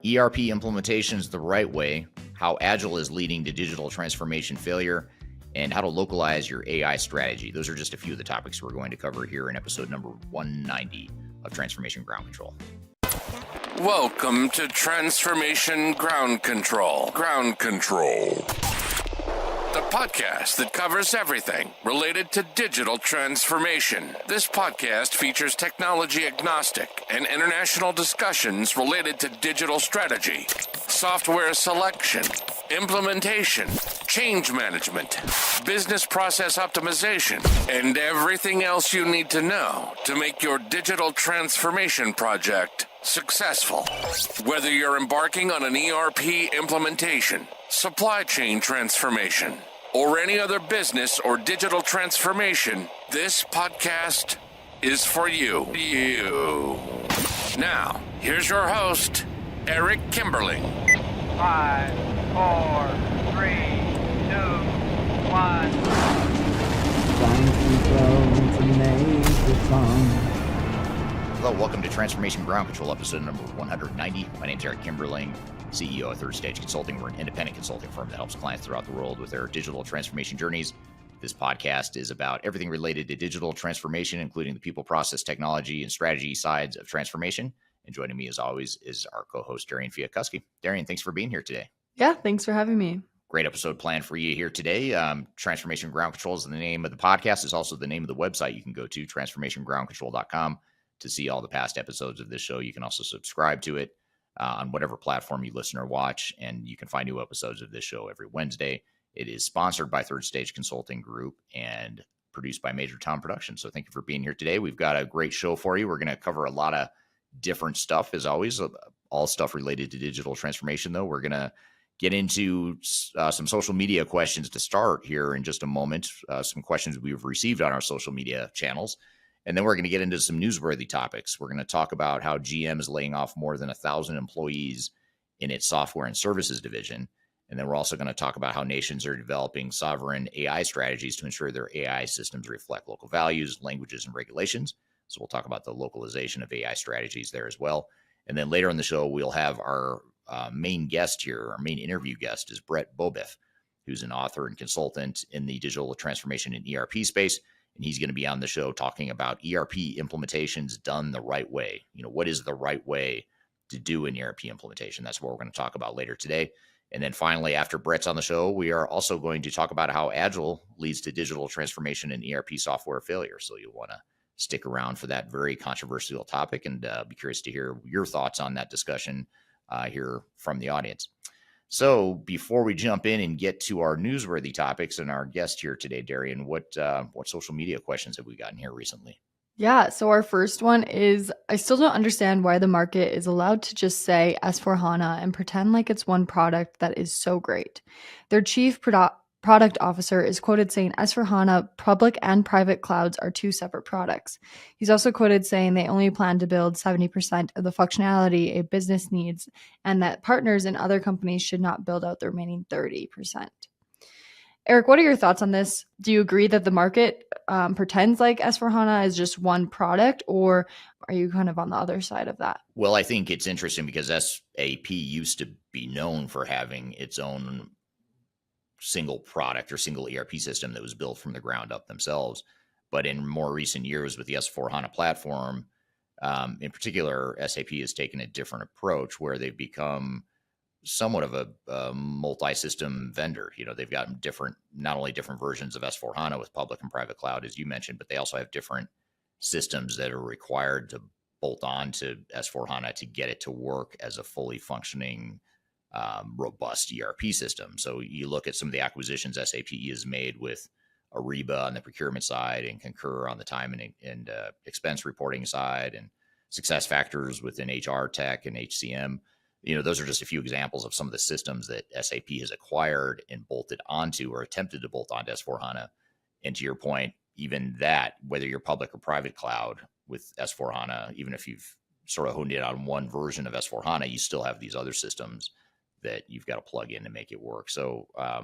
ERP implementations the right way, how Agile is leading to digital transformation failure, and how to localize your AI strategy. Those are just a few of the topics we're going to cover here in episode number 190 of Transformation Ground Control. Welcome to Transformation Ground Control. Ground Control. The podcast that covers everything related to digital transformation. This podcast features technology agnostic and international discussions related to digital strategy, software selection, implementation, change management, business process optimization, and everything else you need to know to make your digital transformation project successful. Whether you're embarking on an ERP implementation, supply chain transformation, or any other business or digital transformation, this podcast is for you. Now, here's your host, Eric Kimberling. 5, 4, 3, 2, 1. Hello, welcome to Transformation Ground Control, episode number 190. My name's Eric Kimberling, CEO of Third Stage Consulting. We're an independent consulting firm that helps clients throughout the world with their digital transformation journeys. This podcast is about everything related to digital transformation, including the people, process, technology, and strategy sides of transformation. And joining me, as always, is our co-host, Darian Chwialkowski. Darian, thanks for being here today. Yeah, thanks for having me. Great episode planned for you here today. Transformation Ground Control is the name of the podcast. It's also the name of the website you can go to, transformationgroundcontrol.com, to see all the past episodes of this show. You can also subscribe to it on whatever platform you listen or watch, and you can find new episodes of this show every Wednesday. It is sponsored by Third Stage Consulting Group and produced by Major Tom Productions. So thank you for being here today. We've got a great show for you. We're going to cover a lot of different stuff, as always, all stuff related to digital transformation, though. We're going to get into some social media questions to start here in just a moment, some questions we've received on our social media channels. And then we're going to get into some newsworthy topics. We're going to talk about how GM is laying off more than 1,000 employees in its software and services division. And then we're also going to talk about how nations are developing sovereign AI strategies to ensure their AI systems reflect local values, languages, and regulations. So we'll talk about the localization of AI strategies there as well. And then later in the show, we'll have our main guest here. Our main interview guest is Beaubouef, who's an author and consultant in the digital transformation and ERP space. And he's going to be on the show talking about ERP implementations done the right way. You know, what is the right way to do an ERP implementation? That's what we're going to talk about later today. And then finally, after Brett's on the show, we are also going to talk about how Agile leads to digital transformation and ERP software failure. So you'll want to stick around for that very controversial topic, and be curious to hear your thoughts on that discussion here from the audience. So before we jump in and get to our newsworthy topics and our guest here today, Darian, what social media questions have we gotten here recently? Yeah, so our first one is, I still don't understand why the market is allowed to just say S4HANA and pretend like it's one product that is so great. Their chief product officer is quoted saying S4HANA public and private clouds are two separate products. He's also quoted saying they only plan to build 70% of the functionality a business needs, and that partners in other companies should not build out the remaining 30%. Eric, what are your thoughts on this? Do you agree that the market pretends like S4HANA is just one product, or are you kind of on the other side of that? Well, I think it's interesting because SAP used to be known for having its own single product or single ERP system that was built from the ground up themselves. But in more recent years with the S4HANA platform, in particular, SAP has taken a different approach where they've become somewhat of a multi-system vendor. You know, they've got not only different versions of S4HANA with public and private cloud, as you mentioned, but they also have different systems that are required to bolt on to S4HANA to get it to work as a fully functioning, robust ERP system. So you look at some of the acquisitions SAP has made with Ariba on the procurement side and Concur on the time and expense reporting side, and SuccessFactors within HR tech and HCM. You know, those are just a few examples of some of the systems that SAP has acquired and bolted onto or attempted to bolt onto S4HANA. And to your point, even that, whether you're public or private cloud with S4HANA, even if you've sort of honed in on one version of S4HANA, you still have these other systems that you've got to plug in to make it work. So I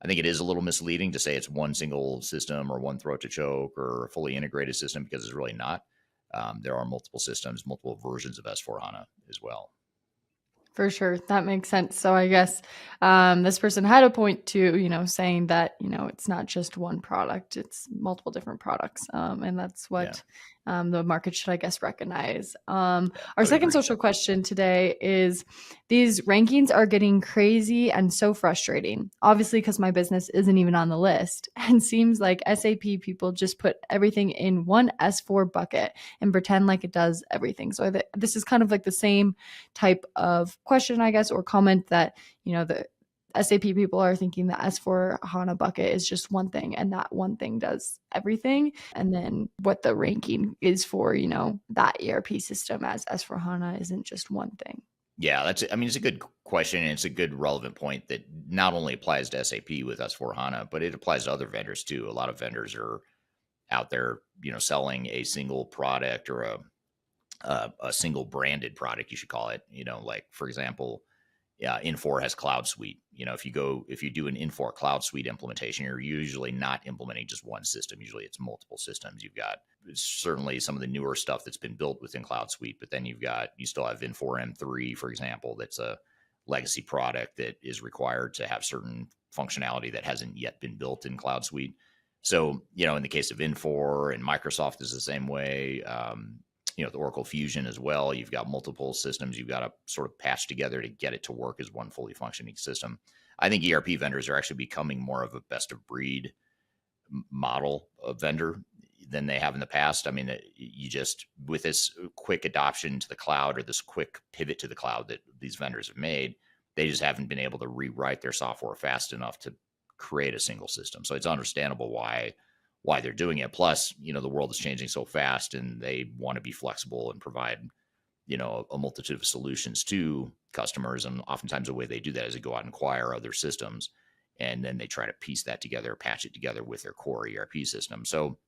think it is a little misleading to say it's one single system or one throat to choke or a fully integrated system, because it's really not. There are multiple systems, multiple versions of S4HANA as well. For sure. That makes sense. So I guess this person had a point to, saying that, it's not just one product, it's multiple different products. And that's Yeah, what the market should, I guess, recognize. yeah, I Our would second agree. social question today is these rankings are getting crazy and so frustrating. Obviously, because my business isn't even on the list. And seems like SAP people just put everything in one S4 bucket and pretend like it does everything. So this is kind of like the same type of question, I guess, or comment that, the SAP people are thinking the S4 HANA bucket is just one thing and that one thing does everything. And then what the ranking is for, that ERP system as S4 HANA isn't just one thing. Yeah, it's a good question, and it's a good relevant point that not only applies to SAP with S4HANA, but it applies to other vendors too. A lot of vendors are out there, selling a single product or a single branded product, you should call it. Like for example, Infor has Cloud Suite. If you do an Infor Cloud Suite implementation, you're usually not implementing just one system. Usually it's multiple systems. You've got certainly some of the newer stuff that's been built within Cloud Suite, but then you still have Infor M3, for example, that's a legacy product that is required to have certain functionality that hasn't yet been built in Cloud Suite. So, in the case of Infor and Microsoft is the same way. The Oracle Fusion as well. You've got multiple systems you've got to sort of patch together to get it to work as one fully functioning system. I think ERP vendors are actually becoming more of a best of breed model of vendor than they have in the past. I mean, you just, with this quick adoption to the cloud or this quick pivot to the cloud that these vendors have made, they just haven't been able to rewrite their software fast enough to create a single system. So it's understandable why they're doing it. Plus, the world is changing so fast and they want to be flexible and provide, a multitude of solutions to customers. And oftentimes the way they do that is they go out and acquire other systems and then they try to piece that together, patch it together with their core ERP system. So,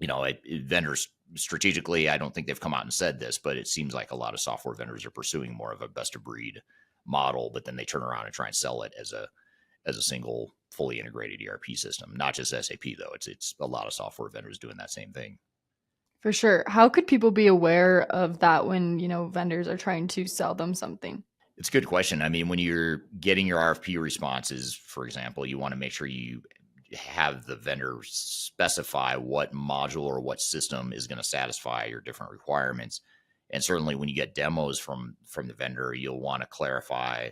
vendors strategically, I don't think they've come out and said this, but it seems like a lot of software vendors are pursuing more of a best of breed model, but then they turn around and try and sell it as a single fully integrated ERP system. Not just SAP though. It's a lot of software vendors doing that same thing. For sure. How could people be aware of that when, vendors are trying to sell them something? It's a good question. I mean, when you're getting your RFP responses, for example, you want to make sure you have the vendor specify what module or what system is going to satisfy your different requirements. And certainly when you get demos from the vendor, you'll want to clarify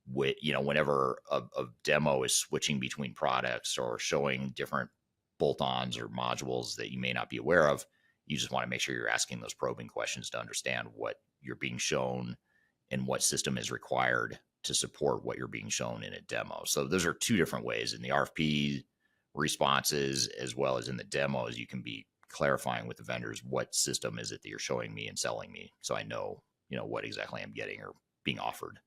whenever a demo is switching between products or showing different bolt-ons or modules that you may not be aware of, you just want to make sure you're asking those probing questions to understand what you're being shown and what system is required to support what you're being shown in a demo. So those are two different ways in the RFP responses as well as in the demos. You can be clarifying with the vendors, what system is it that you're showing me and selling me, so I know, what exactly I'm getting or being offered.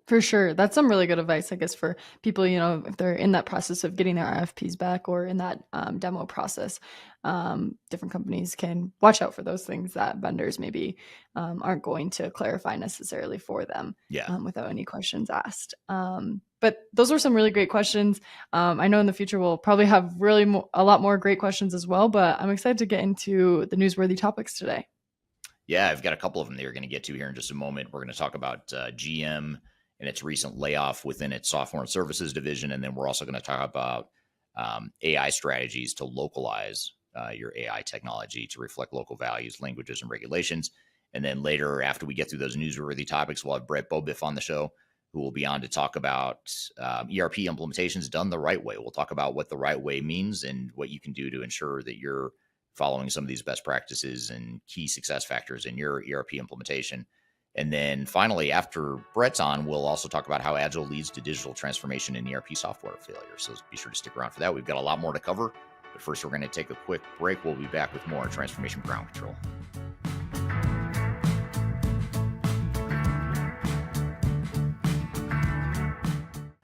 For sure. That's some really good advice, I guess, for people, if they're in that process of getting their RFPs back or in that demo process. Different companies can watch out for those things that vendors maybe aren't going to clarify necessarily for them without any questions asked. But those were some really great questions. I know in the future we'll probably have really a lot more great questions as well, but I'm excited to get into the newsworthy topics today. Yeah, I've got a couple of them that you're going to get to here in just a moment. We're going to talk about GM and its recent layoff within its software and services division. And then we're also going to talk about AI strategies to localize your AI technology to reflect local values, languages, and regulations. And then later, after we get through those newsworthy topics, we'll have Beaubouef on the show, who will be on to talk about ERP implementations done the right way. We'll talk about what the right way means and what you can do to ensure that you're following some of these best practices and key success factors in your ERP implementation. And then finally, after Brett's on, we'll also talk about how Agile leads to digital transformation in ERP software failure. So be sure to stick around for that. We've got a lot more to cover. But first, we're going to take a quick break. We'll be back with more Transformation Ground Control.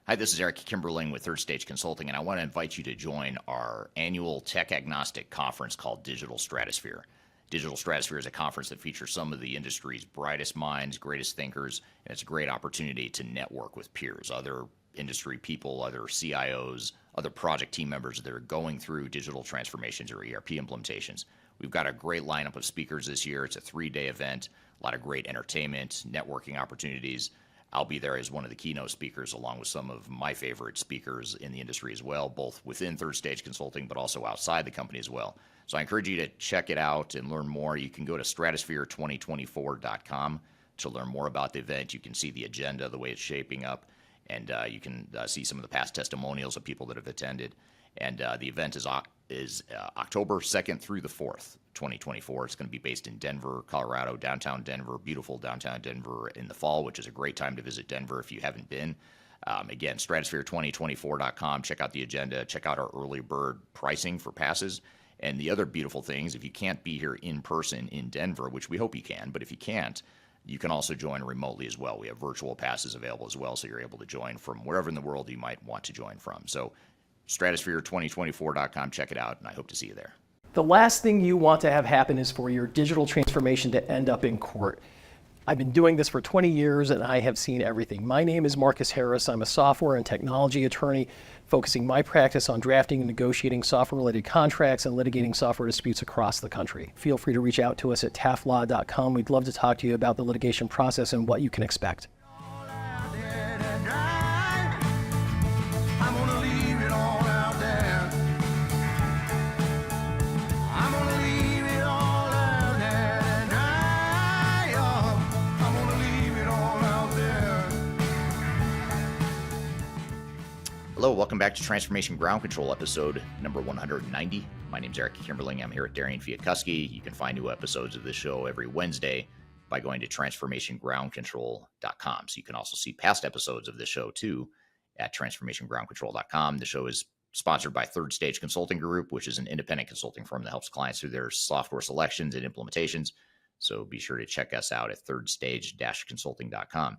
Hi, this is Eric Kimberling with Third Stage Consulting, and I want to invite you to join our annual tech agnostic conference called Digital Stratosphere. Digital Stratosphere is a conference that features some of the industry's brightest minds, greatest thinkers, and it's a great opportunity to network with peers, other industry people, other CIOs, other project team members that are going through digital transformations or ERP implementations. We've got a great lineup of speakers this year. It's a 3-day event, a lot of great entertainment, networking opportunities. I'll be there as one of the keynote speakers, along with some of my favorite speakers in the industry as well, both within Third Stage Consulting, but also outside the company as well. So I encourage you to check it out and learn more. You can go to stratosphere2024.com to learn more about the event. You can see the agenda, the way it's shaping up, and you can see some of the past testimonials of people that have attended. And the event is October 2nd through the 4th, 2024. It's going to be based in Denver, Colorado, downtown Denver, beautiful downtown Denver in the fall, which is a great time to visit Denver if you haven't been. Again, stratosphere2024.com. Check out the agenda. Check out our early bird pricing for passes. And the other beautiful things, if you can't be here in person in Denver, which we hope you can, but if you can't, you can also join remotely as well. We have virtual passes available as well, so you're able to join from wherever in the world you might want to join from. So stratosphere2024.com, check it out, and I hope to see you there. The last thing you want to have happen is for your digital transformation to end up in court. I've been doing this for 20 years and I have seen everything. My name is Marcus Harris. I'm a software and technology attorney focusing my practice on drafting and negotiating software-related contracts and litigating software disputes across the country. Feel free to reach out to us at taftlaw.com. We'd love to talk to you about the litigation process and what you can expect. Hello, welcome back to Transformation Ground Control, episode number 190. My name is Eric Kimberling. I'm here at Darian Chwialkowski. You can find new episodes of this show every Wednesday by going to transformationgroundcontrol.com. So you can also see past episodes of this show too at transformationgroundcontrol.com. The show is sponsored by Third Stage Consulting Group, which is an independent consulting firm that helps clients through their software selections and implementations. So be sure to check us out at thirdstage-consulting.com.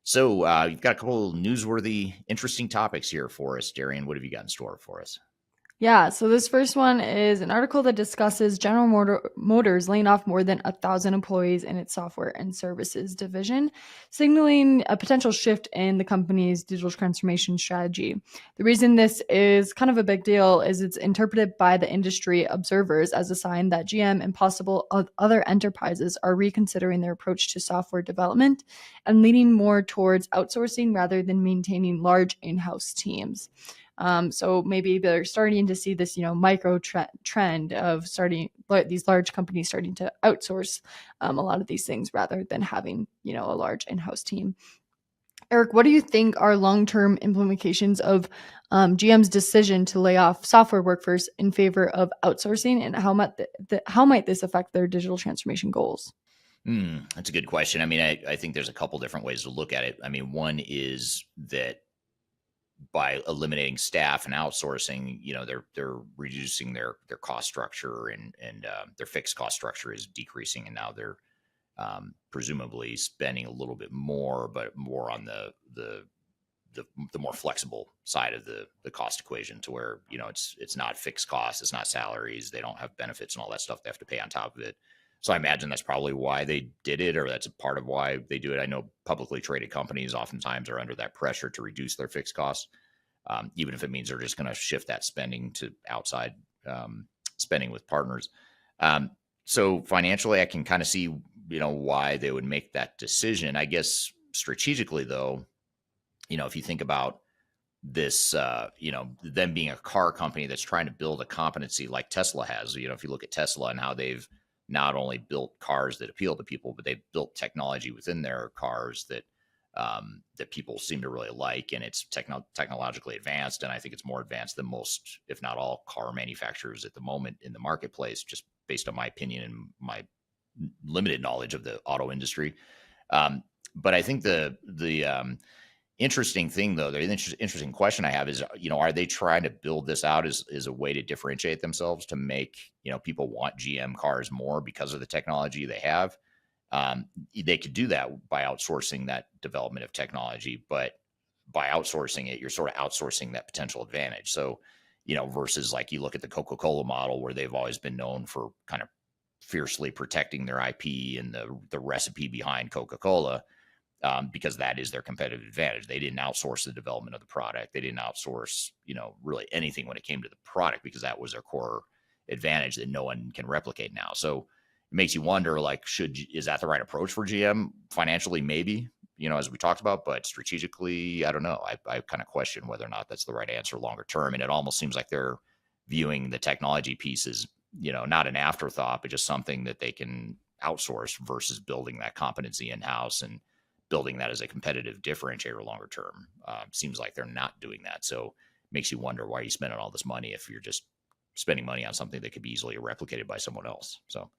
So you've got a couple of newsworthy, interesting topics here for us, Darian. What have you got in store for us? Yeah, so this first one is an article that discusses General Motors laying off more than 1,000 employees in its software and services division, signaling a potential shift in the company's digital transformation strategy. The reason this is kind of a big deal is it's interpreted by the industry observers as a sign that GM and possible other enterprises are reconsidering their approach to software development and leaning more towards outsourcing rather than maintaining large in-house teams. So maybe they're starting to see this, micro trend of these large companies starting to outsource a lot of these things rather than having, a large in-house team. Eric, what do you think are long-term implications of GM's decision to lay off software workforce in favor of outsourcing, and how might this affect their digital transformation goals? That's a good question. I mean, I think there's a couple different ways to look at it. I mean, one is that by eliminating staff and outsourcing, they're reducing their cost structure and their fixed cost structure is decreasing, and now they're presumably spending a little bit more, but more on the more flexible side of the cost equation, to where it's not fixed costs, it's not salaries, they don't have benefits and all that stuff they have to pay on top of it. So I imagine that's probably why they did it, or that's a part of why they do it. I know publicly traded companies oftentimes are under that pressure to reduce their fixed costs, even if it means they're just going to shift that spending to outside spending with partners. So financially, I can kind of see, why they would make that decision. I guess strategically, though, if you think about this, them being a car company that's trying to build a competency like Tesla has, if you look at Tesla and how they've not only built cars that appeal to people, but they've built technology within their cars that people seem to really like, and it's technologically advanced. And I think it's more advanced than most, if not all, car manufacturers at the moment in the marketplace, just based on my opinion and my limited knowledge of the auto industry. But I think the interesting thing, though, the interesting question I have is, are they trying to build this out as a way to differentiate themselves, to make, people want GM cars more because of the technology they have? They could do that by outsourcing that development of technology, but by outsourcing it, you're sort of outsourcing that potential advantage. So, versus like you look at the Coca-Cola model, where they've always been known for kind of fiercely protecting their IP and the recipe behind Coca-Cola, because that is their competitive advantage. They didn't outsource the development of the product. They didn't outsource, really anything when it came to the product, because that was their core advantage that no one can replicate now. So it makes you wonder, like, is that the right approach for GM financially? Maybe, as we talked about, but strategically, I don't know. I kind of question whether or not that's the right answer longer term. And it almost seems like they're viewing the technology piece as, not an afterthought, but just something that they can outsource versus building that competency in-house and building that as a competitive differentiator longer term. Seems like they're not doing that. So it makes you wonder, why are you spending all this money if you're just spending money on something that could be easily replicated by someone else? So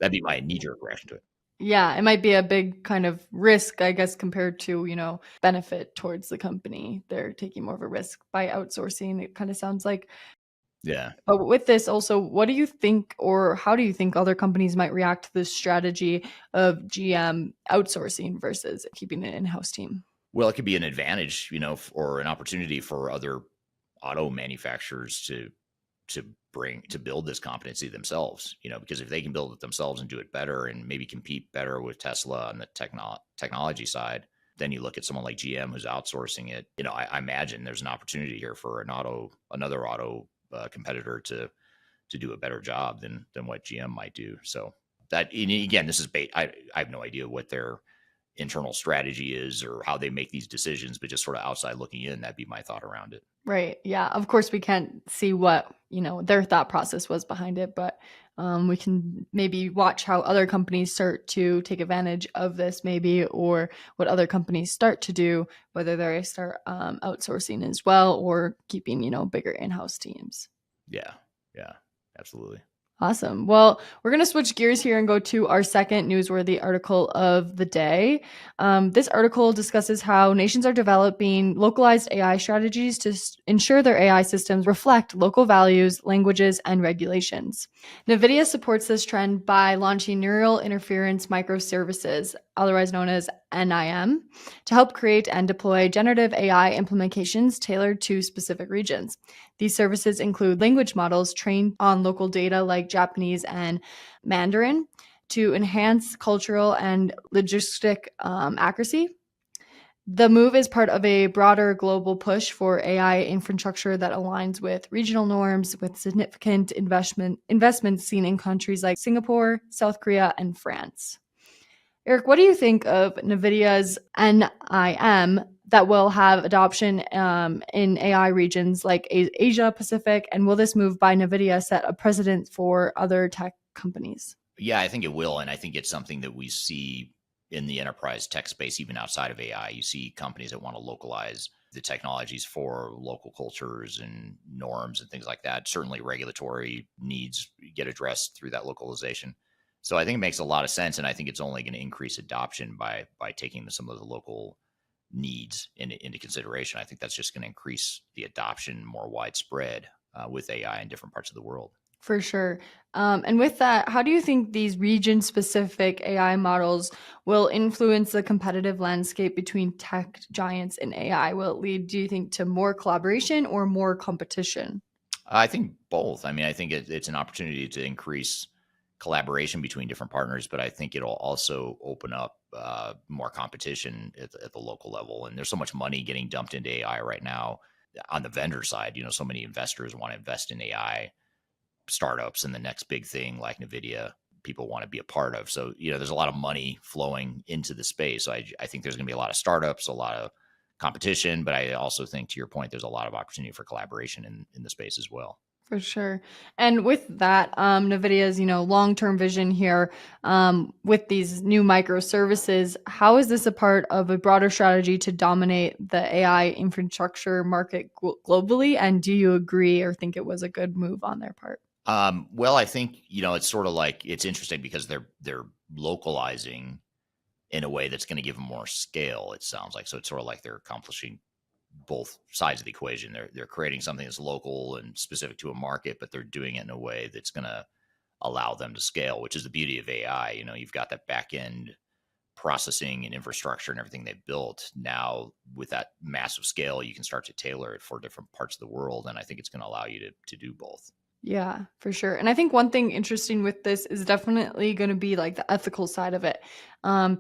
that'd be my knee-jerk reaction to it. Yeah, it might be a big kind of risk, I guess, compared to, benefit towards the company. They're taking more of a risk by outsourcing, it kind of sounds like. Yeah. But with this also, what do you think, or how do you think other companies might react to this strategy of GM outsourcing versus keeping an in-house team? Well, it could be an advantage, or an opportunity for other auto manufacturers to build this competency themselves, because if they can build it themselves and do it better and maybe compete better with Tesla on the technology side, then you look at someone like GM who's outsourcing it. I imagine there's an opportunity here for another auto competitor to do a better job than what GM might do. So that, again, this is I have no idea what their internal strategy is or how they make these decisions, but just sort of outside looking in, that'd be my thought around it. Right. Yeah. Of course, we can't see what, their thought process was behind it, but we can maybe watch how other companies start to take advantage of this maybe, or what other companies start to do, whether they start outsourcing as well or keeping, bigger in-house teams. Yeah. Yeah, absolutely. Awesome. Well, we're going to switch gears here and go to our second newsworthy article of the day. This article discusses how nations are developing localized AI strategies to ensure their AI systems reflect local values, languages, and regulations. Nvidia supports this trend by launching neural interference microservices, otherwise known as NIM, to help create and deploy generative AI implementations tailored to specific regions. These services include language models trained on local data like Japanese and Mandarin to enhance cultural and linguistic accuracy. The move is part of a broader global push for AI infrastructure that aligns with regional norms, with significant investments seen in countries like Singapore, South Korea, and France. Eric, what do you think of NVIDIA's NIM that will have adoption in AI regions like Asia Pacific? And will this move by NVIDIA set a precedent for other tech companies? Yeah, I think it will. And I think it's something that we see in the enterprise tech space, even outside of AI. You see companies that want to localize the technologies for local cultures and norms and things like that. Certainly regulatory needs get addressed through that localization. So I think it makes a lot of sense, and I think it's only going to increase adoption by taking some of the local needs into consideration. I think that's just going to increase the adoption more widespread with AI in different parts of the world. For sure. And with that, how do you think these region-specific AI models will influence the competitive landscape between tech giants and AI? Will it lead, do you think, to more collaboration or more competition? I think both. I mean, I think it's an opportunity to increase collaboration between different partners, but I think it'll also open up more competition at the local level. And there's so much money getting dumped into AI right now on the vendor side. So many investors want to invest in AI startups, and the next big thing like Nvidia, people want to be a part of. So, there's a lot of money flowing into the space. So I think there's going to be a lot of startups, a lot of competition, but I also think, to your point, there's a lot of opportunity for collaboration in the space as well. For sure. And with that, NVIDIA's, long-term vision here with these new microservices, how is this a part of a broader strategy to dominate the AI infrastructure market globally? And do you agree or think it was a good move on their part? Well, I think, it's sort of like, it's interesting because they're localizing in a way that's going to give them more scale, it sounds like. So it's sort of like they're accomplishing both sides of the equation. They're creating something that's local and specific to a market, but they're doing it in a way that's going to allow them to scale, which is the beauty of AI. You've got that back end processing and infrastructure and everything they've built. Now, with that massive scale, you can start to tailor it for different parts of the world. And I think it's going to allow you to do both. Yeah, for sure. And I think one thing interesting with this is definitely going to be like the ethical side of it.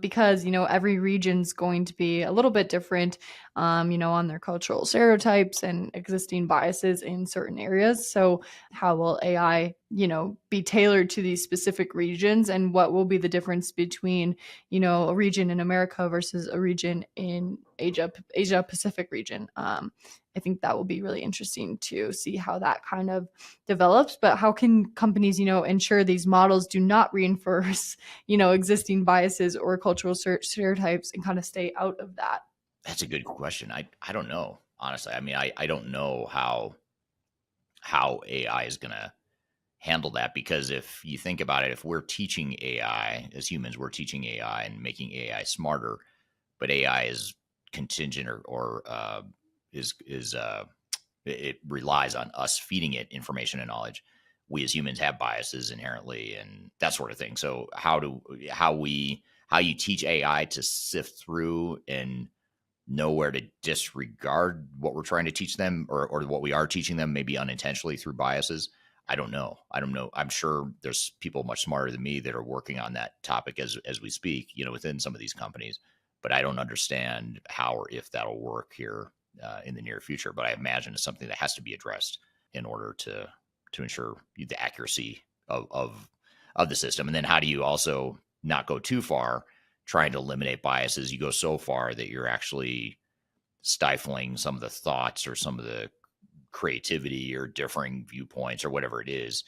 Because, every region's going to be a little bit different, on their cultural stereotypes and existing biases in certain areas. So, how will AI, be tailored to these specific regions, and what will be the difference between, a region in America versus a region in Asia Pacific region? I think that will be really interesting to see how that kind of develops. But how can companies, ensure these models do not reinforce, existing biases or cultural stereotypes, and kind of stay out of that? That's a good question. I don't know, honestly. I mean, I don't know how AI is going to handle that, because if you think about it, if we're teaching AI as humans, we're teaching AI and making AI smarter, but AI is contingent or it relies on us feeding it information and knowledge. We as humans have biases inherently and that sort of thing. So how you teach AI to sift through and know where to disregard what we're trying to teach them, or what we are teaching them, maybe unintentionally through biases. I don't know. I'm sure there's people much smarter than me that are working on that topic as we speak, within some of these companies, but I don't understand how or if that'll work here in the near future. But I imagine it's something that has to be addressed in order to ensure the accuracy of the system. And then how do you also not go too far trying to eliminate biases? You go so far that you're actually stifling some of the thoughts or some of the creativity or differing viewpoints or whatever it is.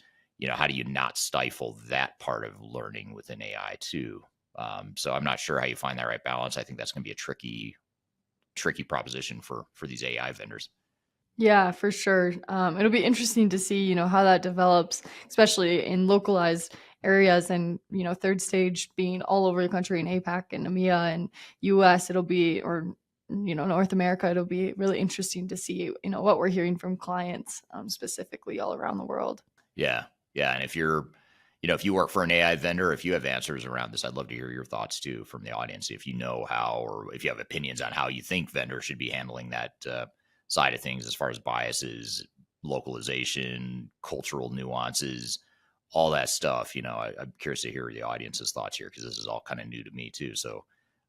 How do you not stifle that part of learning within AI too? So I'm not sure how you find that right balance. I think that's going to be a tricky proposition for these AI vendors. Yeah, for sure. It'll be interesting to see, how that develops, especially in localized areas, and, third stage being all over the country in APAC and EMEA and US. It'll be, or, North America, it'll be really interesting to see, what we're hearing from clients, specifically all around the world. Yeah. Yeah. And if if you work for an AI vendor, if you have answers around this, I'd love to hear your thoughts too from the audience. If you know how, or if you have opinions on how you think vendors should be handling that side of things, as far as biases, localization, cultural nuances, all that stuff. I'm curious to hear the audience's thoughts here, because this is all kind of new to me too. So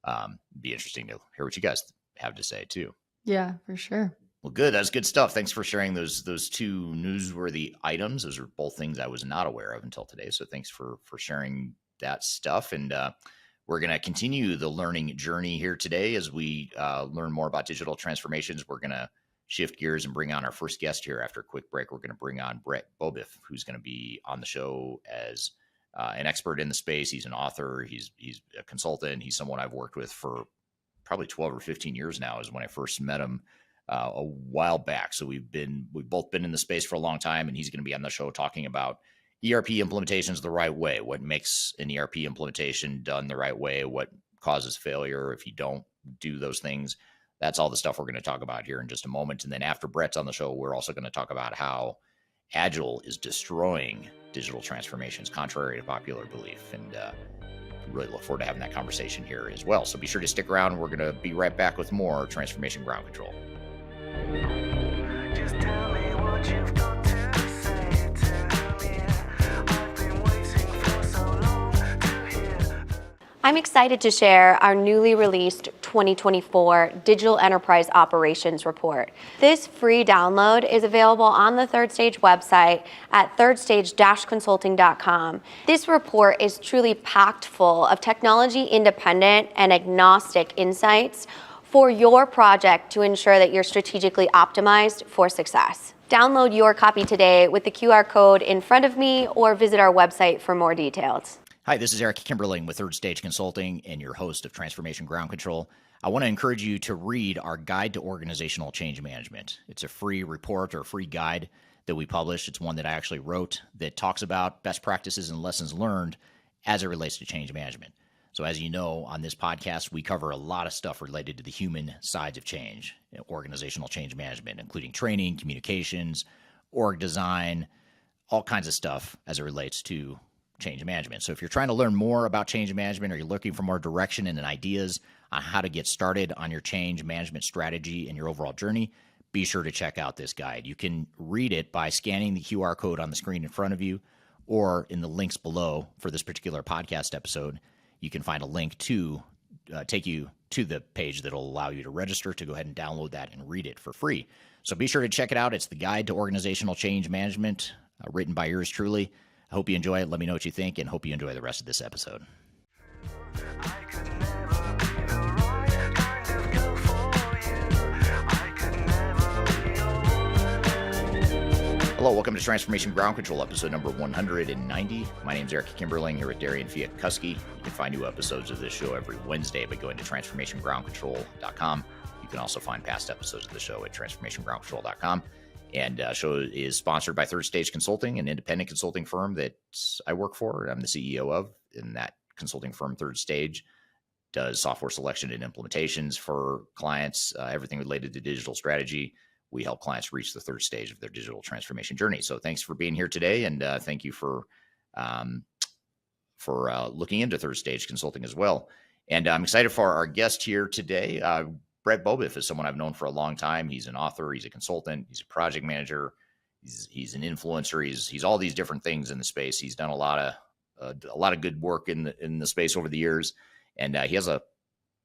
it'd be interesting to hear what you guys have to say too. Yeah, for sure. Well, good. That's good stuff. Thanks for sharing those two newsworthy items. Those are both things I was not aware of until today. So thanks for sharing that stuff. And we're going to continue the learning journey here today as we learn more about digital transformations. We're going to shift gears and bring on our first guest here after a quick break. We're going to bring on Beaubouef, who's going to be on the show as an expert in the space. He's an author. He's a consultant. He's someone I've worked with for probably 12 or 15 years now, is when I first met him a while back. So we've both been in the space for a long time, and he's going to be on the show talking about ERP implementations the right way, what makes an ERP implementation done the right way, what causes failure if you don't do those things. That's all the stuff we're going to talk about here in just a moment. And then after Brett's on the show, we're also going to talk about how Agile is destroying digital transformations, contrary to popular belief. And really look forward to having that conversation here as well. So be sure to stick around. We're going to be right back with more Transformation Ground Control. Just tell me what you've got to say to me. I've been waiting for so long to hear. I'm excited to share our newly released 2024 Digital Enterprise Operations Report. This free download is available on the Third Stage website at thirdstage-consulting.com. This report is truly packed full of technology-independent and agnostic insights for your project to ensure that you're strategically optimized for success. Download your copy today with the QR code in front of me, or visit our website for more details. Hi, this is Eric Kimberling with Third Stage Consulting and your host of Transformation Ground Control. I want to encourage you to read our Guide to Organizational Change Management. It's a free report or free guide that we publish. It's one that I actually wrote that talks about best practices and lessons learned as it relates to change management. So as you know, on this podcast, we cover a lot of stuff related to the human sides of change, organizational change management, including training, communications, org design, all kinds of stuff as it relates to change management. So if you're trying to learn more about change management, or you're looking for more direction and ideas on how to get started on your change management strategy and your overall journey, be sure to check out this guide. You can read it by scanning the QR code on the screen in front of you, or in the links below for this particular podcast episode. You can find a link to take you to the page that'll allow you to register to go ahead and download that and read it for free. So be sure to check it out. It's the Guide to Organizational Change Management, written by yours truly. I hope you enjoy it. Let me know what you think, and hope you enjoy the rest of this episode. I could never be the right kind of girl for you. I could never be your woman. Hello, welcome to Transformation Ground Control, episode number 190. My name is Eric Kimberling here with Darian Chwialkowski. You can find new episodes of this show every Wednesday by going to transformationgroundcontrol.com. You can also find past episodes of the show at transformationgroundcontrol.com. And show is sponsored by Third Stage Consulting, an independent consulting firm that I work for. I'm the CEO of, and that consulting firm, Third Stage, does software selection and implementations for clients, everything related to digital strategy. We help clients reach the third stage of their digital transformation journey. So thanks for being here today, and thank you for looking into Third Stage Consulting as well. And I'm excited for our guest here today. Beaubouef is someone I've known for a long time. He's an author, he's a consultant, he's a project manager, he's an influencer, he's all these different things in the space. He's done a lot of good work in the space over the years, and he has a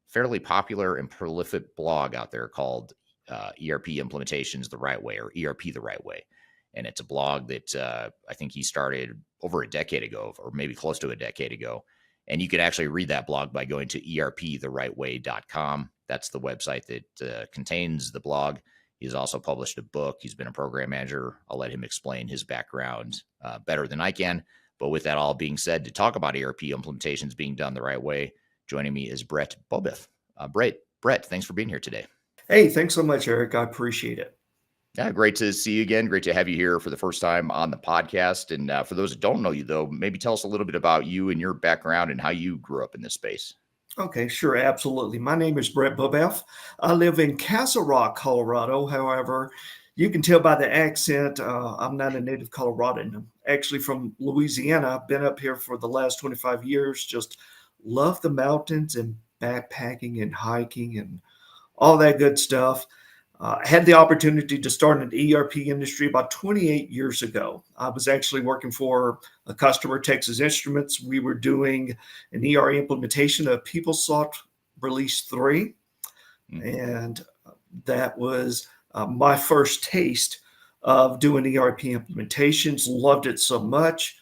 fairly popular and prolific blog out there called ERP Implementations the Right Way, or ERP the Right Way. And it's a blog that I think he started over a decade ago, or maybe close to a decade ago. And you can actually read that blog by going to erptherightway.com. That's the website that contains the blog. He's also published a book. He's been a program manager. I'll let him explain his background better than I can. But with that all being said, to talk about ERP implementations being done the right way, joining me is Beaubouef. Brett, thanks for being here today. Hey, thanks so much, Eric. I appreciate it. Yeah, great to see you again. Great to have you here for the first time on the podcast. And for those that don't know you, though, maybe tell us a little bit about you and your background and how you grew up in this space. Okay, sure, absolutely. My name is Beaubouef. I live in Castle Rock, Colorado. However, you can tell by the accent, I'm not a native Coloradan. I'm actually from Louisiana. I've been up here for the last 25 years. Just love the mountains and backpacking and hiking and all that good stuff. I had the opportunity to start in the ERP industry about 28 years ago. I was actually working for a customer, Texas Instruments. We were doing an ERP implementation of PeopleSoft Release 3. And that was my first taste of doing ERP implementations. Loved it so much.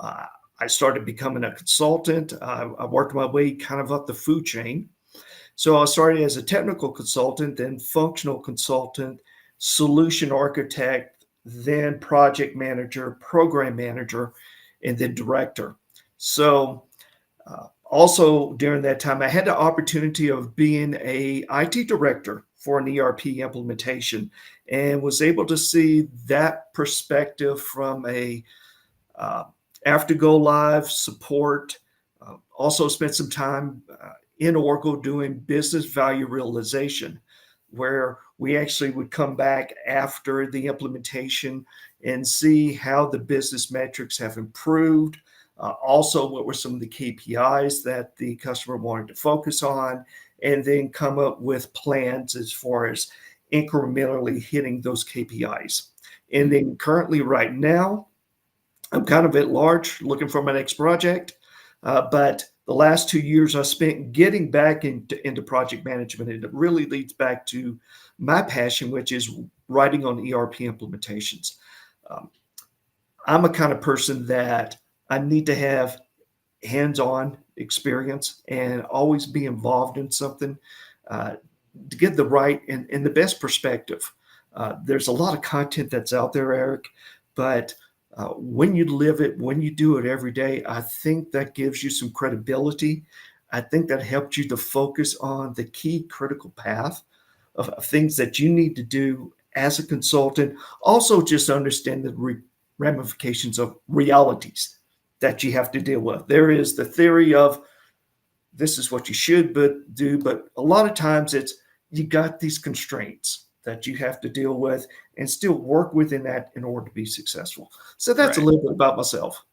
I started becoming a consultant. I worked my way kind of up the food chain. So I started as a technical consultant, then functional consultant, solution architect, then project manager, program manager, and then director. So also during that time, I had the opportunity of being a IT director for an ERP implementation, and was able to see that perspective from a after go live support. Also spent some time in Oracle doing business value realization, where we actually would come back after the implementation and see how the business metrics have improved. Also, what were some of the KPIs that the customer wanted to focus on, and then come up with plans as far as incrementally hitting those KPIs. And then currently right now, I'm kind of at large looking for my next project, but the last 2 years I spent getting back into project management, and it really leads back to my passion, which is writing on ERP implementations. I'm a kind of person that I need to have hands-on experience and always be involved in something to get the right and the best perspective. There's a lot of content that's out there, Eric, but when you live it, when you do it every day, I think that gives you some credibility. I think that helps you to focus on the key critical path of things that you need to do as a consultant. Also, just understand the ramifications of realities that you have to deal with. There is the theory of this is what you should do, but a lot of times it's you got these constraints that you have to deal with and still work within that in order to be successful. So that's Right. a little bit about myself.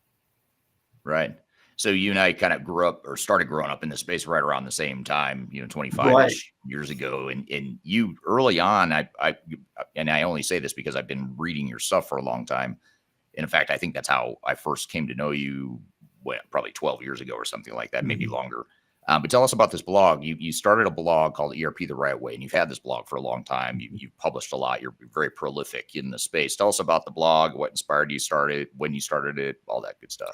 Right. So you and I kind of grew up or started growing up in the space right around the same time, 25 Right. years ago. And you early on, and I only say this because I've been reading your stuff for a long time. And in fact, I think that's how I first came to know you, probably 12 years ago or something like that, maybe longer. But tell us about this blog. You started a blog called ERP the Right Way, and you've had this blog for a long time. You've published a lot. You're very prolific in the space. Tell us about the blog, what inspired you start it, when you started it, all that good stuff.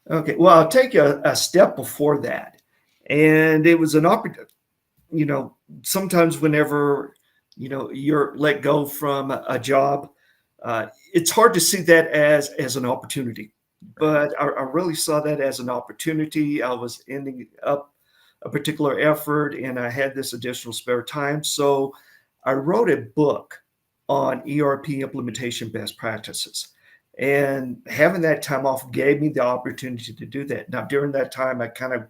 Okay, well, I'll take a step before that. And it was an opportunity, sometimes whenever, you're let go from a job, it's hard to see that as an opportunity. But I really saw that as an opportunity. I was ending up a particular effort and I had this additional spare time. So I wrote a book on ERP implementation best practices. And having that time off gave me the opportunity to do that. Now, during that time, I kind of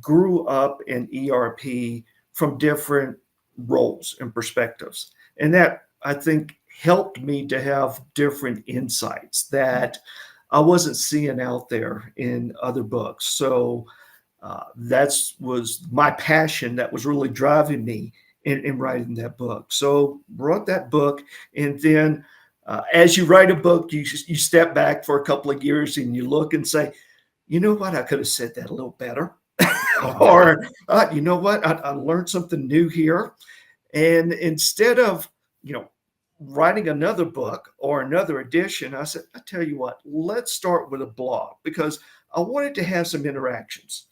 grew up in ERP from different roles and perspectives. And that, I think, helped me to have different insights that I wasn't seeing out there in other books. So that was my passion that was really driving me in writing that book. So wrote that book, and then as you write a book, you step back for a couple of years and you look and say, you know what, I could have said that a little better. Or you know what, I learned something new here. And instead of, writing another book or another edition, I said, I tell you what, let's start with a blog, because I wanted to have some interactions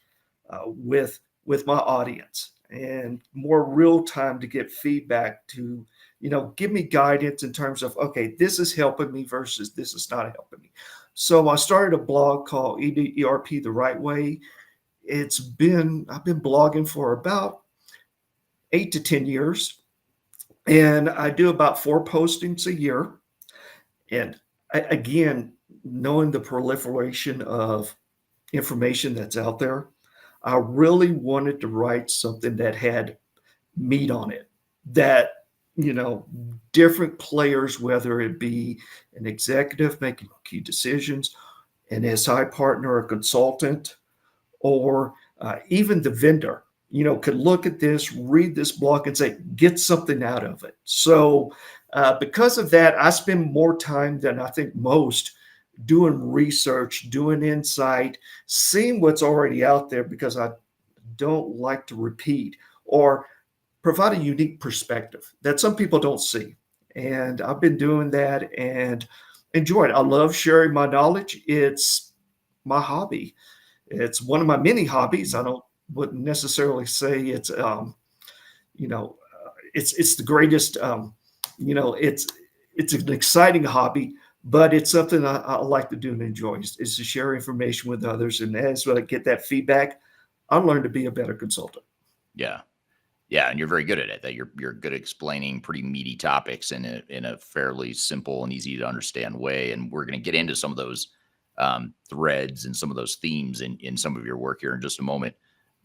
with my audience and more real time to get feedback to, give me guidance in terms of, okay, this is helping me versus this is not helping me. So I started a blog called ERP the Right Way. I've been blogging for about 8 to 10 years. And I do about 4 postings a year. And again, knowing the proliferation of information that's out there, I really wanted to write something that had meat on it, that, different players, whether it be an executive making key decisions, an SI partner, a consultant, or even the vendor, could look at this, read this blog and say, get something out of it. So because of that, I spend more time than I think most doing research, doing insight, seeing what's already out there, because I don't like to repeat or provide a unique perspective that some people don't see. And I've been doing that and enjoy it. I love sharing my knowledge. It's my hobby. It's one of my many hobbies. Wouldn't necessarily say it's it's the greatest. It's an exciting hobby, but it's something I like to do and enjoy. Is to share information with others, and as I get that feedback, I learn to be a better consultant. Yeah. Yeah, and you're very good at it. That you're good at explaining pretty meaty topics in a fairly simple and easy to understand way. And we're going to get into some of those threads and some of those themes in some of your work here in just a moment.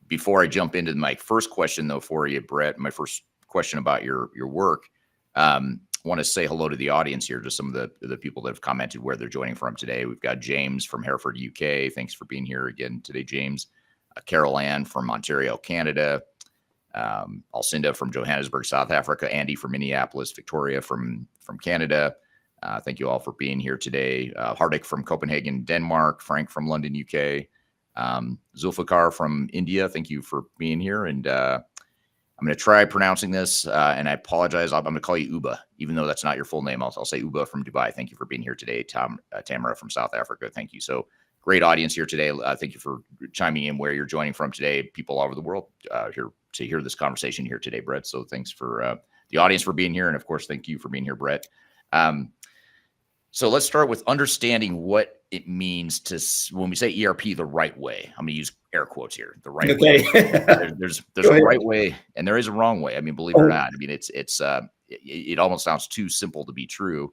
Before I jump into my first question, though, for you, Brett, my first question about your work, I want to say hello to the audience here, to some of the people that have commented where they're joining from today. We've got James from Hereford, UK. Thanks for being here again today, James. Carol Ann from Ontario, Canada. Alcinda from Johannesburg, South Africa. Andy from Minneapolis. Victoria from Canada. Thank you all for being here today. Hardik from Copenhagen, Denmark. Frank from London, UK. Zulfikar from India. Thank you for being here. And I'm going to try pronouncing this, and I apologize. I'm going to call you Uba, even though that's not your full name. I'll say Uba from Dubai. Thank you for being here today. Tamara from South Africa. Thank you. So great audience here today. Thank you for chiming in where you're joining from today. People all over the world here to hear this conversation here today, Brett. So thanks for the audience for being here. And of course, thank you for being here, Brett. So let's start with understanding what it means to, when we say ERP the right way. I'm going to use air quotes here. The right way. There's a right way and there is a wrong way. I mean, believe it or not. I mean, it almost sounds too simple to be true,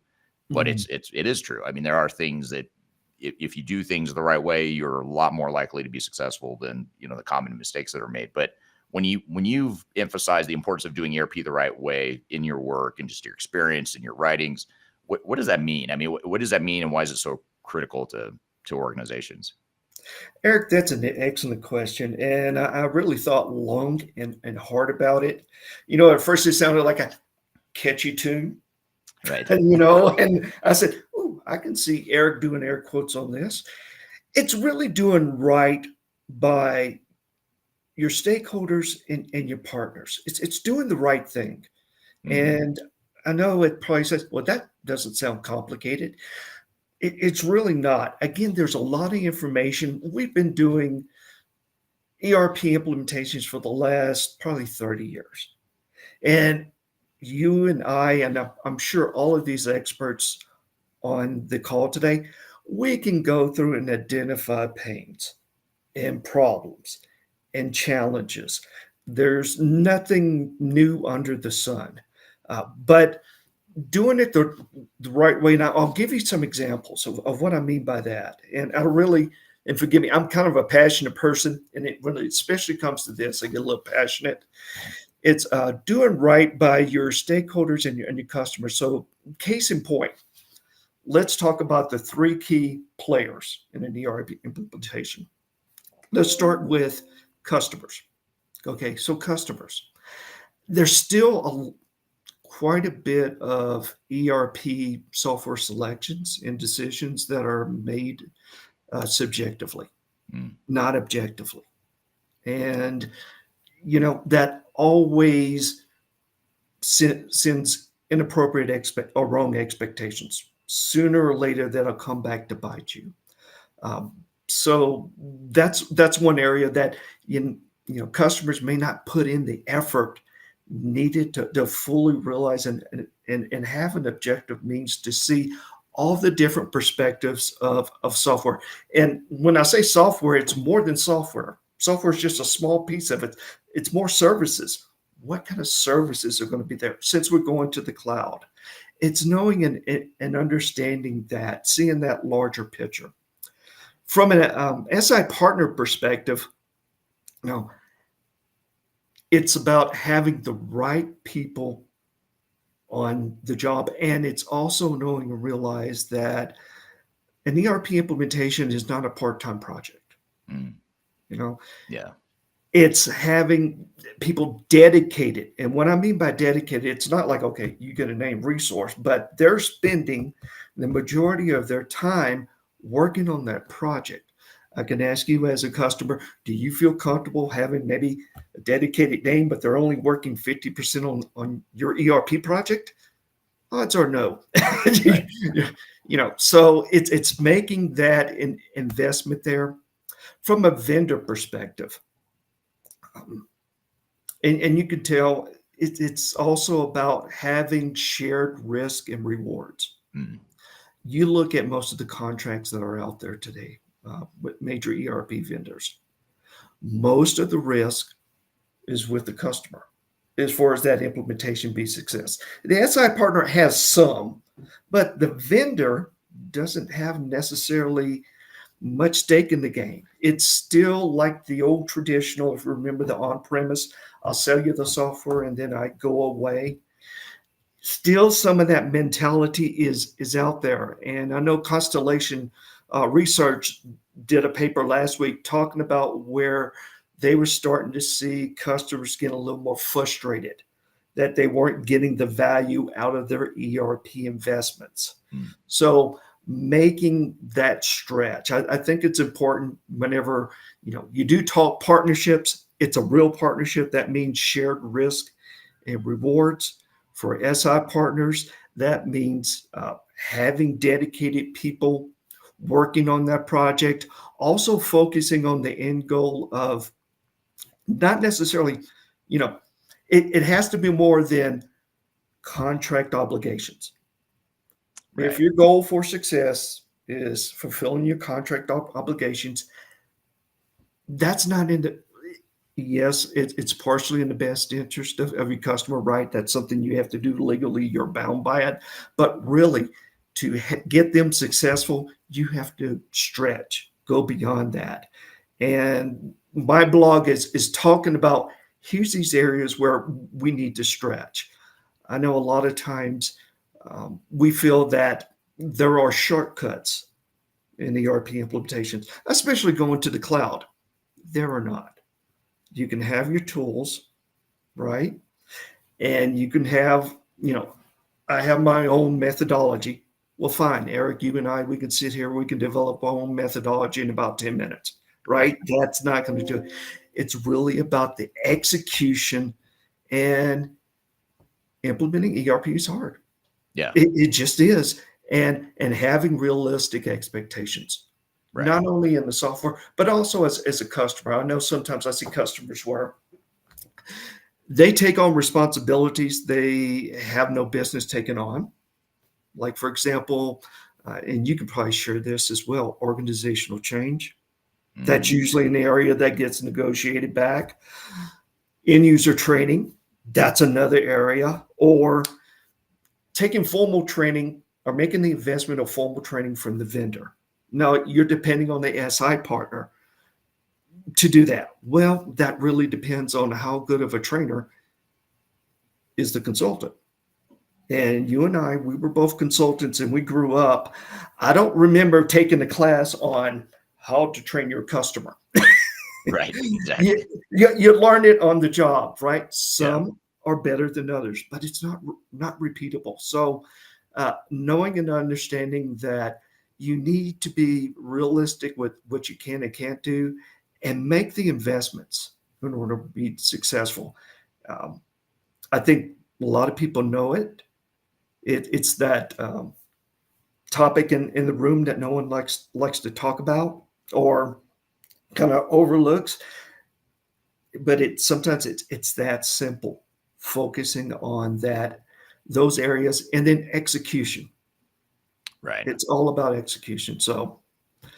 but it is true. I mean, there are things that if you do things the right way, you're a lot more likely to be successful than the common mistakes that are made. But when you've emphasized the importance of doing ERP the right way in your work and just your experience and your writings, what does that mean? I mean, what does that mean, and why is it so critical to organizations? Eric, that's an excellent question. And I really thought long and hard about it. At first it sounded like a catchy tune. Right. And I said, "Ooh, I can see Eric doing air quotes on this." It's really doing right by your stakeholders and your partners. It's doing the right thing. And I know it probably says, well, that doesn't sound complicated. It's really not. Again, there's a lot of information. We've been doing ERP implementations for the last probably 30 years. And you and I, and I'm sure all of these experts on the call today, we can go through and identify pains and problems and challenges. There's nothing new under the sun. But doing it the right way. Now, I'll give you some examples of what I mean by that. And and forgive me, I'm kind of a passionate person. And when it especially comes to this, I get a little passionate. It's doing right by your stakeholders and your customers. So case in point, let's talk about the three key players in an ERP implementation. Let's start with customers. Okay, so customers. There's still quite a bit of ERP software selections and decisions that are made subjectively, not objectively. And, that always sends inappropriate or wrong expectations. Sooner or later, that'll come back to bite you. So that's one area that customers may not put in the effort needed to fully realize and have an objective means to see all the different perspectives of software. And when I say software, it's more than software. Software is just a small piece of it. It's more services. What kind of services are going to be there since we're going to the cloud? It's knowing and understanding that, seeing that larger picture. From an SI partner perspective, it's about having the right people on the job. And it's also knowing and realize that an ERP implementation is not a part-time project. Yeah. It's having people dedicated. And what I mean by dedicated, it's not like, okay, you get a name resource, but they're spending the majority of their time working on that project. I can ask you as a customer, do you feel comfortable having maybe a dedicated name, but they're only working 50% on your ERP project? Odds are no. Right. So it's making that investment there. From a vendor perspective, and you can tell it's also about having shared risk and rewards. You look at most of the contracts that are out there today with major ERP vendors. Most of the risk is with the customer as far as that implementation be success. The SI partner has some, but the vendor doesn't have necessarily much stake in the game. It's still like the old traditional, if you remember the on-premise, I'll sell you the software and then I go away. Still some of that mentality is out there. And I know Constellation Research did a paper last week talking about where they were starting to see customers get a little more frustrated that they weren't getting the value out of their ERP investments. So making that stretch, I think it's important whenever you do talk partnerships. It's a real partnership. That means shared risk and rewards. For SI partners, that means having dedicated people working on that project, also focusing on the end goal of not necessarily, it has to be more than contract obligations. Right. If your goal for success is fulfilling your contract obligations, that's not yes, it's partially in the best interest of your customer, right? That's something you have to do legally. You're bound by it. But really, to get them successful, you have to stretch, go beyond that. And my blog is talking about here's these areas where we need to stretch. I know a lot of times we feel that there are shortcuts in ERP implementations, especially going to the cloud. There are not. You can have your tools, right? And you can have, I have my own methodology. Well, fine, Eric, you and I, we can sit here, we can develop our own methodology in about 10 minutes, right? That's not going to do it. It's really about the execution, and implementing ERP is hard. Yeah. It just is. And having realistic expectations, Right. not only in the software, but also as a customer. I know sometimes I see customers where they take on responsibilities they have no business taking on. Like, for example, and you can probably share this as well, organizational change. That's Mhm. usually an area that gets negotiated back. End user training, that's another area. Or taking formal training or making the investment of formal training from the vendor. Now, you're depending on the SI partner to do that. Well, that really depends on how good of a trainer is the consultant. And you and I, we were both consultants and we grew up. I don't remember taking a class on how to train your customer. Right. Exactly. You learn it on the job, right? Yeah. Some are better than others, but it's not repeatable. So knowing and understanding that you need to be realistic with what you can and can't do, and make the investments in order to be successful. I think a lot of people know it. It's that topic in the room that no one likes to talk about or kind of overlooks. But sometimes it's that simple, focusing on those areas, and then execution. Right. It's all about execution. So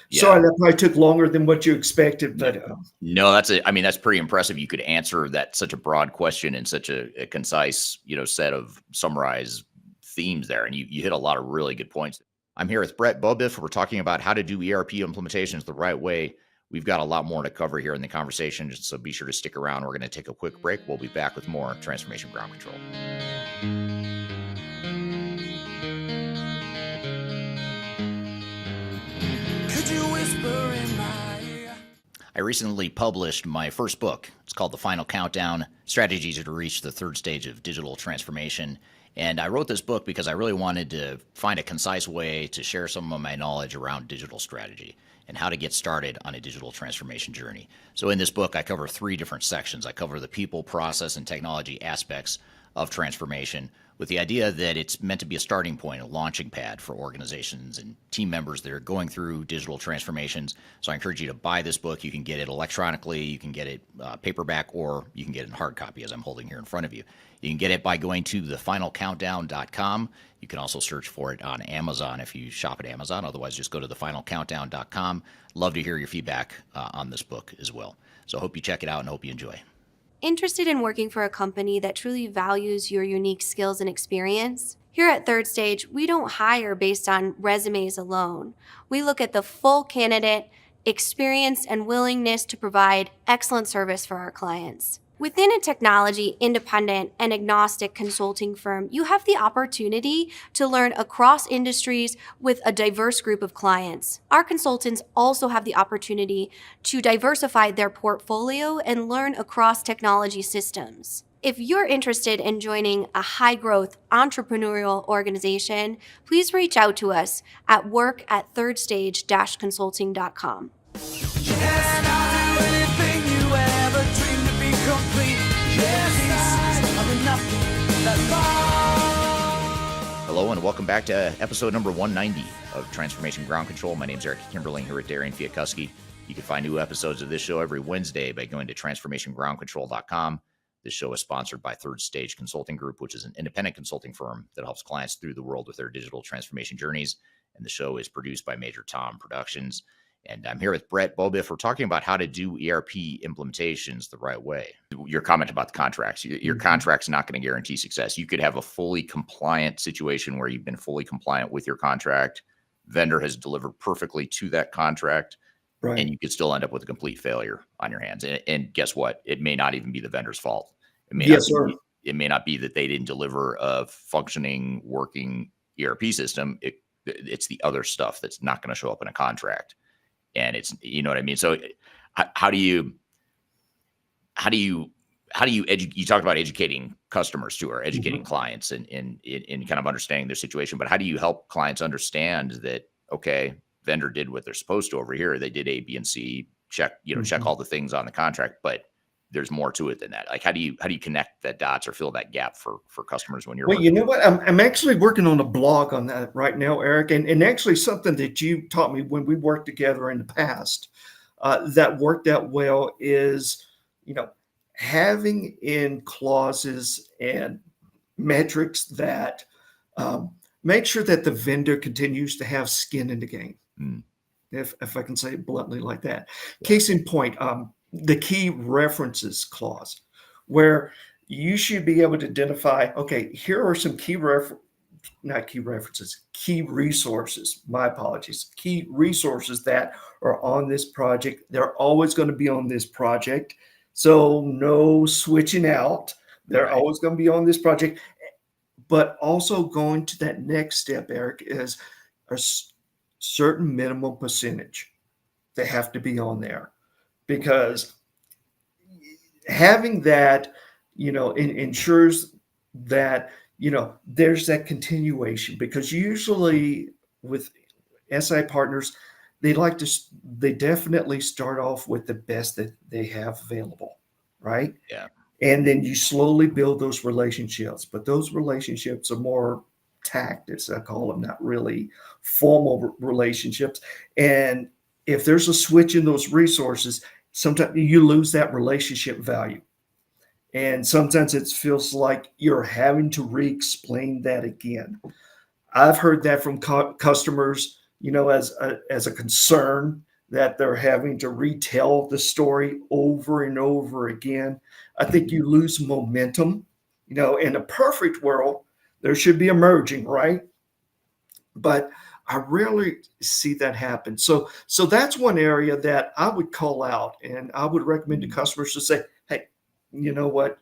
Yeah. sorry, that probably took longer than what you expected, but No, that's pretty impressive. You could answer that such a broad question in such a concise, set of summarized themes there. And you hit a lot of really good points. I'm here with Brett Beaubouef. We're talking about how to do ERP implementations the right way. We've got a lot more to cover here in the conversation, so be sure to stick around. We're going to take a quick break. We'll be back with more Transformation Ground Control. Could you whisper in my ear? I recently published my first book. It's called The Final Countdown: Strategies to Reach the Third Stage of Digital Transformation. And I wrote this book because I really wanted to find a concise way to share some of my knowledge around digital strategy and how to get started on a digital transformation journey. So in this book, I cover 3 different sections. I cover the people, process, and technology aspects of transformation, with the idea that it's meant to be a starting point, a launching pad for organizations and team members that are going through digital transformations. So I encourage you to buy this book. You can get it electronically, you can get it paperback, or you can get it in hard copy, as I'm holding here in front of you. You can get it by going to thefinalcountdown.com. You can also search for it on Amazon if you shop at Amazon. Otherwise, just go to thefinalcountdown.com. Love to hear your feedback on this book as well. So I hope you check it out and hope you enjoy. Interested in working for a company that truly values your unique skills and experience? Here at Third Stage, we don't hire based on resumes alone. We look at the full candidate, experience, and willingness to provide excellent service for our clients. Within a technology independent and agnostic consulting firm, you have the opportunity to learn across industries with a diverse group of clients. Our consultants also have the opportunity to diversify their portfolio and learn across technology systems. If you're interested in joining a high-growth entrepreneurial organization, please reach out to us at work@thirdstage-consulting.com. Yes, I'll do anything you ever dreamed to be complete. Yes, I'm enough. That's all. Hello and welcome back to episode number 190 of Transformation Ground Control. My name is Eric Kimberling here at Darian Chwialkowski. You can find new episodes of this show every Wednesday by going to transformationgroundcontrol.com. This show is sponsored by Third Stage Consulting Group, which is an independent consulting firm that helps clients through the world with their digital transformation journeys. And the show is produced by Major Tom Productions. And I'm here with Brett Beaubouef. We're talking about how to do ERP implementations the right way. Your comment about the contracts. Your contract's not going to guarantee success. You could have a fully compliant situation where you've been fully compliant with your contract. Vendor has delivered perfectly to that contract. right. And you could still end up with a complete failure on your hands. And guess what? It may not even be the vendor's fault. It may Yes, not be, sir. It may not be that they didn't deliver a functioning, working ERP system. It's the other stuff that's not going to show up in a contract. And it's, you know what I mean? So how do you how do you you talked about educating customers too, or educating Mhm. clients in kind of understanding their situation, but how do you help clients understand that, okay, vendor did what they're supposed to over here. They did A, B, and C, check, check Mhm. all the things on the contract, but there's more to it than that. Like, how do you connect that dots or fill that gap for customers when you're Well, you working? know what? I'm actually working on a blog on that right now, Eric, and actually something that you taught me when we worked together in the past that worked out well is, you know, having in clauses and metrics that um, make sure that the vendor continues to have skin in the game, Mm, if I can say it bluntly like that. yeah. Case in point, the key references clause, where you should be able to identify, okay, here are some not key references, key resources. My apologies. Key resources that are on this project. They're always going to be on this project. So no switching out. They're Right. always going to be on this project. But also going to that next step, Eric, is a certain minimum percentage. They have to be on there because having that, ensures that, there's that continuation because usually with SI partners, they definitely start off with the best that they have available, right? Yeah. And then you slowly build those relationships, but those relationships are more tactics, I call them, not really formal relationships. And if there's a switch in those resources, sometimes you lose that relationship value. And sometimes it feels like you're having to re-explain that again. I've heard that from customers, as a concern that they're having to retell the story over and over again. I think you lose momentum. In a perfect world, there should be a merging, right? But I rarely see that happen. So that's one area that I would call out, and I would recommend to Mm, customers to say, "Hey, you know what?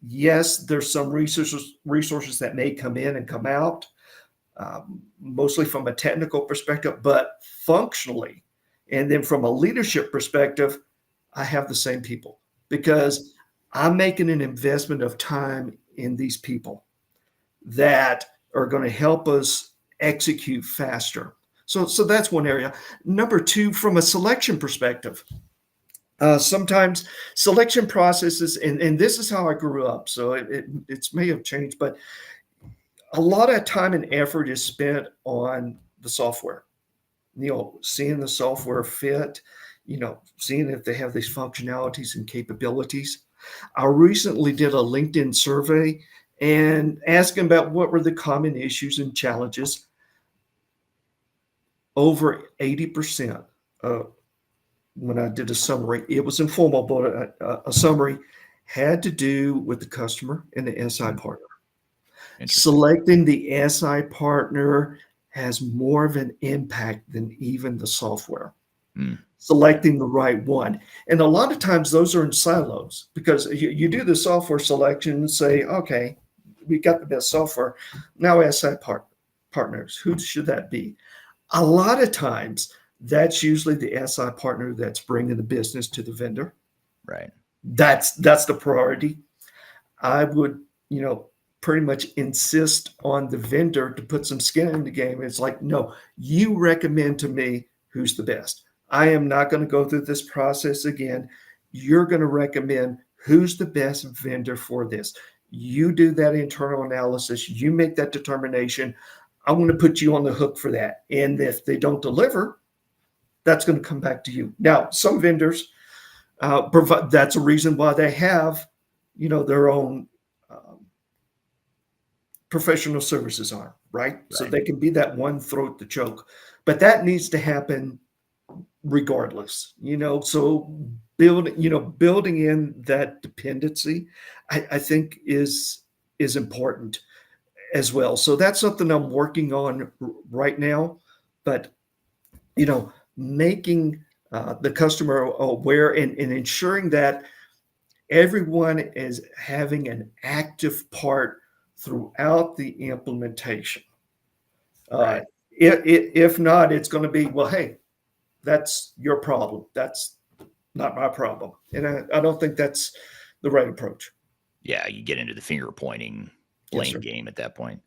Yes, there's some resources that may come in and come out, mostly from a technical perspective, but functionally, and then from a leadership perspective, I have the same people because I'm making an investment of time in these people that are going to help us execute faster. So that's one area. Number two, from a selection perspective, sometimes selection processes, and this is how I grew up, so it may have changed, but a lot of time and effort is spent on the software, seeing the software fit, seeing if they have these functionalities and capabilities. I recently did a LinkedIn survey and asking about what were the common issues and challenges. Over 80%, when I did a summary, it was informal, but a summary had to do with the customer and the SI mm, partner. interesting. Selecting the SI partner has more of an impact than even the software. Mm, Selecting the right one. And a lot of times those are in silos because you do the software selection and say, okay, we got the best software. Now SI partners, who should that be? A lot of times that's usually the SI partner that's bringing the business to the vendor. right. That's the priority. I would, pretty much insist on the vendor to put some skin in the game. It's like, no, you recommend to me who's the best. I am not going to go through this process again. You're going to recommend who's the best vendor for this. You do that internal analysis, you make that determination. I want to put you on the hook for that. And if they don't deliver, that's going to come back to you. Now, some vendors provide, that's a reason why they have, their own professional services arm, right? So Right. they can be that one throat to choke, but that needs to happen regardless, so building in that dependency, I think is important as well. So that's something I'm working on right now, but making the customer aware and ensuring that everyone is having an active part throughout the implementation. Uh, Right. if not, it's going to be, well, hey, that's your problem. That's not my problem. And I don't think the right approach. Yeah, you get into the finger pointing Yes, blame sir. game at that point.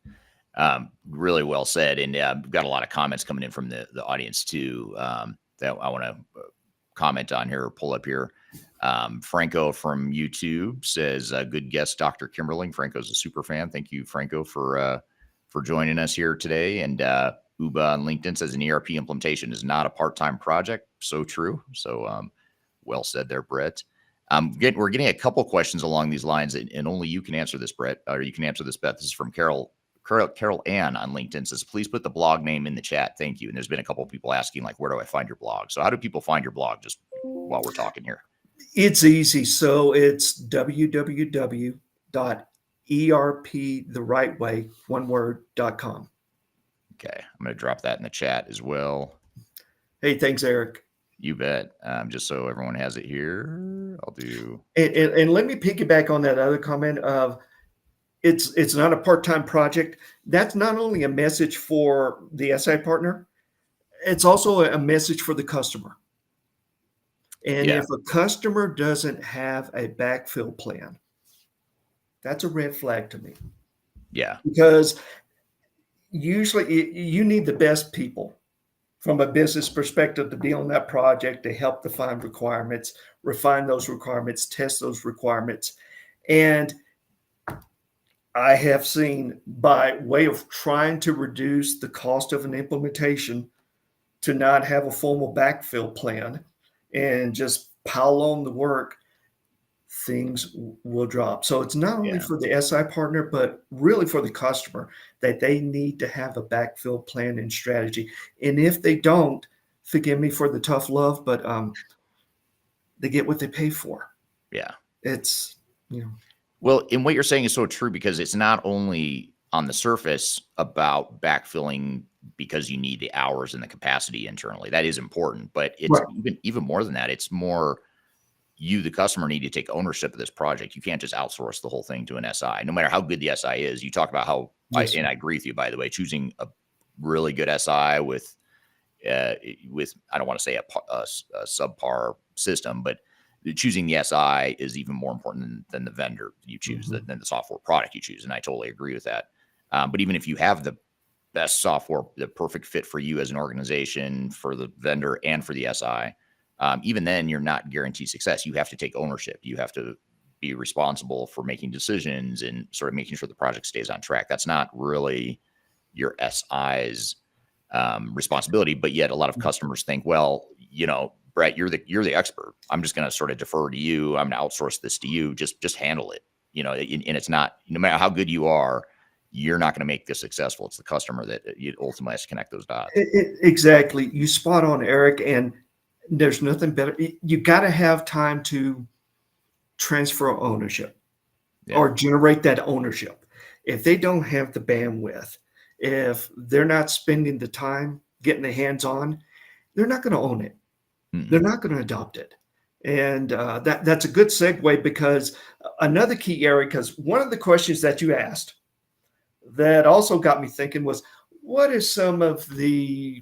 Really well said. And we've got a lot of comments coming in from the audience too, that I want to comment on here or pull up here. Franco from YouTube says, good guest, Dr. Kimberling. Franco's a super fan. Thank you, Franco, for joining us here today. And Uba on LinkedIn says an ERP implementation is not a part-time project. So true. So well said there, Brett. We're getting a couple questions along these lines, and only you can answer this, Brett, or you can answer this, Beth. This is from Carol Ann on LinkedIn. Says, please put the blog name in the chat. Thank you. And there's been a couple of people asking, like, where do I find your blog? So how do people find your blog, just while we're talking here? It's easy. So it's www.erptherightway.com. Okay. I'm going to drop that in the chat as well. Hey, thanks, Eric. You bet. Just so everyone has it here, I'll do. And let me piggyback on that other comment of it's not a part-time project. That's not only a message for the SI partner, it's also a message for the customer. And Yeah. if a customer doesn't have a backfill plan, that's a red flag to me, Yeah. because usually you need the best people from a business perspective to be on that project to help define requirements, refine those requirements, test those requirements. And I have seen, by way of trying to reduce the cost of an implementation, to not have a formal backfill plan and just pile on the work, things will drop. So it's not only Yeah. for the SI partner, but really for the customer, that they need to have a backfill plan and strategy. And if they don't, forgive me for the tough love, but they get what they pay for. Yeah. It's, Well, and what you're saying is so true, because it's not only on the surface about backfilling because you need the hours and the capacity internally. That is important, but it's Right. even more than that. It's more, you, the customer, need to take ownership of this project. You can't just outsource the whole thing to an SI, no matter how good the SI is. You talk about how, Yes, and I agree with you, by the way, choosing a really good SI with I don't want to say a subpar system, but choosing the SI is even more important than the vendor you choose, Mhm. than the software product you choose. And I totally agree with that. But even if you have the best software, the perfect fit for you as an organization, for the vendor, and for the SI, even then you're not guaranteed success. You have to take ownership. You have to be responsible for making decisions and sort of making sure the project stays on track. That's not really your SI's responsibility, but yet a lot of customers think, well, Brett, you're the expert. I'm just going to sort of defer to you. I'm going to outsource this to you. Just handle it. And it's not, no matter how good you are, you're not going to make this successful. It's the customer that you ultimately has to connect those dots. Exactly. You spot on, Eric. And there's nothing better. You got to have time to transfer ownership or generate that ownership. If they don't have the bandwidth, if they're not spending the time getting their hands on, they're not going to own it. They're not going to adopt it. And that's a good segue, because another key area, because one of the questions that you asked that also got me thinking was, what is some of the,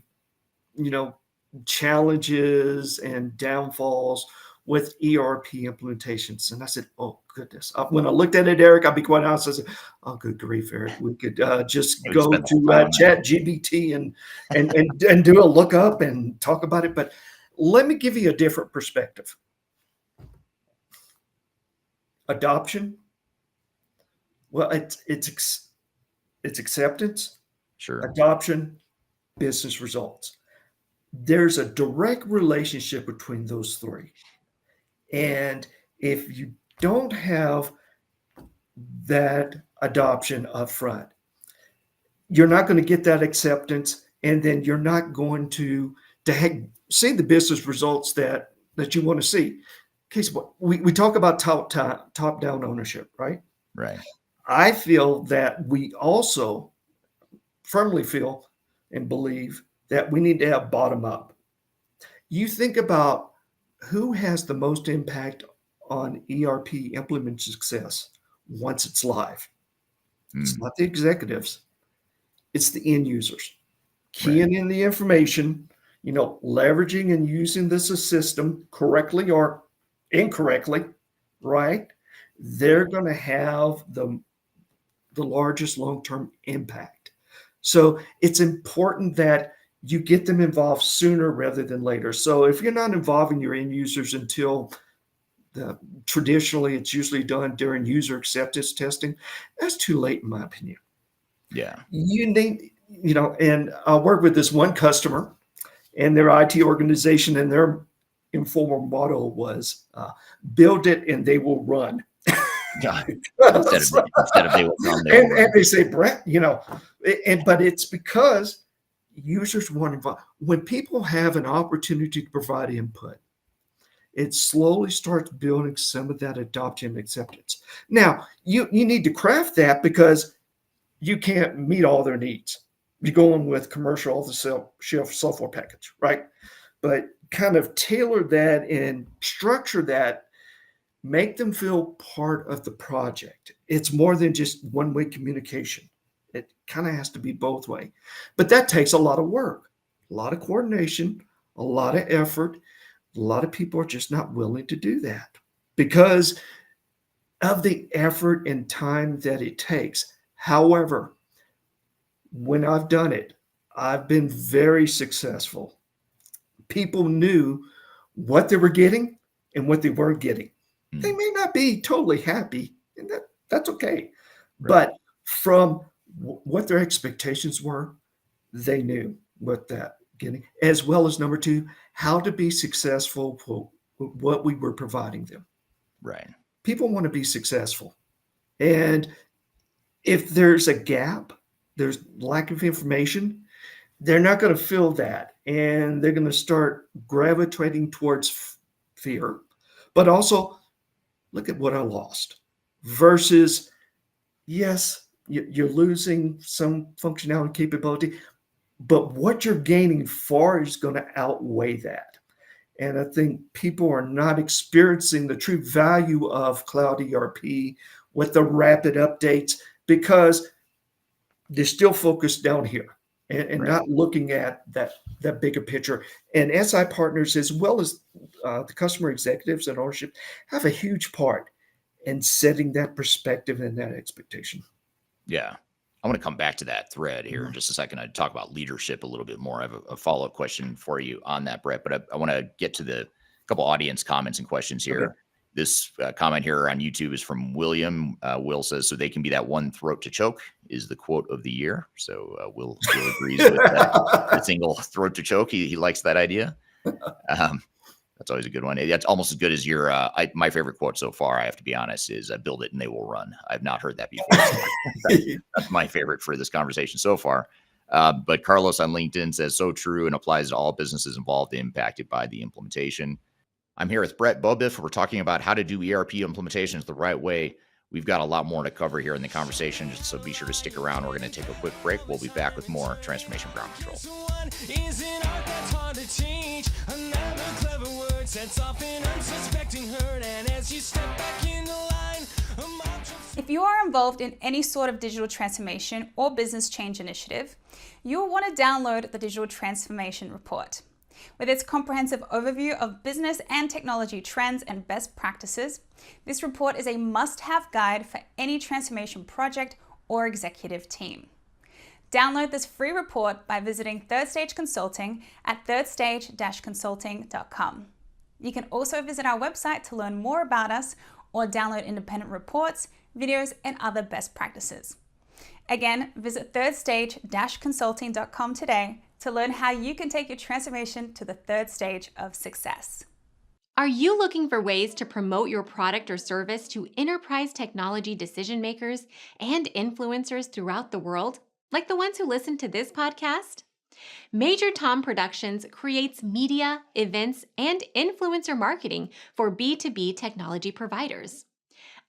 challenges and downfalls with ERP implementations? And I said, oh goodness. When I looked at it, Eric, I'll be quite honest, I said, oh, good grief, Eric, we could just We go spent the whole to time on chat GBT and do a lookup and talk about it. But let me give you a different perspective. Adoption. Well, it's acceptance, Sure. adoption, business results. There's a direct relationship between those three. And if you don't have that adoption up front, you're not going to get that acceptance, and then you're not going to see the business results that you want to see. Case what we talk about top down ownership, right? Right. I feel that we also firmly feel and believe that we need to have bottom up. You think about who has the most impact on ERP implement success once it's live. It's not the executives, it's the end users. Keying in the information, leveraging and using this system correctly or incorrectly, right? they're going to have the largest long-term impact. So it's important that you get them involved sooner rather than later. So if you're not involving your end users until traditionally it's usually done during user acceptance testing, that's too late in my opinion. Yeah. You need, and I work with this one customer and their IT organization, and their informal motto was build it and they will run. Yeah. Instead of they will come, they will run. And they say, Brett, but it's because users want involved. When people have an opportunity to provide input, it slowly starts building some of that adoption and acceptance. Now, you need to craft that because you can't meet all their needs. You're going with commercial off-the-shelf software package, right? But kind of tailor that and structure that, make them feel part of the project. It's more than just one-way communication. It kind of has to be both way. But that takes a lot of work, a lot of coordination, a lot of effort. A lot of people are just not willing to do that because of the effort and time that it takes. However, when I've done it, I've been very successful. People knew what they were getting and what they weren't getting. They may not be totally happy, and that's okay. Right. But from what their expectations were, they knew what that getting, as well as number two, how to be successful with what we were providing them. Right. People want to be successful. And if there's a gap, there's lack of information, they're not going to fill that. And they're going to start gravitating towards fear, but also look at what I lost versus, yes, you're losing some functionality capability, but what you're gaining far is going to outweigh that. And I think people are not experiencing the true value of cloud ERP with the rapid updates because they're still focused down here and Right. not looking at that bigger picture. And SI partners, as well as the customer executives and ownership, have a huge part in setting that perspective and that expectation. Yeah. I want to come back to that thread here in just a second. I'd talk about leadership a little bit more. I have a follow-up question for you on that, Brett, but I want to get to the couple audience comments and questions here. Okay. This comment here on YouTube is from William. Will says, so they can be that one throat to choke is the quote of the year. So Will agrees with the single throat to choke. He likes that idea. That's always a good one. That's almost as good as your, my favorite quote so far, I have to be honest, is build it and they will run. I've not heard that before. So that's my favorite for this conversation so far. But Carlos on LinkedIn says, so true and applies to all businesses involved impacted by the implementation. I'm here with Brett Beaubouef. We're talking about how to do ERP implementations the right way. We've got a lot more to cover here in the conversation, so be sure to stick around. We're going to take a quick break. We'll be back with more Transformation Ground Control. If you are involved in any sort of digital transformation or business change initiative, you'll want to download the Digital Transformation Report. With its comprehensive overview of business and technology trends and best practices, this report is a must-have guide for any transformation project or executive team. Download this free report by visiting Third Stage Consulting at thirdstage-consulting.com. You can also visit our website to learn more about us or download independent reports, videos, and other best practices. Again, visit thirdstage-consulting.com today to learn how you can take your transformation to the third stage of success. Are you looking for ways to promote your product or service to enterprise technology decision makers and influencers throughout the world, like the ones who listen to this podcast? Major Tom Productions creates media, events, and influencer marketing for B2B technology providers.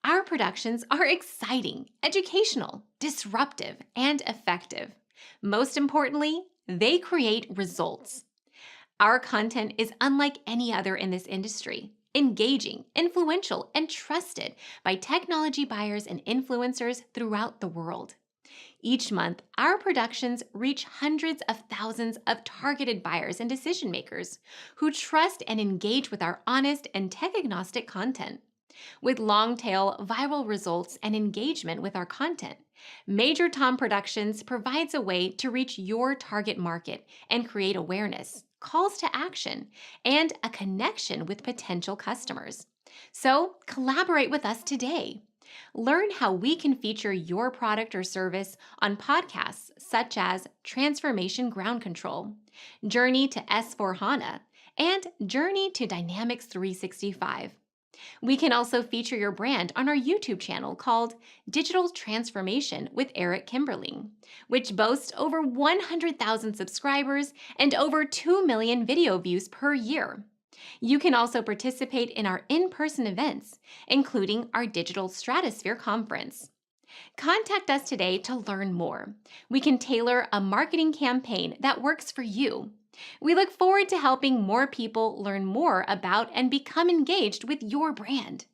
Our productions are exciting, educational, disruptive, and effective. Most importantly, they create results. Our content is unlike any other in this industry, engaging, influential, and trusted by technology buyers and influencers throughout the world. Each month, our productions reach hundreds of thousands of targeted buyers and decision makers who trust and engage with our honest and tech-agnostic content. With long tail, viral results, and engagement with our content, Major Tom Productions provides a way to reach your target market and create awareness, calls to action, and a connection with potential customers. So, collaborate with us today. Learn how we can feature your product or service on podcasts such as Transformation Ground Control, Journey to S/4HANA, and Journey to Dynamics 365. We can also feature your brand on our YouTube channel called Digital Transformation with Eric Kimberling, which boasts over 100,000 subscribers and over 2 million video views per year. You can also participate in our in-person events, including our Digital Stratosphere Conference. Contact us today to learn more. We can tailor a marketing campaign that works for you. We look forward to helping more people learn more about and become engaged with your brand.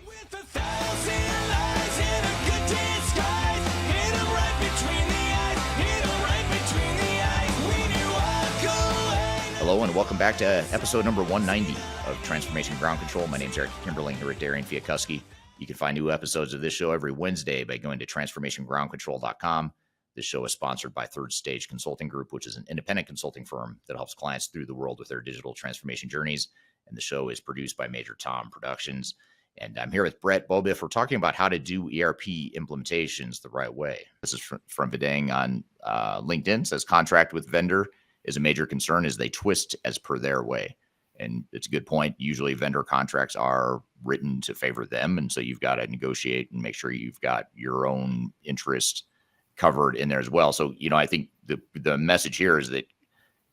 With 1,000 lies in a good disguise, hit 'em right between the eyes, hit 'em right between the eyes. When you walk away. Hello and welcome back to episode number 190 of Transformation Ground Control. My name is Eric Kimberling here at Darian Chwialkowski. You can find new episodes of this show every Wednesday by going to transformationgroundcontrol.com. This show is sponsored by Third Stage Consulting Group, which is an independent consulting firm that helps clients through the world with their digital transformation journeys. And the show is produced by Major Tom Productions. And I'm here with Beaubouef. We're talking about how to do ERP implementations the right way. This is from Vida on LinkedIn. Says contract with vendor is a major concern as they twist as per their way. And it's a good point. Usually vendor contracts are written to favor them. And so you've got to negotiate and make sure you've got your own interest covered in there as well. So, I think the message here is that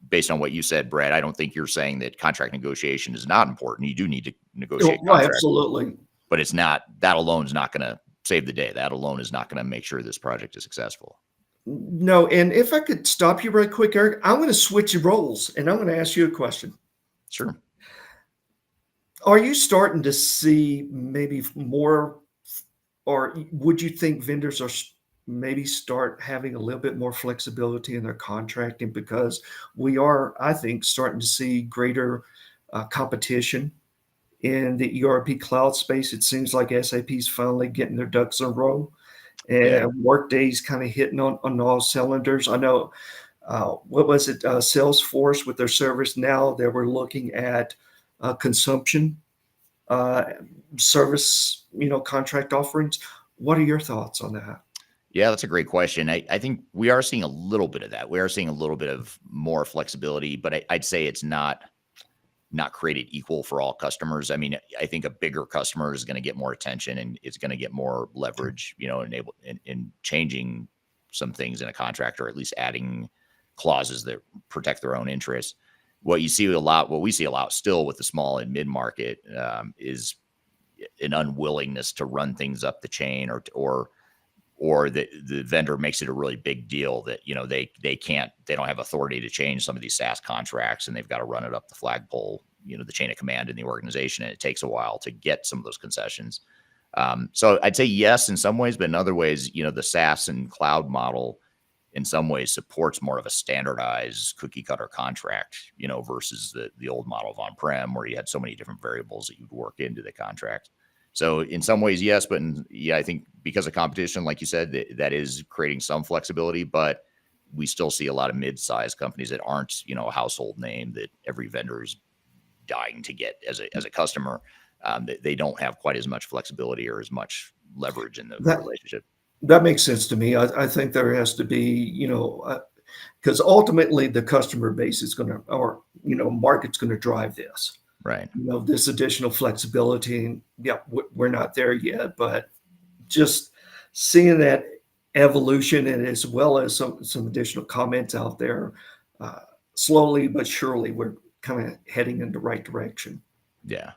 based on what you said, Brad, I don't think you're saying that contract negotiation is not important. You do need to negotiate contracts. Absolutely. But it's not, that alone is not going to save the day. That alone is not going to make sure this project is successful. No, and if I could stop you right quick, Eric, I'm going to switch roles and I'm going to ask you a question. Sure. Are you starting to see maybe more, or would you think vendors are maybe start having a little bit more flexibility in their contracting, because we are, I think, starting to see greater competition in the ERP cloud space? It seems like SAP's finally getting their ducks in a row, and Workday's kind of hitting on all cylinders. I know, what was it? Salesforce with their service now, they were looking at consumption service, contract offerings. What are your thoughts on that? Yeah, that's a great question. I think we are seeing a little bit of that. We are seeing a little bit of more flexibility, but I'd say it's not created equal for all customers. I mean, I think a bigger customer is going to get more attention and it's going to get more leverage, in changing some things in a contract, or at least adding clauses that protect their own interests. What we see a lot still with the small and mid market is an unwillingness to run things up the chain, or the vendor makes it a really big deal that they don't have authority to change some of these SaaS contracts, and they've got to run it up the flagpole, the chain of command in the organization, and it takes a while to get some of those concessions. So I'd say yes in some ways, but in other ways, the SaaS and cloud model in some ways supports more of a standardized cookie cutter contract, versus the old model of on-prem where you had so many different variables that you'd work into the contract. So in some ways, yes, but I think because of competition, like you said, that is creating some flexibility, but we still see a lot of mid-sized companies that aren't, a household name that every vendor is dying to get as a customer. They don't have quite as much flexibility or as much leverage in the relationship. That makes sense to me. I think there has to be, because ultimately the customer base is going to, or, market's going to drive this. Right. This additional flexibility. And yeah, we're not there yet, but just seeing that evolution, and as well as some additional comments out there, slowly but surely, we're kind of heading in the right direction. Yeah,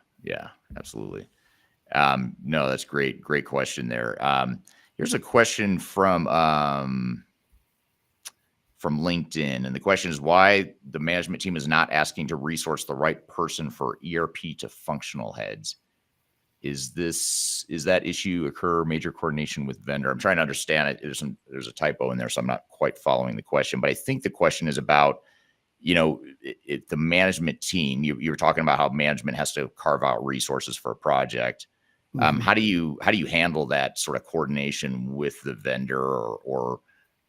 absolutely. No, that's great. Great question there. Here's a question from LinkedIn. And the question is why the management team is not asking to resource the right person for ERP to functional heads. is that issue occur major coordination with vendor? I'm trying to understand it. There's a typo in there, so I'm not quite following the question. But I think the question is about, the management team. You were talking about how management has to carve out resources for a project. How do you handle that sort of coordination with the vendor, or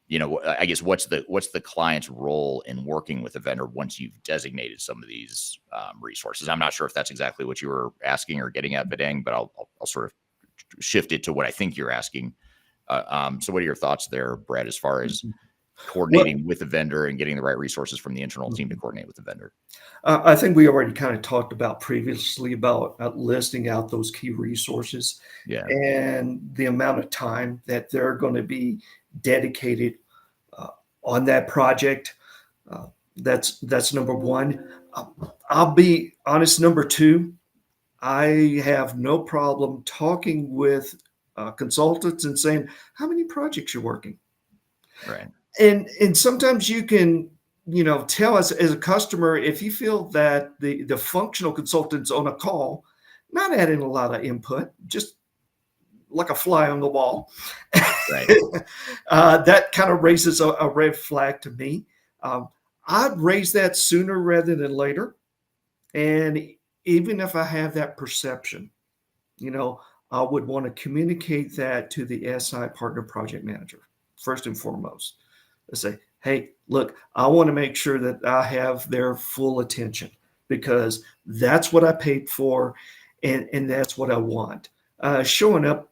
I guess what's the client's role in working with the vendor once you've designated some of these resources? I'm not sure if that's exactly what you were asking or getting at, Vidang, but I'll sort of shift it to what I think you're asking. So what are your thoughts there, Brett, as far as coordinating with the vendor and getting the right resources from the internal team to coordinate with the vendor? I think we already kind of talked about previously about listing out those key resources and the amount of time that they're going to be dedicated on that project. That's number one. I'll be honest. Number two, I have no problem talking with consultants and saying, how many projects you're working? Right. And sometimes you can, tell us as a customer, if you feel that the functional consultant's on a call, not adding a lot of input, just like a fly on the wall, right. That kind of raises a red flag to me. I'd raise that sooner rather than later. And even if I have that perception, I would want to communicate that to the SI partner project manager, first and foremost. I say, hey, look, I want to make sure that I have their full attention because that's what I paid for and that's what I want. Showing up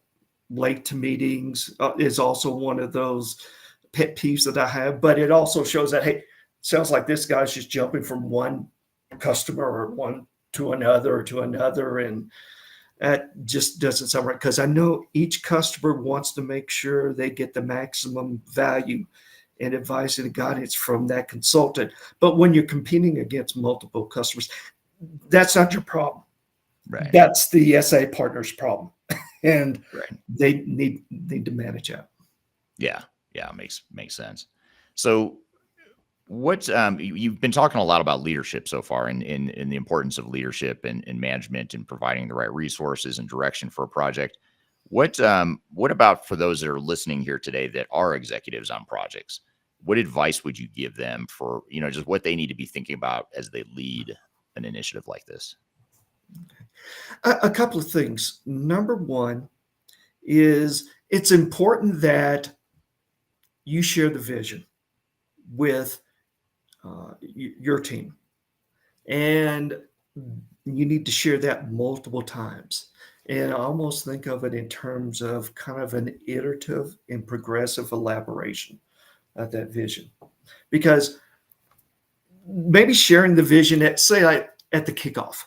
late to meetings is also one of those pet peeves that I have, but it also shows that, hey, sounds like this guy's just jumping from one customer or one to another, and that just doesn't sound right because I know each customer wants to make sure they get the maximum value and advice and guidance from that consultant. But when you're competing against multiple customers, that's not your problem. Right. That's the SA partner's problem. And right. they need to manage that. Yeah. Makes sense. So what you've been talking a lot about leadership so far and the importance of leadership and management and providing the right resources and direction for a project. What about for those that are listening here today that are executives on projects? What advice would you give them for, just what they need to be thinking about as they lead an initiative like this? A couple of things. Number one is it's important that you share the vision with your team. And you need to share that multiple times. And I almost think of it in terms of kind of an iterative and progressive elaboration of that vision. Because maybe sharing the vision at the kickoff.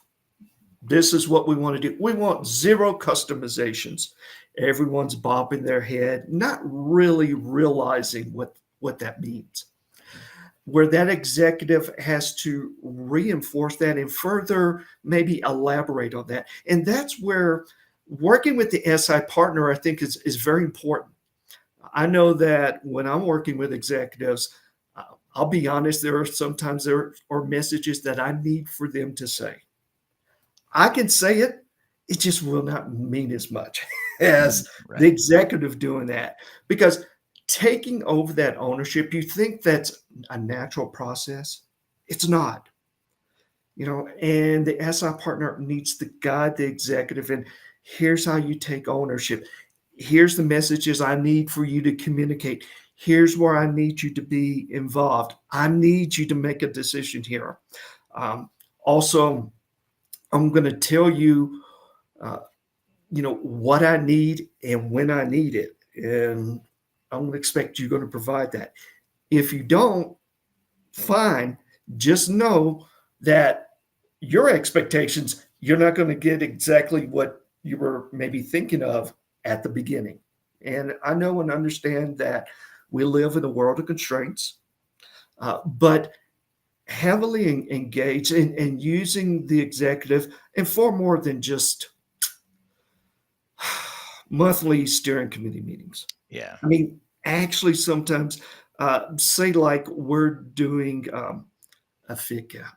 This is what we want to do. We want zero customizations. Everyone's bobbing their head, not really realizing what that means. Where that executive has to reinforce that and further maybe elaborate on that. And that's where working with the SI partner, I think, is very important. I know that when I'm working with executives, I'll be honest, there are messages that I need for them to say. I can say it, it just will not mean as much as the executive doing that. Because taking over that ownership, you think that's a natural process. It's not. And the SI partner needs to guide the executive and here's how you take ownership. Here's the messages I need for you to communicate. Here's where I need you to be involved. I need you to make a decision here. Also, I'm going to tell you, what I need and when I need it. And I'm going to expect you're going to provide that. If you don't, fine. Just know that your expectations, you're not going to get exactly what you were maybe thinking of at the beginning. And I know and understand that we live in a world of constraints, but heavily engaged in using the executive and far more than just monthly steering committee meetings. Yeah. I mean, actually sometimes say like we're doing a fit gap.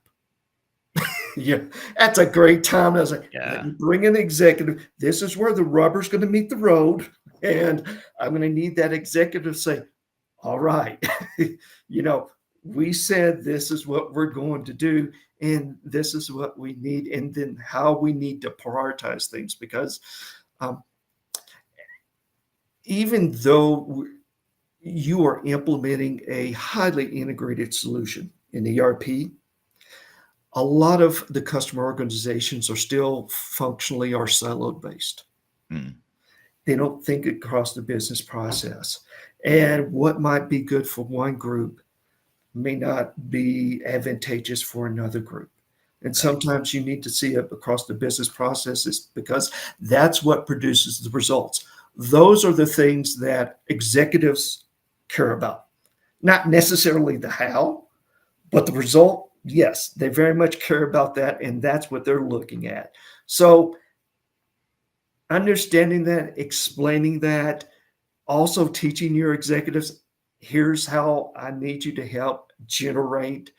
Yeah, that's a great time. I was like, Yeah. let me bring in the executive. This is where the rubber's going to meet the road. And I'm going to need that executive to say, all right, we said this is what we're going to do, and this is what we need, and then how we need to prioritize things. Because even though you are implementing a highly integrated solution in ERP, a lot of the customer organizations are still functionally or siloed based. Mm. They don't think across the business process. And what might be good for one group may not be advantageous for another group. And sometimes you need to see it across the business processes because that's what produces the results. Those are the things that executives care about, not necessarily the how, but the result. Yes, they very much care about that, and that's what they're looking at. So understanding that, explaining that, also teaching your executives, here's how I need you to help generate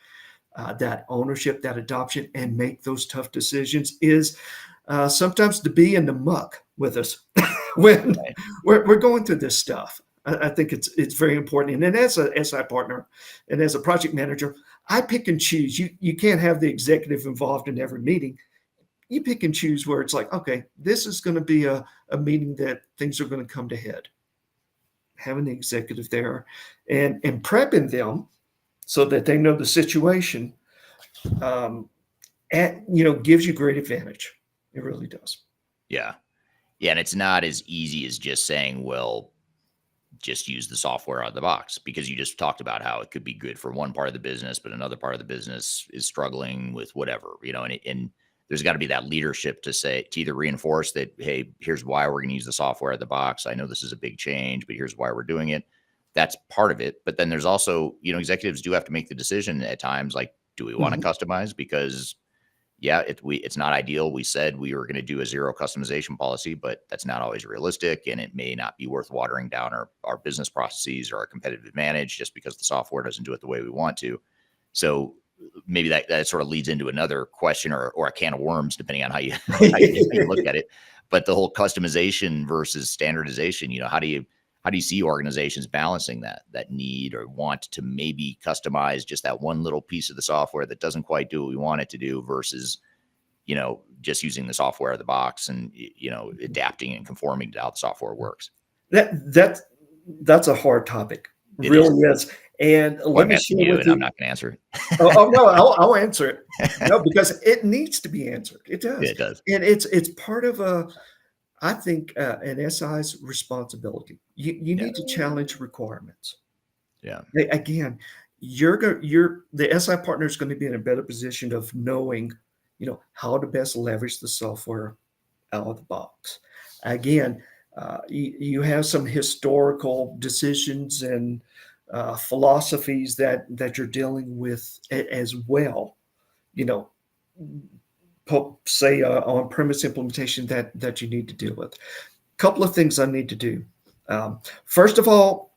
that ownership, that adoption, and make those tough decisions is sometimes to be in the muck with us when we're going through this stuff. I think it's very important. And then as a SI partner and as a project manager, I pick and choose. You can't have the executive involved in every meeting. You pick and choose where it's like, okay, this is going to be a meeting that things are going to come to head. Having the executive there and prepping them so that they know the situation, gives you great advantage. It really does. Yeah. Yeah. And it's not as easy as just saying, well, just use the software out of the box, because you just talked about how it could be good for one part of the business, but another part of the business is struggling with whatever, and there's got to be that leadership to either reinforce that, hey, here's why we're going to use the software out of the box. I know this is a big change, but here's why we're doing it. That's part of it. But then there's also, executives do have to make the decision at times, like, do we want to customize? Because it's not ideal. We said we were going to do a zero customization policy, but that's not always realistic. And it may not be worth watering down our business processes or our competitive advantage just because the software doesn't do it the way we want to. So maybe that sort of leads into another question or a can of worms, depending on how you look at it. But the whole customization versus standardization, how do you see organizations balancing that need or want to maybe customize just that one little piece of the software that doesn't quite do what we want it to do versus, just using the software out of the box and, adapting and conforming to how the software works? That's a hard topic. It really is. And let me share with you. I'm not going to answer it. No, I'll answer it. No, because it needs to be answered. It does. It does. And it's part of I think an SI's responsibility. You need to challenge requirements. Yeah. Again, the SI partner is going to be in a better position of knowing, how to best leverage the software out of the box. Again, you have some historical decisions and philosophies that you're dealing with as well. Say on-premise implementation that you need to deal with. A couple of things I need to do. First of all,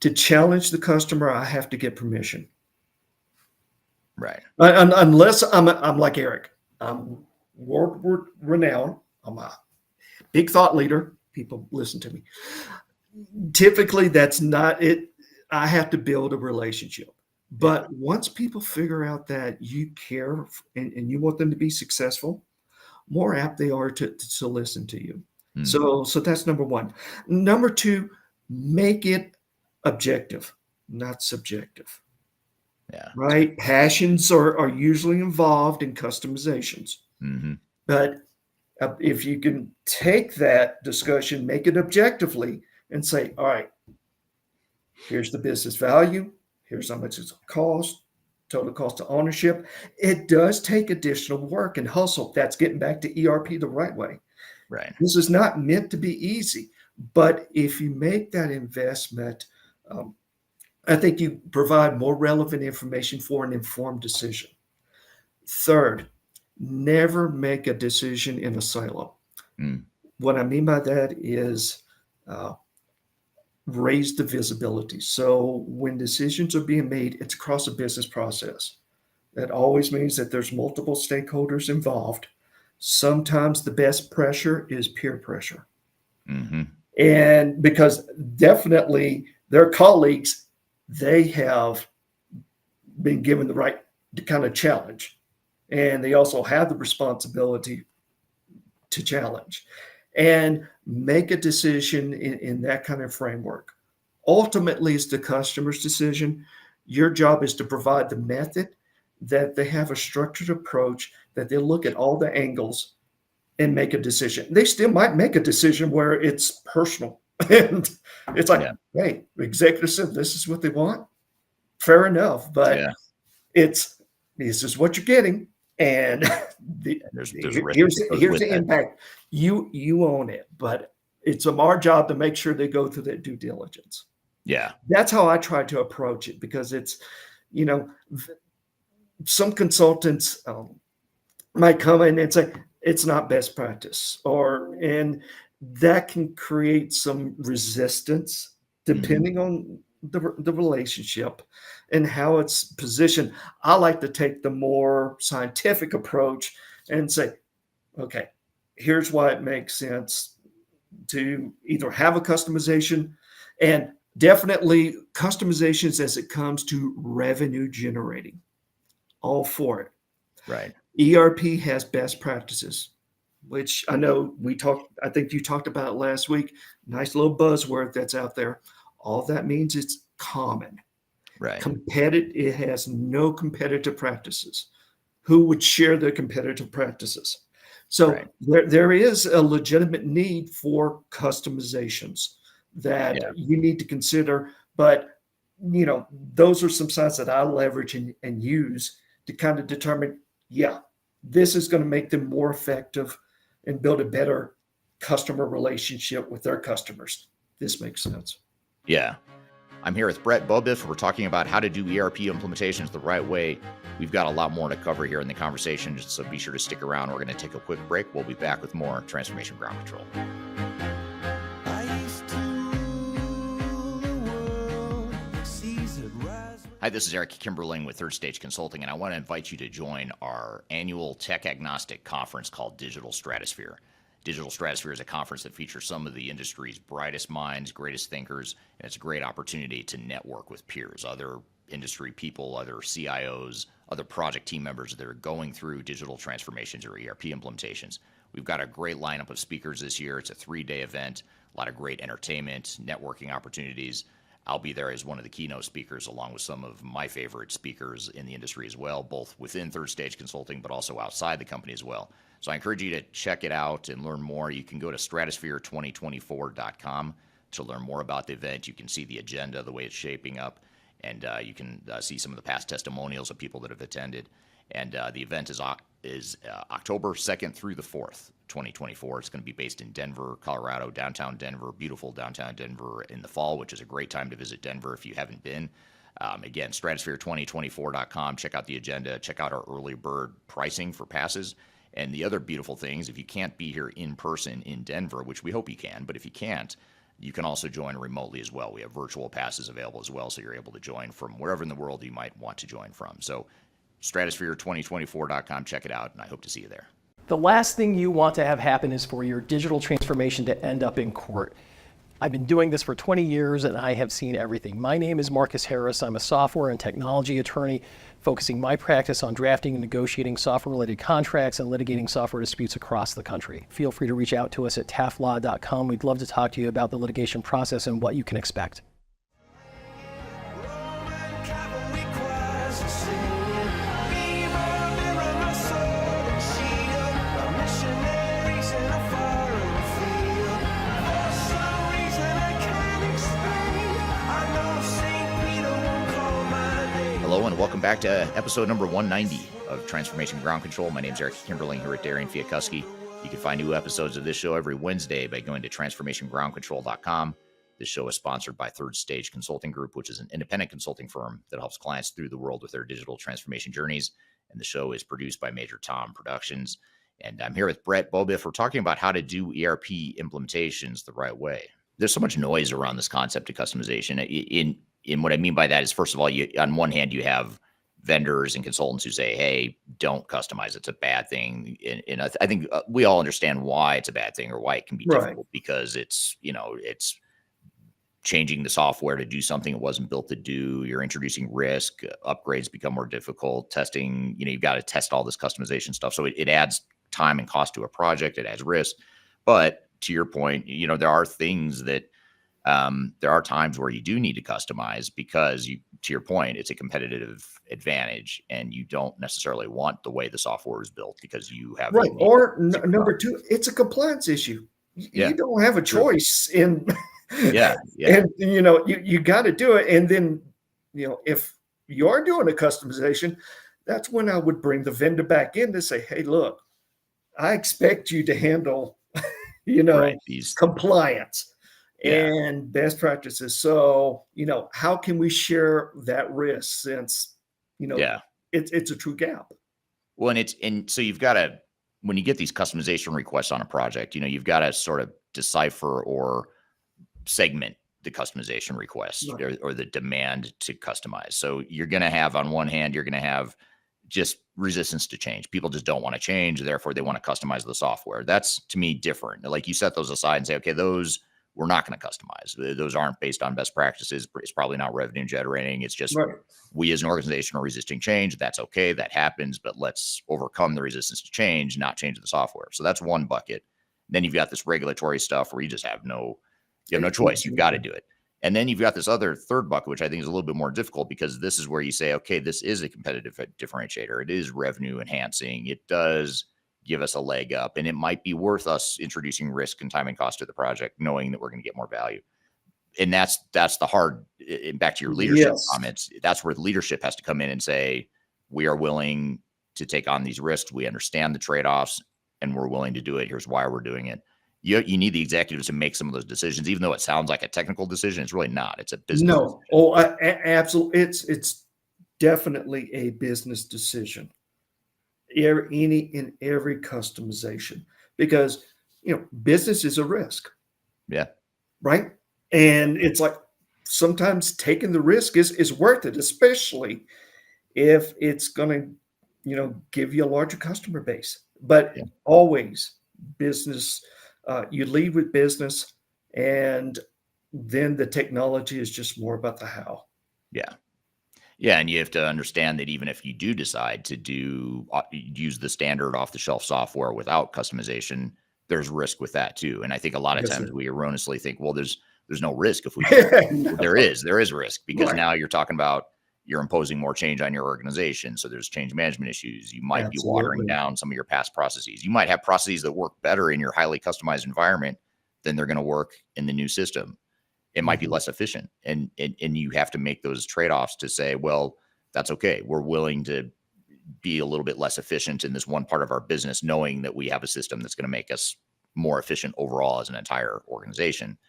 to challenge the customer, I have to get permission. Right. Unless I'm like Eric, I'm world renowned. I'm a big thought leader. People listen to me. Typically, that's not it. I have to build a relationship. But once people figure out that you care and you want them to be successful, more apt they are to listen to you. So that's number one. Number two, make it objective, not subjective. Yeah. Right? Passions are usually involved in customizations. But if you can take that discussion, make it objectively and say, all right, here's the business value. Here's how much it's cost, total cost of ownership. It does take additional work and hustle. That's getting back to ERP the right way. Right. This is not meant to be easy. But if you make that investment, I think you provide more relevant information for an informed decision. Third, never make a decision in a silo. What I mean by that is raise the visibility. So when decisions are being made, it's across a business process. That always means that there's multiple stakeholders involved. Sometimes the best pressure is peer pressure. Mm-hmm. And because definitely their colleagues, they have been given the right kind of challenge. And they also have the responsibility to challenge and make a decision in that kind of framework. Ultimately, it's the customer's decision. Your job is to provide the method, that they have a structured approach, that they look at all the angles and make a decision. They still might make a decision where it's personal. And it's like, hey, executive said this is what they want. Fair enough. But this is what you're getting. And here's the impact. You own it. But it's our job to make sure they go through that due diligence. Yeah. That's how I try to approach it, because it's, some consultants might come in and say, it's not best practice, and that can create some resistance depending on the relationship and how it's positioned. I like to take the more scientific approach and say, okay, here's why it makes sense to either have a customization, and definitely customizations as it comes to revenue generating. All for it. Right. ERP has best practices, which I know I think you talked about it last week. Nice little buzzword that's out there. All that means it's common. Right. It has no competitive practices. Who would share their competitive practices? So there is a legitimate need for customizations that you need to consider. But, those are some sites that I leverage and use to kind of determine, this is going to make them more effective and build a better customer relationship with their customers. This makes sense. Yeah. I'm here with Beaubouef. We're talking about how to do ERP implementations the right way. We've got a lot more to cover here in the conversation, so be sure to stick around. We're going to take a quick break. We'll be back with more Transformation Ground Control. Hi, this is Eric Kimberling with Third Stage Consulting, and I want to invite you to join our annual tech agnostic conference called Digital Stratosphere. Digital Stratosphere is a conference that features some of the industry's brightest minds, greatest thinkers, and it's a great opportunity to network with peers, other industry people, other CIOs, other project team members that are going through digital transformations or ERP implementations. We've got a great lineup of speakers this year. It's a 3-day event, a lot of great entertainment, networking opportunities. I'll be there as one of the keynote speakers, along with some of my favorite speakers in the industry as well, both within Third Stage Consulting, but also outside the company as well. So I encourage you to check it out and learn more. You can go to stratosphere2024.com to learn more about the event. You can see the agenda, the way it's shaping up, and you can see some of the past testimonials of people that have attended. And the event is October 2nd through the 4th, 2024. It's going to be based in Denver, Colorado, downtown Denver, beautiful downtown Denver in the fall, which is a great time to visit Denver if you haven't been. Again, stratosphere2024.com. Check out the agenda. Check out our early bird pricing for passes. And the other beautiful things, if you can't be here in person in Denver, which we hope you can, but if you can't, you can also join remotely as well. We have virtual passes available as well, so you're able to join from wherever in the world you might want to join from. So stratosphere2024.com, check it out, and I hope to see you there. The last thing you want to have happen is for your digital transformation to end up in court. I've been doing this for 20 years and I have seen everything. My name is Marcus Harris. I'm a software and technology attorney focusing my practice on drafting and negotiating software-related contracts and litigating software disputes across the country. Feel free to reach out to us at taftlaw.com. We'd love to talk to you about the litigation process and what you can expect. Hello and welcome back to episode number 190 of Transformation Ground Control. My name is Eric Kimberling here at Darian Chwialkowski. You can find new episodes of this show every Wednesday by going to transformationgroundcontrol.com. This show is sponsored by Third Stage Consulting Group, which is an independent consulting firm that helps clients through the world with their digital transformation journeys. And the show is produced by Major Tom Productions. And I'm here with Beaubouef. We're talking about how to do ERP implementations the right way. There's so much noise around this concept of customization. In what I mean by that is, first of all, on one hand, you have vendors and consultants who say, hey, don't customize. It's a bad thing. And I think we all understand why it's a bad thing or why it can be Right. difficult, because it's, it's changing the software to do something it wasn't built to do. You're introducing risk, upgrades become more difficult, testing, you've got to test all this customization stuff. So it adds time and cost to a project. It adds risk. But to your point, there are things that there are times where you do need to customize because to your point, it's a competitive advantage and you don't necessarily want the way the software is built because you have Right. Or secret number sauce. two, it's a compliance issue. Yeah. You don't have a True. choice in, Yeah. and you got to do it. And then, if you are doing a customization, that's when I would bring the vendor back in to say, hey, look, I expect you to handle, Right. These, compliance Yeah. and best practices. So, how can we share that risk since, yeah. it's a true gap? Well, and so you've got to, when you get these customization requests on a project, you've got to sort of decipher or segment the customization request Right. or the demand to customize. So you're going to have, on one hand, you're going to have just resistance to change. People just don't want to change. Therefore, they want to customize the software. That's, to me, different. Like, you set those aside and say, okay, those we're not going to customize. Those aren't based on best practices. It's probably not revenue generating. It's just Right. we as an organization are resisting change. That's okay. That happens, but let's overcome the resistance to change, not change the software. So that's one bucket. Then you've got this regulatory stuff where you just have no choice. You've got to do it. And then you've got this other third bucket, which I think is a little bit more difficult, because this is where you say, okay, this is a competitive differentiator. It is revenue enhancing. It does give us a leg up, and it might be worth us introducing risk and time and cost to the project, knowing that we're going to get more value. And that's the hard, back to your leadership Yes. comments. That's where the leadership has to come in and say, we are willing to take on these risks. We understand the trade-offs and we're willing to do it. Here's why we're doing it. You need the executives to make some of those decisions, even though it sounds like a technical decision. It's really not. It's a business No. decision. Oh, absolutely. It's definitely a business decision. Every customization, because business is a risk, Yeah. right? And it's like sometimes taking the risk is worth it, especially if it's going to give you a larger customer base. But Yeah. always business, you lead with business, and then the technology is just more about the how. Yeah. Yeah. And you have to understand that even if you do decide to use the standard off the shelf software without customization, there's risk with that too. And I think a lot of Yes, times sir. we erroneously think, well, there's no risk if we do that. No. There is risk, because Right. now you're talking about, you're imposing more change on your organization. So there's change management issues. You might be watering Absolutely. down some of your past processes. You might have processes that work better in your highly customized environment than they're going to work in the new system. It might be Mhm. less efficient. And you have to make those trade-offs to say, well, that's okay. We're willing to be a little bit less efficient in this one part of our business, knowing that we have a system that's going to make us more efficient overall as an entire organization.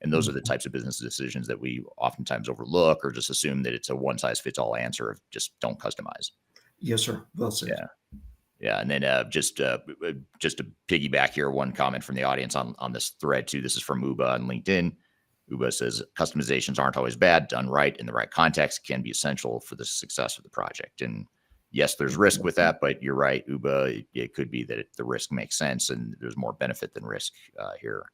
And those are the types of business decisions that we oftentimes overlook, or just assume that it's a one size fits all answer of just don't customize. Yes, sir. Well said. Yeah. Yeah. And then just to piggyback here, one comment from the audience on this thread too. This is from Uba on LinkedIn. Uba says, customizations aren't always bad. Done right in the right context can be essential for the success of the project. And yes, there's risk with that, but you're right, Uba. It could be that the risk makes sense and there's more benefit than risk here.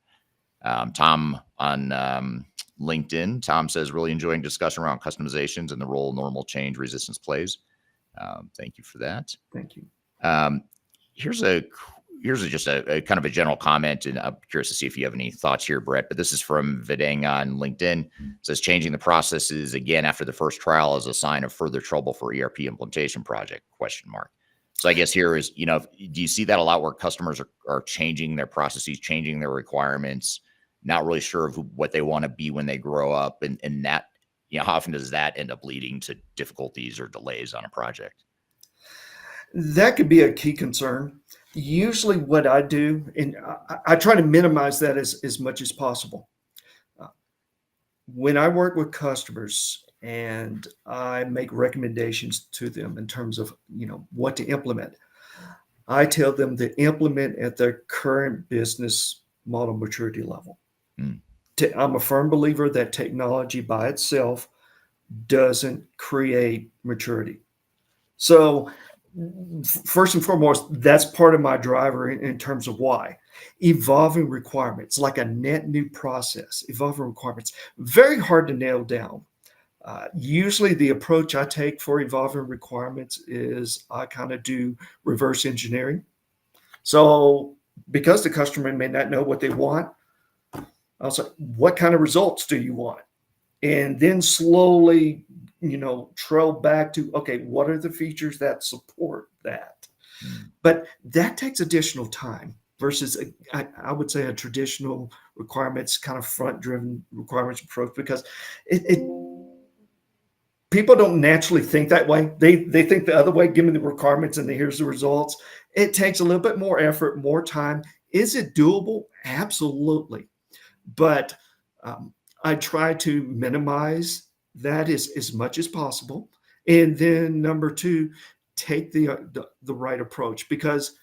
Tom on LinkedIn, Tom says, really enjoying discussion around customizations and the role normal change resistance plays. Thank you for that. Thank you. Here's just a kind of a general comment, and I'm curious to see if you have any thoughts here, Brett. But this is from Vidang on LinkedIn. It says, changing the processes again after the first trial is a sign of further trouble for ERP implementation project ? So I guess here is, do you see that a lot where customers are changing their processes, changing their requirements, not really sure of what they want to be when they grow up, and that, how often does that end up leading to difficulties or delays on a project? That could be a key concern. Usually what I do, and I try to minimize that as much as possible. When I work with customers and I make recommendations to them in terms of, what to implement, I tell them to implement at their current business model maturity level. I'm a firm believer that technology by itself doesn't create maturity. So first and foremost, that's part of my driver in terms of why. Evolving requirements, like a net new process, evolving requirements, very hard to nail down. Usually the approach I take for evolving requirements is I kind of do reverse engineering. So because the customer may not know what they want, I'll say, what kind of results do you want? And then slowly, trail back to, okay, what are the features that support that? But that takes additional time versus, I would say, a traditional requirements, kind of front-driven requirements approach, because people don't naturally think that way. They think the other way, give me the requirements and here's the results. It takes a little bit more effort, more time. Is it doable? Absolutely. But I try to minimize that as much as possible. And then number two, take the right approach, because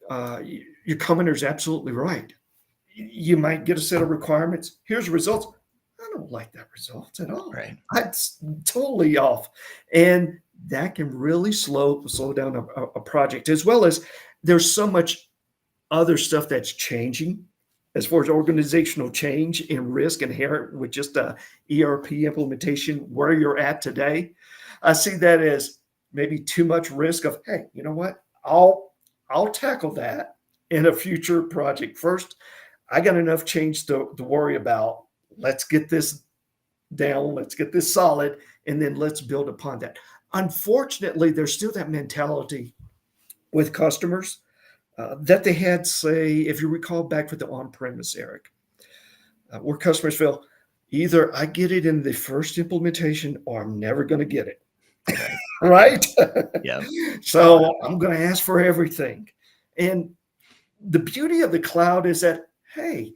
your commenter is absolutely right. You might get a set of requirements. Here's the results. I don't like that result at all. Right. That's totally off. And that can really slow down a project, as well as there's so much other stuff that's changing as far as organizational change and risk inherent with just a ERP implementation where you're at today. I see that as maybe too much risk of, hey, you know what? I'll tackle that in a future project. First, I got enough change to worry about. Let's get this down. Let's get this solid. And then let's build upon that. Unfortunately, there's still that mentality with customers that they had, say, if you recall back with the on-premise, Eric, where customers feel either I get it in the first implementation or I'm never going to get it. Right? Yeah. So I'm going to ask for everything. And the beauty of the cloud is that, hey,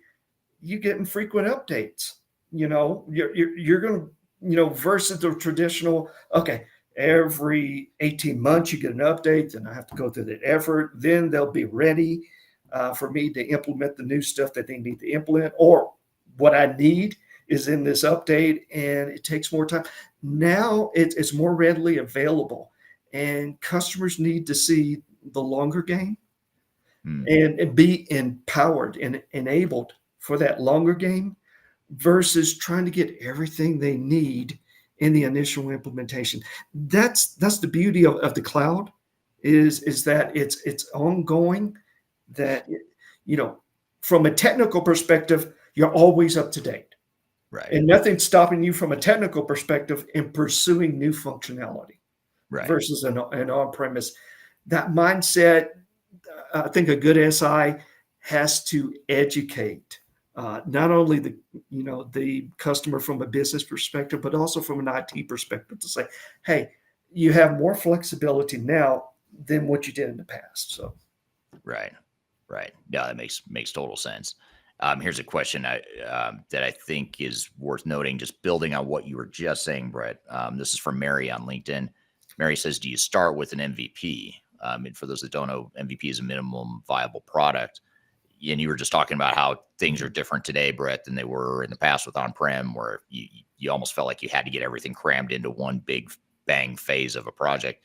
you get frequent updates. You're going to, versus the traditional, okay, every 18 months you get an update, then I have to go through that effort. Then they'll be ready for me to implement the new stuff that they need to implement, or what I need is in this update, and it takes more time. Now it's more readily available, and customers need to see the longer game and be empowered and enabled for that longer game versus trying to get everything they need in the initial implementation. That's the beauty of the cloud is that it's ongoing, that, from a technical perspective, you're always up to date. Right. And nothing's stopping you from a technical perspective in pursuing new functionality versus an on-premise. That mindset, I think a good SI has to educate not only the customer from a business perspective, but also from an IT perspective, to say, hey, you have more flexibility now than what you did in the past. So, right. Yeah, that makes total sense. Here's a question that I think is worth noting, just building on what you were just saying, Brett. This is from Mary on LinkedIn. Mary says, do you start with an MVP? And for those that don't know, MVP is a minimum viable product. And you were just talking about how things are different today, Brett, than they were in the past with on-prem, where you almost felt like you had to get everything crammed into one big bang phase of a project.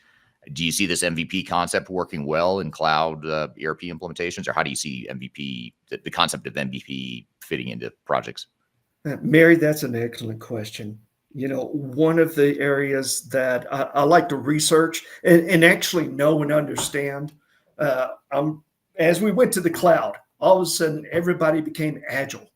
Do you see this MVP concept working well in cloud ERP implementations, or how do you see MVP, the concept of MVP, fitting into projects? Mary, that's an excellent question. One of the areas that I like to research and actually know and understand, as we went to the cloud, all of a sudden everybody became agile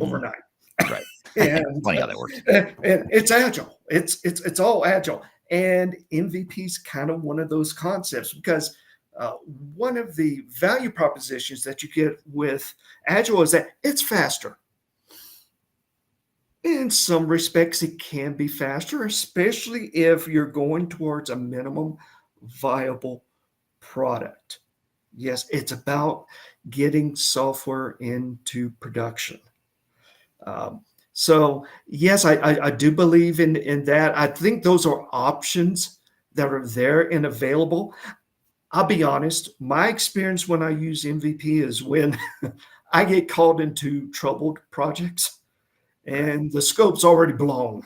overnight. Right. And funny how that works. And it's agile. It's all agile. And MVP is kind of one of those concepts, because one of the value propositions that you get with Agile is that it's faster. In some respects, it can be faster, especially if you're going towards a minimum viable product. Yes, it's about getting software into production. So yes, I do believe in that. I think those are options that are there and available. I'll be honest, my experience when I use MVP is when I get called into troubled projects and the scope's already blown.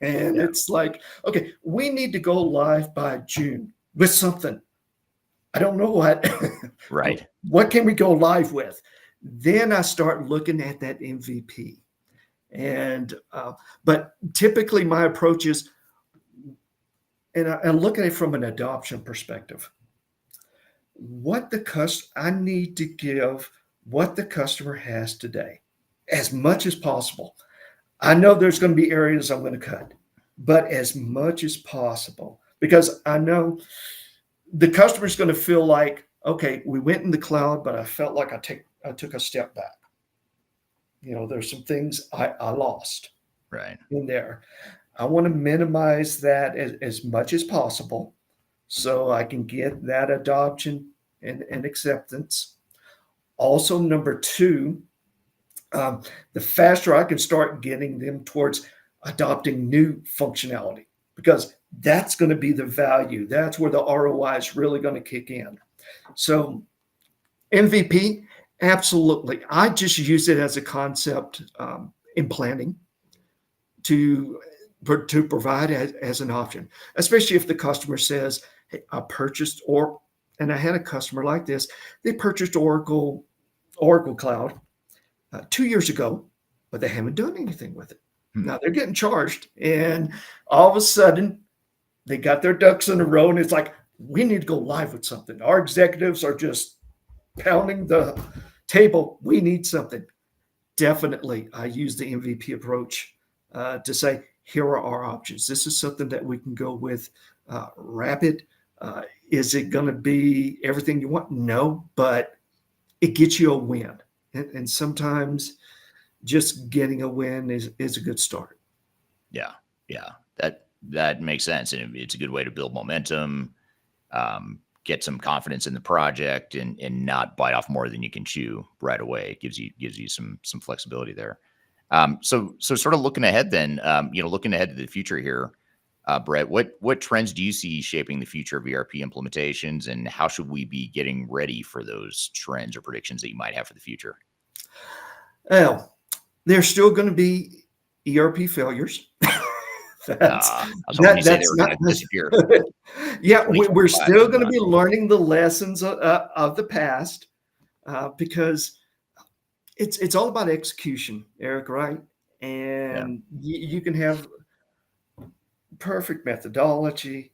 And it's like, okay, we need to go live by June with something. I don't know what. Right. What can we go live with? Then I start looking at that MVP. And but typically my approach is, and I look at it from an adoption perspective. I need to give what the customer has today as much as possible. I know there's going to be areas I'm going to cut, but as much as possible, because I know the customer's going to feel like, okay, we went in the cloud, but I felt like I took a step back. There's some things I lost Right. in there. I want to minimize that as much as possible so I can get that adoption and acceptance. Also, number two, the faster I can start getting them towards adopting new functionality, because that's going to be the value. That's where the ROI is really going to kick in. So MVP, absolutely. I just use it as a concept in planning to provide as an option, especially if the customer says, hey, I purchased, and I had a customer like this, they purchased Oracle Cloud 2 years ago, but they haven't done anything with it. Now they're getting charged, and all of a sudden they got their ducks in a row, and it's like, we need to go live with something. Our executives are just pounding the table. We need something. Definitely, I use the MVP approach to say, here are our options. This is something that we can go with rapid. Is it going to be everything you want? No, but it gets you a win. And sometimes just getting a win is a good start. Yeah. Yeah. That makes sense. And it's a good way to build momentum, get some confidence in the project, and not bite off more than you can chew right away. It gives you some flexibility there. So sort of looking ahead then, looking ahead to the future here, Brett, what trends do you see shaping the future of ERP implementations, and how should we be getting ready for those trends or predictions that you might have for the future? Well, there's still going to be ERP failures. I was hoping you say they were going to disappear. Yeah, we're still going to be learning the lessons of the past because it's all about execution, Eric, right? And you can have perfect methodology,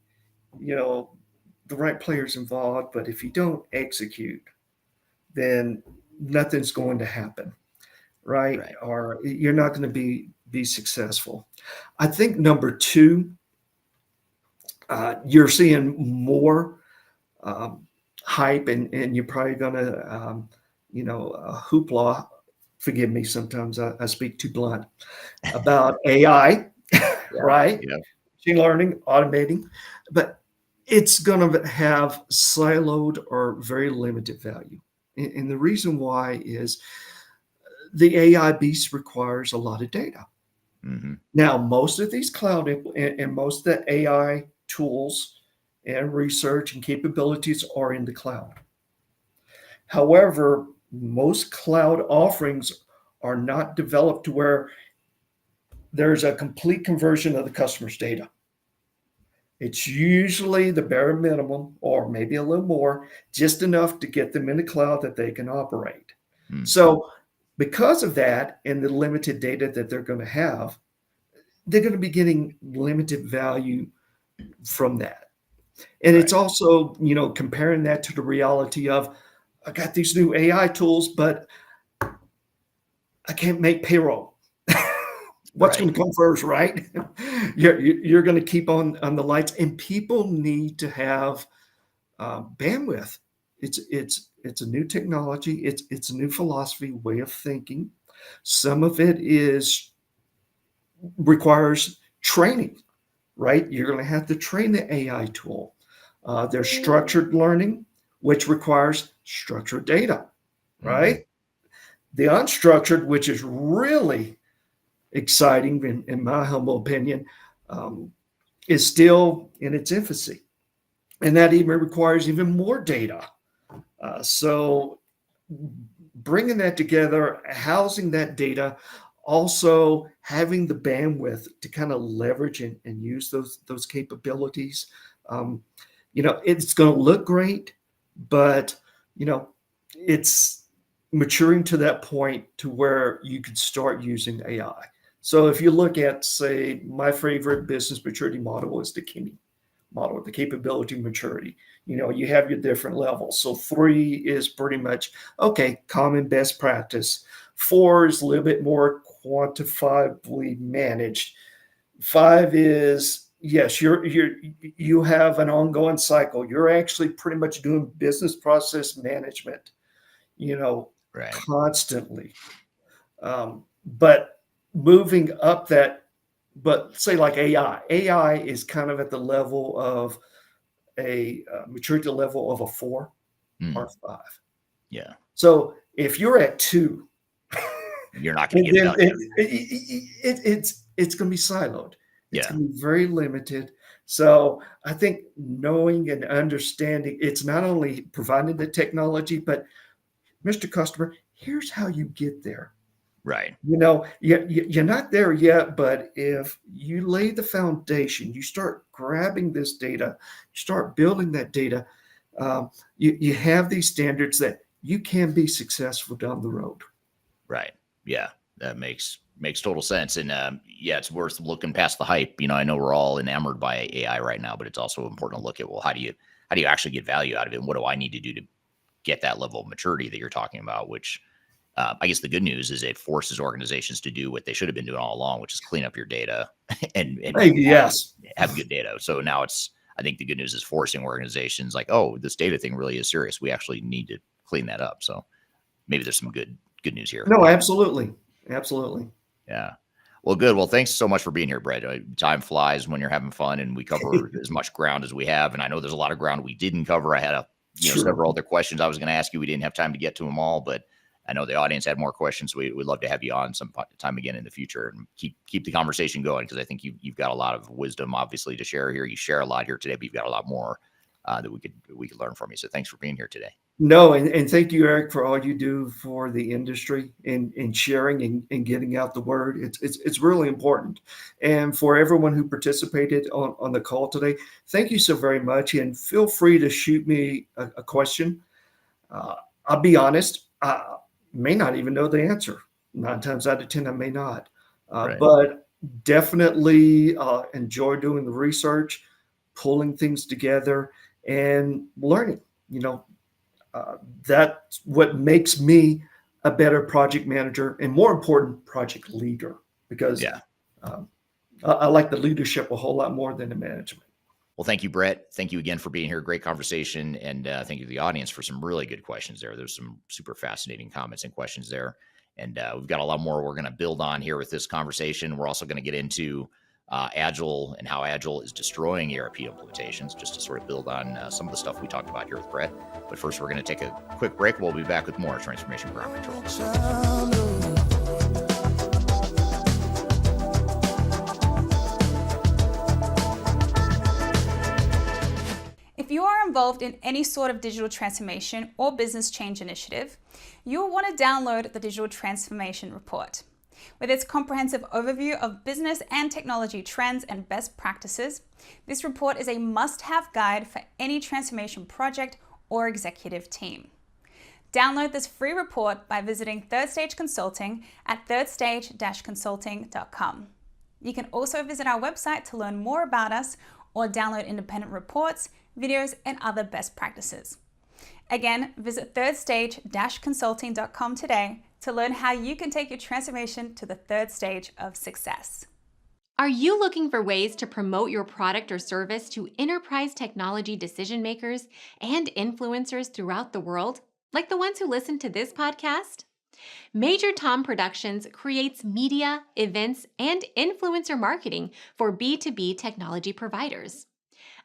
the right players involved, but if you don't execute, then nothing's going to happen, right? Or you're not going to be successful. I think number two, you're seeing more hype, and you're probably going to, hoopla. Forgive me, sometimes I speak too blunt about AI, right? Yeah. Machine learning, automating, but it's going to have siloed or very limited value. And the reason why is the AI beast requires a lot of data. Mm-hmm. Now, most of these cloud and most of the AI tools and research and capabilities are in the cloud. However, most cloud offerings are not developed to where there's a complete conversion of the customer's data. It's usually the bare minimum, or maybe a little more, just enough to get them in the cloud that they can operate. So because of that and the limited data that they're going to have, they're going to be getting limited value from that. And it's also, comparing that to the reality of, I got these new AI tools, but I can't make payroll. What's going to come first, right? You're going to keep on the lights, and people need to have bandwidth. It's a new technology. It's a new philosophy, way of thinking. Some of it requires training, right? You're going to have to train the AI tool. There's structured learning, which requires structured data, right? The unstructured, which is really exciting, in my humble opinion, is still in its infancy. And that even requires even more data. So bringing that together, housing that data, Also, having the bandwidth to kind of leverage and use those capabilities. It's going to look great, but it's maturing to that point to where you could start using AI. So if you look at, say, my favorite business maturity model is the Kinney model, the capability maturity. You have your different levels. So 3 is pretty much, okay, common best practice. 4 is a little bit more quantifiably managed. 5 is, yes, you have an ongoing cycle. You're actually pretty much doing business process management, Right. constantly. But moving up that, but say like AI is kind of at the level of a maturity level of a 4 or 5. Yeah. So if you're at 2, You're not going to get it done. it's going to be siloed. It's Yeah. going to be very limited. So I think knowing and understanding, it's not only providing the technology, but Mr. Customer, here's how you get there. Right. You're not there yet, but if you lay the foundation, you start grabbing this data, you start building that data, you have these standards that you can be successful down the road. Right. Yeah. That makes total sense. And yeah, it's worth looking past the hype. I know we're all enamored by AI right now, but it's also important to look at, well, how do you actually get value out of it? And what do I need to do to get that level of maturity that you're talking about, which I guess the good news is it forces organizations to do what they should have been doing all along, which is clean up your data and Yes. have good data. So now I think the good news is forcing organizations like, oh, this data thing really is serious. We actually need to clean that up. So maybe there's some good news here. No, absolutely. Absolutely. Yeah. Well, good. Well, thanks so much for being here, Brett. Time flies when you're having fun, and we cover as much ground as we have. And I know there's a lot of ground we didn't cover. I had several other questions I was going to ask you. We didn't have time to get to them all, but I know the audience had more questions. So we'd love to have you on some time again in the future and keep the conversation going, because I think you've got a lot of wisdom, obviously, to share here. You share a lot here today, but you've got a lot more that we could learn from you. So thanks for being here today. No, and thank you, Eric, for all you do for the industry and sharing and getting out the word. It's really important. And for everyone who participated on the call today, thank you so very much. And feel free to shoot me a question. I'll be honest, I may not even know the answer. 9 times out of 10, I may not. Right. But definitely enjoy doing the research, pulling things together, and learning. That's what makes me a better project manager and, more important, project leader, because I like the leadership a whole lot more than the management. Well, thank you, Brett. Thank you again for being here. Great conversation. And thank you to the audience for some really good questions there. There's some super fascinating comments and questions there. And we've got a lot more we're going to build on here with this conversation. We're also going to get into Agile and how Agile is destroying ERP implementations, just to sort of build on some of the stuff we talked about here with Brett. But first, we're going to take a quick break. We'll be back with more Transformation Ground Control. If you are involved in any sort of digital transformation or business change initiative, you will want to download the Digital Transformation Report. With its comprehensive overview of business and technology trends and best practices, this report is a must-have guide for any transformation project or executive team. Download this free report by visiting Third Stage Consulting at thirdstage-consulting.com. You can also visit our website to learn more about us or download independent reports, videos, and other best practices. Again, visit thirdstage-consulting.com today to learn how you can take your transformation to the third stage of success. Are you looking for ways to promote your product or service to enterprise technology decision makers and influencers throughout the world, like the ones who listen to this podcast? Major Tom Productions creates media, events, and influencer marketing for B2B technology providers.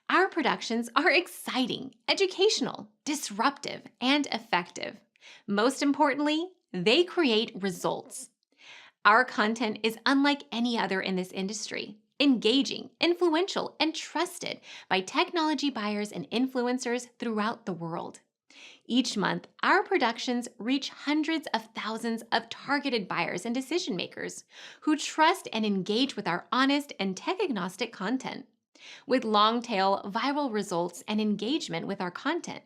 Our productions are exciting, educational, disruptive, and effective. Most importantly, they create results. Our content is unlike any other in this industry, engaging, influential, and trusted by technology buyers and influencers throughout the world. Each month, our productions reach hundreds of thousands of targeted buyers and decision makers who trust and engage with our honest and tech-agnostic content. With long-tail viral results and engagement with our content,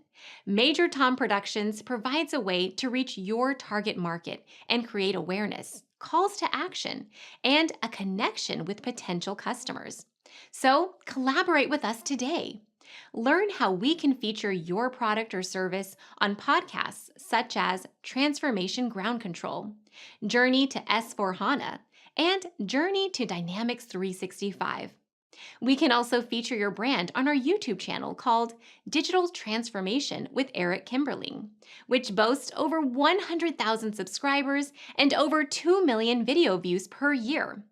Major Tom Productions provides a way to reach your target market and create awareness, calls to action, and a connection with potential customers. So, collaborate with us today. Learn how we can feature your product or service on podcasts such as Transformation Ground Control, Journey to S4HANA, and Journey to Dynamics 365. We can also feature your brand on our YouTube channel called Digital Transformation with Eric Kimberling, which boasts over 100,000 subscribers and over 2 million video views per year.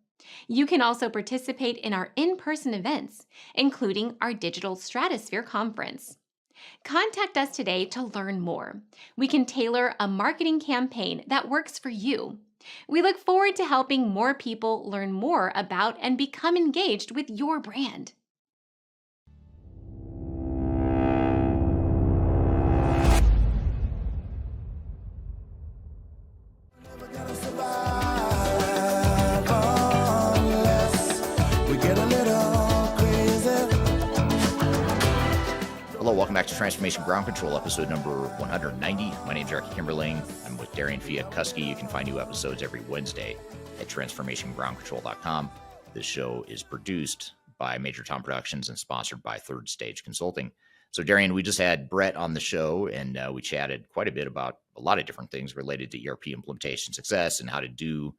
You can also participate in our in-person events, including our Digital Stratosphere Conference. Contact us today to learn more. We can tailor a marketing campaign that works for you. We look forward to helping more people learn more about and become engaged with your brand. Hello, welcome back to Transformation Ground Control, episode number 190. My name is Eric Kimberling. I'm with Darian Chwialkowski. You can find new episodes every Wednesday at transformationgroundcontrol.com. This show is produced by Major Tom Productions and sponsored by Third Stage Consulting. So, Darian, we just had Brett on the show, and we chatted quite a bit about a lot of different things related to ERP implementation success and how to do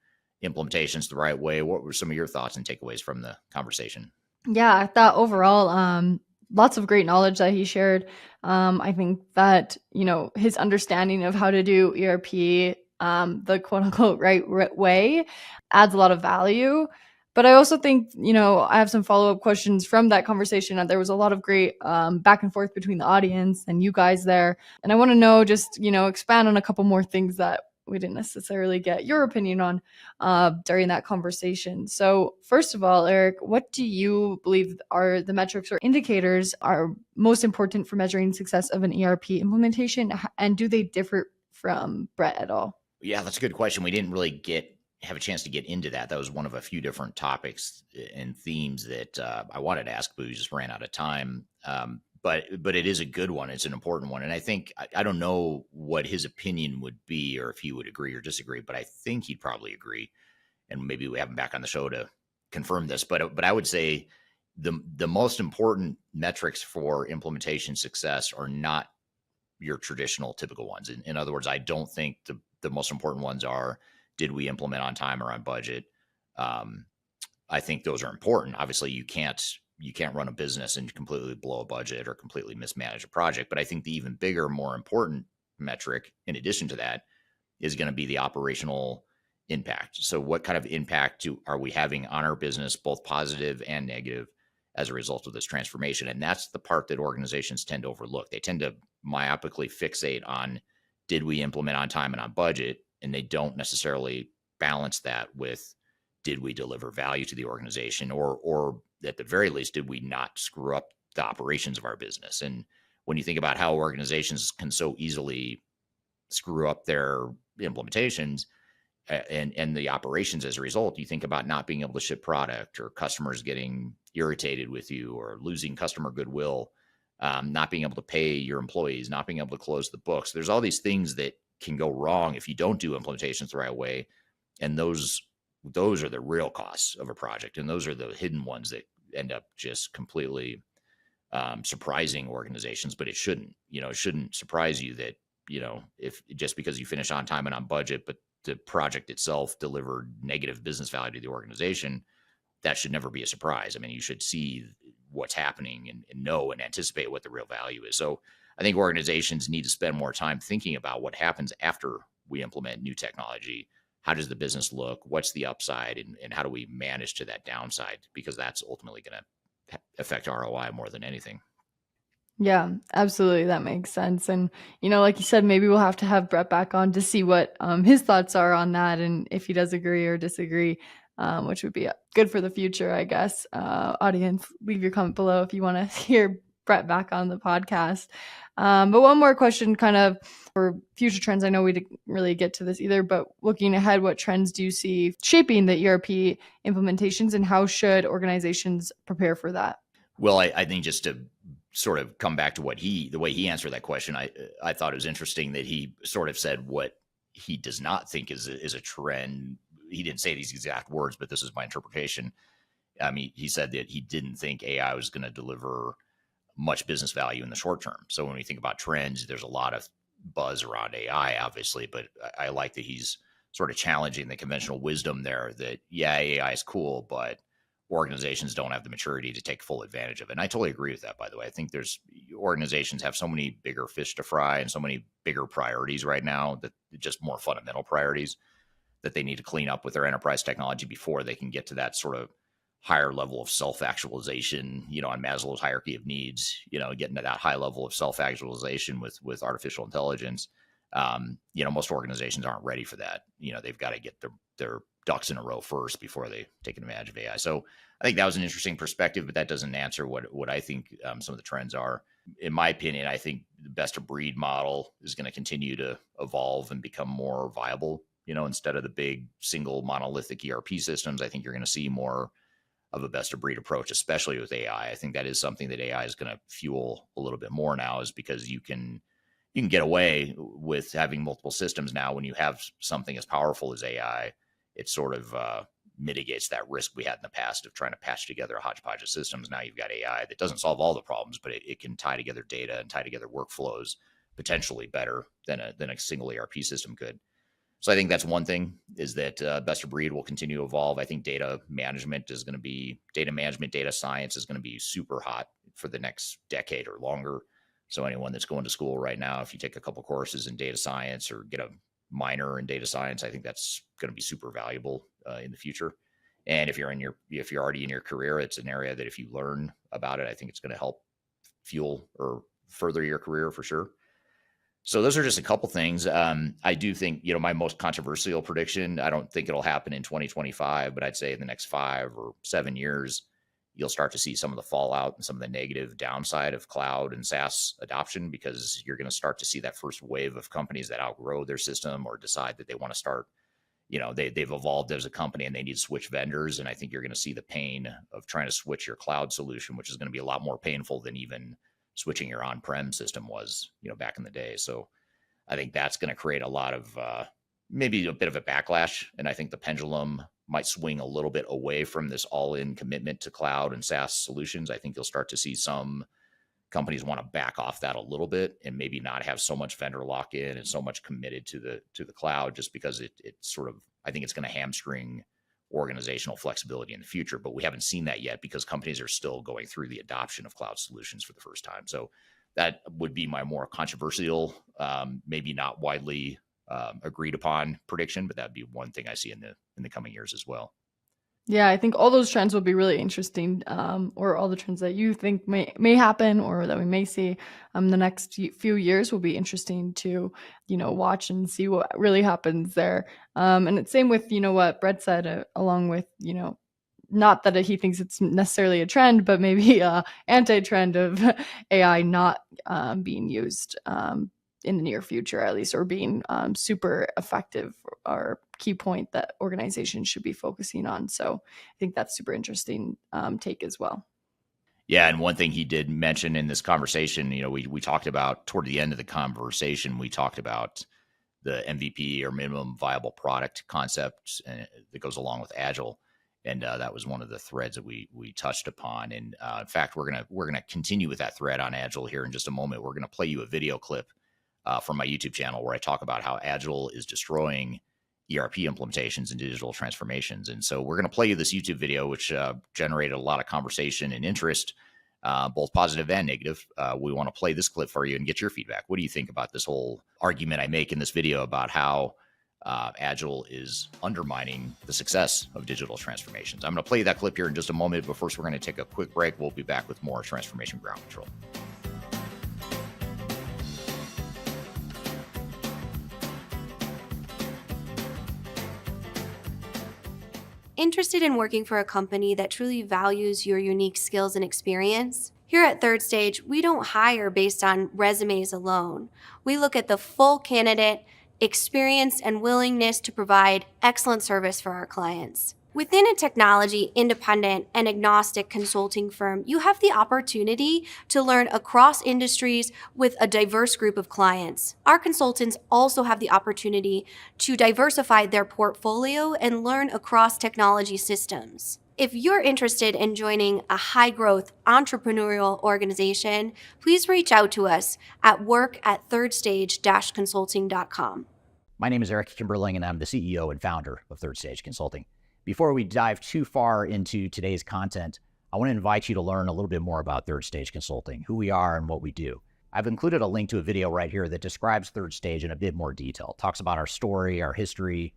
implementations the right way. What were some of your thoughts and takeaways from the conversation? Yeah, I thought overall, lots of great knowledge that he shared. I think that, his understanding of how to do ERP, the quote unquote right way, adds a lot of value. But I also think, I have some follow-up questions from that conversation. And there was a lot of great back and forth between the audience and you guys there. And I want to know, just, expand on a couple more things that we didn't necessarily get your opinion on during that conversation. So first of all, Eric, what do you believe are the metrics or indicators are most important for measuring success of an ERP implementation? And do they differ from Brett at all? Yeah, that's a good question. We didn't really have a chance to get into that. That was one of a few different topics and themes that I wanted to ask, but we just ran out of time. But it is a good one. It's an important one. And I think, I don't know what his opinion would be or if he would agree or disagree, but I think he'd probably agree. And maybe we have him back on the show to confirm this. But I would say the most important metrics for implementation success are not your traditional typical ones. In other words, I don't think the most important ones are, did we implement on time or on budget? I think those are important. Obviously, you can't run a business and completely blow a budget or completely mismanage a project. But I think the even bigger, more important metric, in addition to that, is going to be the operational impact. So what kind of impact are we having on our business, both positive and negative, as a result of this transformation? And that's the part that organizations tend to overlook. They tend to myopically fixate on, did we implement on time and on budget? And they don't necessarily balance that with, did we deliver value to the organization, or at the very least, did we not screw up the operations of our business? And when you think about how organizations can so easily screw up their implementations and the operations as a result, you think about not being able to ship product, or customers getting irritated with you, or losing customer goodwill, not being able to pay your employees, not being able to close the books. There's all these things that can go wrong if you don't do implementations the right way. And those are the real costs of a project. And those are the hidden ones that end up just completely surprising organizations. But it shouldn't surprise you that, if just because you finish on time and on budget, but the project itself delivered negative business value to the organization, that should never be a surprise. I mean, you should see what's happening and know and anticipate what the real value is. So I think organizations need to spend more time thinking about what happens after we implement new technology. How does the business look? What's the upside? And how do we manage to that downside? Because that's ultimately going to affect ROI more than anything. Yeah, absolutely. That makes sense. And, like you said, maybe we'll have to have Brett back on to see what his thoughts are on that, and if he does agree or disagree, which would be good for the future, I guess. Audience, leave your comment below if you want to hear Brett back on the podcast. But one more question kind of for future trends. I know we didn't really get to this either, but looking ahead, what trends do you see shaping the ERP implementations, and how should organizations prepare for that? Well, I think just to sort of come back to the way he answered that question, I thought it was interesting that he sort of said what he does not think is a trend. He didn't say these exact words, but this is my interpretation. I mean, he said that he didn't think AI was going to deliver much business value in the short term. So when we think about trends, there's a lot of buzz around AI, obviously, but I like that he's sort of challenging the conventional wisdom there that, yeah, AI is cool, but organizations don't have the maturity to take full advantage of it. And I totally agree with that, by the way. I think organizations have so many bigger fish to fry and so many bigger priorities right now, that just more fundamental priorities, that they need to clean up with their enterprise technology before they can get to that sort of higher level of self-actualization, on Maslow's hierarchy of needs, getting to that high level of self-actualization with artificial intelligence. Most organizations aren't ready for that. They've got to get their ducks in a row first before they take advantage of AI. So I think that was an interesting perspective, but that doesn't answer what I think some of the trends are. In my opinion, I think the best of breed model is going to continue to evolve and become more viable. Instead of the big single monolithic ERP systems, I think you're going to see more of a best of breed approach, especially with AI. I think that is something that AI is going to fuel a little bit more now, is because you can get away with having multiple systems now. When you have something as powerful as AI, it sort of mitigates that risk we had in the past of trying to patch together a hodgepodge of systems. Now you've got AI that doesn't solve all the problems, but it can tie together data and tie together workflows potentially better than a single ERP system could. So I think that's one thing, is that best of breed will continue to evolve. I think data management, data science is going to be super hot for the next decade or longer. So anyone that's going to school right now, if you take a couple courses in data science or get a minor in data science, I think that's going to be super valuable in the future. And if you're already in your career, it's an area that if you learn about it, I think it's going to help fuel or further your career for sure. So those are just a couple things. I do think, my most controversial prediction, I don't think it'll happen in 2025, but I'd say in the next 5 or 7 years, you'll start to see some of the fallout and some of the negative downside of cloud and SaaS adoption, because you're going to start to see that first wave of companies that outgrow their system or decide that they want to start, they've evolved as a company and they need to switch vendors. And I think you're going to see the pain of trying to switch your cloud solution, which is going to be a lot more painful than even switching your on-prem system was, back in the day. So I think that's going to create a lot of maybe a bit of a backlash. And I think the pendulum might swing a little bit away from this all-in commitment to cloud and SaaS solutions. I think you'll start to see some companies want to back off that a little bit and maybe not have so much vendor lock-in and so much committed to the cloud, just because it sort of, I think it's going to hamstring organizational flexibility in the future. But we haven't seen that yet because companies are still going through the adoption of cloud solutions for the first time. So that would be my more controversial, maybe not widely agreed upon prediction, but that'd be one thing I see in the coming years as well. Yeah, I think all those trends will be really interesting, or all the trends that you think may happen or that we may see the next few years will be interesting to, watch and see what really happens there. And it's same with, what Brett said, along with, not that he thinks it's necessarily a trend, but maybe a anti-trend of AI not being used in the near future, at least, or being super effective, or key point that organizations should be focusing on. So I think that's super interesting take as well. Yeah. And one thing he did mention in this conversation, we talked about toward the end of the conversation, we talked about the MVP, or minimum viable product concept that goes along with Agile. And that was one of the threads that we touched upon. And in fact, we're gonna continue with that thread on Agile here in just a moment. We're gonna play you a video clip from my YouTube channel where I talk about how Agile is destroying ERP implementations and digital transformations. And so we're going to play you this YouTube video, which generated a lot of conversation and interest, both positive and negative. We want to play this clip for you and get your feedback. What do you think about this whole argument I make in this video about how Agile is undermining the success of digital transformations? I'm going to play you that clip here in just a moment, but first we're going to take a quick break. We'll be back with more Transformation Ground Control. Interested in working for a company that truly values your unique skills and experience? Here at Third Stage, we don't hire based on resumes alone. We look at the full candidate, experience, and willingness to provide excellent service for our clients. Within a technology, independent, and agnostic consulting firm, you have the opportunity to learn across industries with a diverse group of clients. Our consultants also have the opportunity to diversify their portfolio and learn across technology systems. If you're interested in joining a high-growth entrepreneurial organization, please reach out to us at work@thirdstage-consulting.com. My name is Eric Kimberling, and I'm the CEO and founder of Third Stage Consulting. Before we dive too far into today's content, I want to invite you to learn a little bit more about Third Stage Consulting, who we are and what we do. I've included a link to a video right here that describes Third Stage in a bit more detail. It talks about our story, our history,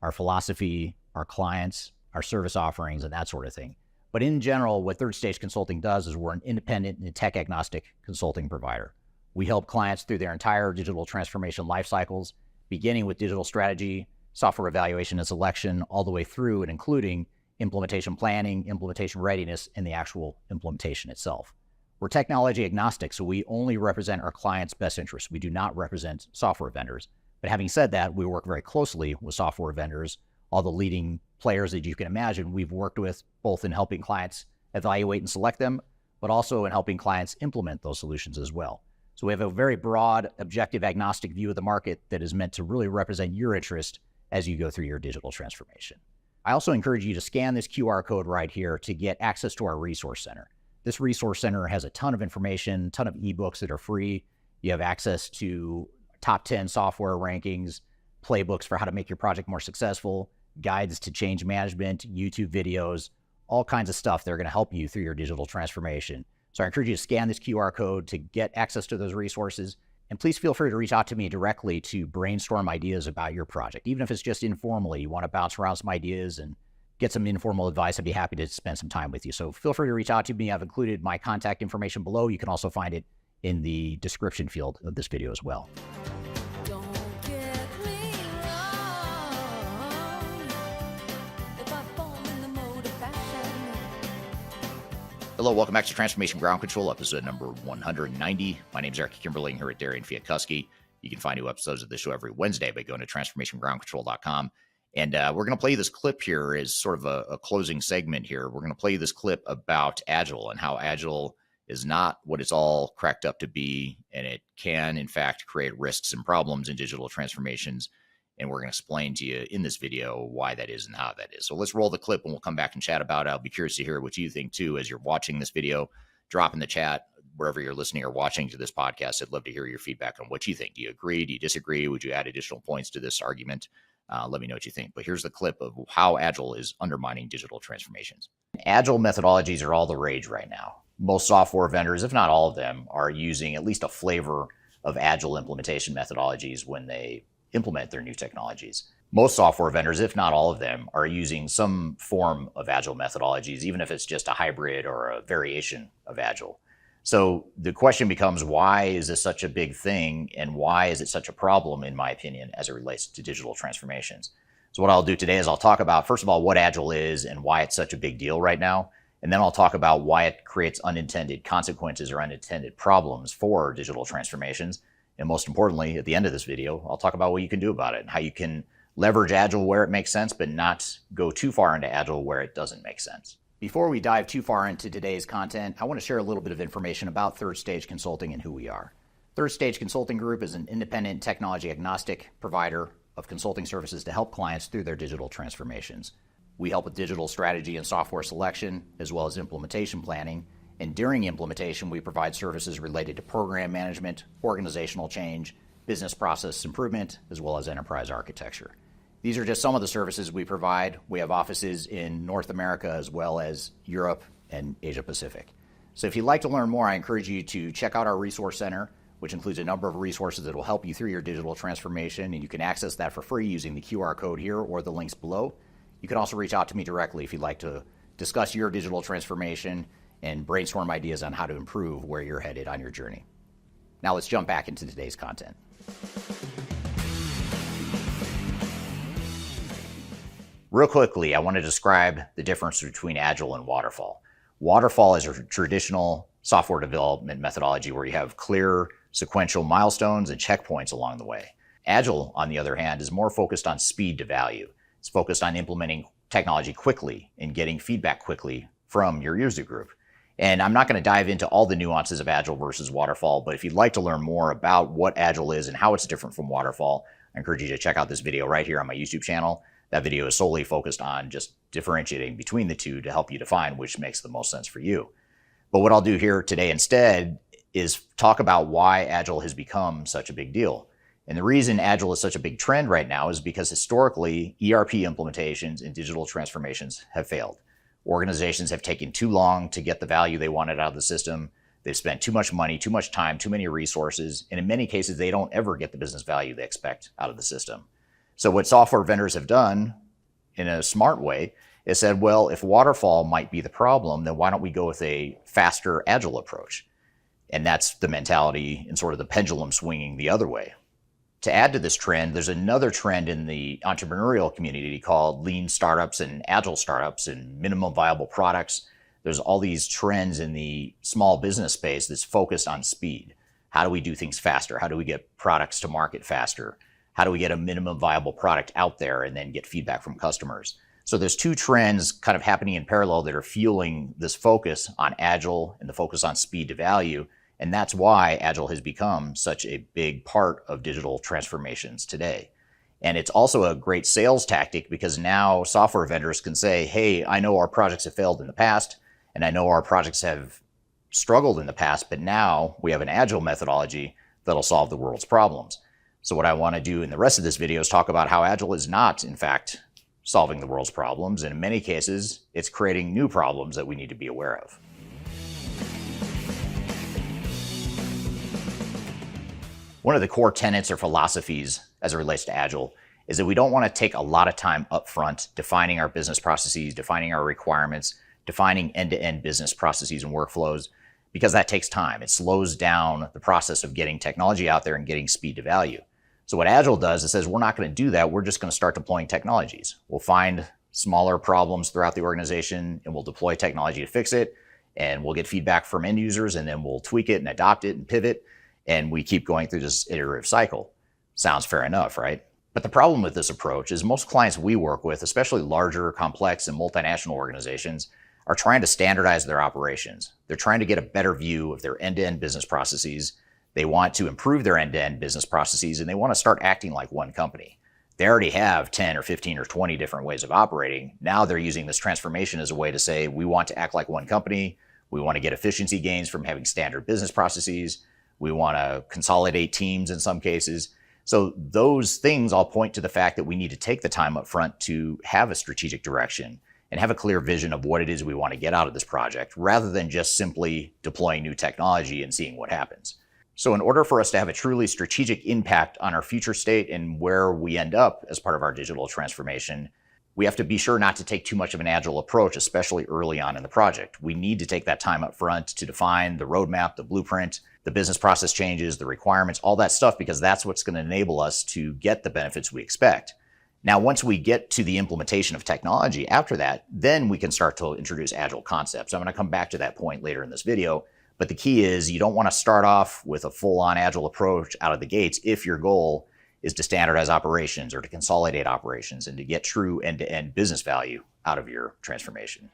our philosophy, our clients, our service offerings, and that sort of thing. But in general, what Third Stage Consulting does is we're an independent and tech-agnostic consulting provider. We help clients through their entire digital transformation life cycles, beginning with digital strategy, software evaluation and selection, all the way through and including implementation planning, implementation readiness, and the actual implementation itself. We're technology agnostic, so we only represent our clients' best interests. We do not represent software vendors. But having said that, we work very closely with software vendors, all the leading players that you can imagine we've worked with, both in helping clients evaluate and select them, but also in helping clients implement those solutions as well. So we have a very broad, objective, agnostic view of the market that is meant to really represent your interest as you go through your digital transformation. I also encourage you to scan this QR code right here to get access to our resource center. This resource center has a ton of information, a ton of ebooks that are free. You have access to top 10 software rankings, playbooks for how to make your project more successful, guides to change management, YouTube videos, all kinds of stuff that are going to help you through your digital transformation. So I encourage you to scan this QR code to get access to those resources. And please feel free to reach out to me directly to brainstorm ideas about your project. Even if it's just informally, you want to bounce around some ideas and get some informal advice, I'd be happy to spend some time with you. So feel free to reach out to me. I've included my contact information below. You can also find it in the description field of this video as well. Hello, welcome back to Transformation Ground Control, episode number 190. My name is Eric Kimberling here at Darian Chwialkowski. You can find new episodes of the show every Wednesday by going to transformationgroundcontrol.com. And we're going to play this clip here as sort of a closing segment here. We're going to play this clip about Agile and how Agile is not what it's all cracked up to be. And it can, in fact, create risks and problems in digital transformations. And we're going to explain to you in this video why that is and how that is. So let's roll the clip and we'll come back and chat about it. I'll be curious to hear what you think too as you're watching this video. Drop in the chat wherever you're listening or watching to this podcast. I'd love to hear your feedback on what you think. Do you agree? Do you disagree? Would you add additional points to this argument? Let me know what you think. But here's the clip of how Agile is undermining digital transformations. Agile methodologies are all the rage right now. Most software vendors, if not all of them, are using at least a flavor of Agile implementation methodologies when they implement their new technologies. Most software vendors, if not all of them, are using some form of Agile methodologies, even if it's just a hybrid or a variation of Agile. So the question becomes, why is this such a big thing? And why is it such a problem, in my opinion, as it relates to digital transformations? So what I'll do today is I'll talk about, first of all, what Agile is and why it's such a big deal right now. And then I'll talk about why it creates unintended consequences or unintended problems for digital transformations. And most importantly, at the end of this video, I'll talk about what you can do about it and how you can leverage Agile where it makes sense, but not go too far into Agile where it doesn't make sense. Before we dive too far into today's content, I want to share a little bit of information about Third Stage Consulting and who we are. Third Stage Consulting Group is an independent technology agnostic provider of consulting services to help clients through their digital transformations. We help with digital strategy and software selection, as well as implementation planning. And during implementation, we provide services related to program management, organizational change, business process improvement, as well as enterprise architecture. These are just some of the services we provide. We have offices in North America as well as Europe and Asia Pacific. So if you'd like to learn more, I encourage you to check out our resource center, which includes a number of resources that will help you through your digital transformation. And you can access that for free using the QR code here or the links below. You can also reach out to me directly if you'd like to discuss your digital transformation and brainstorm ideas on how to improve where you're headed on your journey. Now let's jump back into today's content. Real quickly, I want to describe the difference between Agile and Waterfall. Waterfall is a traditional software development methodology where you have clear sequential milestones and checkpoints along the way. Agile, on the other hand, is more focused on speed to value. It's focused on implementing technology quickly and getting feedback quickly from your user group. And I'm not going to dive into all the nuances of Agile versus Waterfall, but if you'd like to learn more about what Agile is and how it's different from Waterfall, I encourage you to check out this video right here on my YouTube channel. That video is solely focused on just differentiating between the two to help you define which makes the most sense for you. But what I'll do here today instead is talk about why Agile has become such a big deal. And the reason Agile is such a big trend right now is because historically, ERP implementations and digital transformations have failed. Organizations have taken too long to get the value they wanted out of the system. They've spent too much money, too much time, too many resources, and in many cases, they don't ever get the business value they expect out of the system. So what software vendors have done in a smart way is said, well, if waterfall might be the problem, then why don't we go with a faster Agile approach? And that's the mentality and sort of the pendulum swinging the other way. To add to this trend, there's another trend in the entrepreneurial community called lean startups and agile startups and minimum viable products. There's all these trends in the small business space that's focused on speed. How do we do things faster? How do we get products to market faster? How do we get a minimum viable product out there and then get feedback from customers? So there's two trends kind of happening in parallel that are fueling this focus on Agile and the focus on speed to value. And that's why Agile has become such a big part of digital transformations today. And it's also a great sales tactic because now software vendors can say, hey, I know our projects have failed in the past, and I know our projects have struggled in the past, but now we have an Agile methodology that'll solve the world's problems. So what I want to do in the rest of this video is talk about how Agile is not, in fact, solving the world's problems. And in many cases, it's creating new problems that we need to be aware of. One of the core tenets or philosophies as it relates to Agile is that we don't want to take a lot of time up front defining our business processes, defining our requirements, defining end-to-end business processes and workflows, because that takes time. It slows down the process of getting technology out there and getting speed to value. So what Agile does is says, we're not going to do that. We're just going to start deploying technologies. We'll find smaller problems throughout the organization and we'll deploy technology to fix it. And we'll get feedback from end users and then we'll tweak it and adopt it and pivot. And we keep going through this iterative cycle. Sounds fair enough, right? But the problem with this approach is most clients we work with, especially larger, complex, and multinational organizations, are trying to standardize their operations. They're trying to get a better view of their end-to-end business processes. They want to improve their end-to-end business processes, and they want to start acting like one company. They already have 10 or 15 or 20 different ways of operating. Now they're using this transformation as a way to say, we want to act like one company. We want to get efficiency gains from having standard business processes. We want to consolidate teams in some cases. So those things all point to the fact that we need to take the time up front to have a strategic direction and have a clear vision of what it is we want to get out of this project, rather than just simply deploying new technology and seeing what happens. So in order for us to have a truly strategic impact on our future state and where we end up as part of our digital transformation, we have to be sure not to take too much of an Agile approach, especially early on in the project. We need to take that time up front to define the roadmap, the blueprint, the business process changes, the requirements, all that stuff, because that's what's going to enable us to get the benefits we expect. Now, once we get to the implementation of technology after that, then we can start to introduce Agile concepts. I'm going to come back to that point later in this video, but the key is you don't want to start off with a full-on Agile approach out of the gates if your goal is to standardize operations or to consolidate operations and to get true end-to-end business value out of your transformation.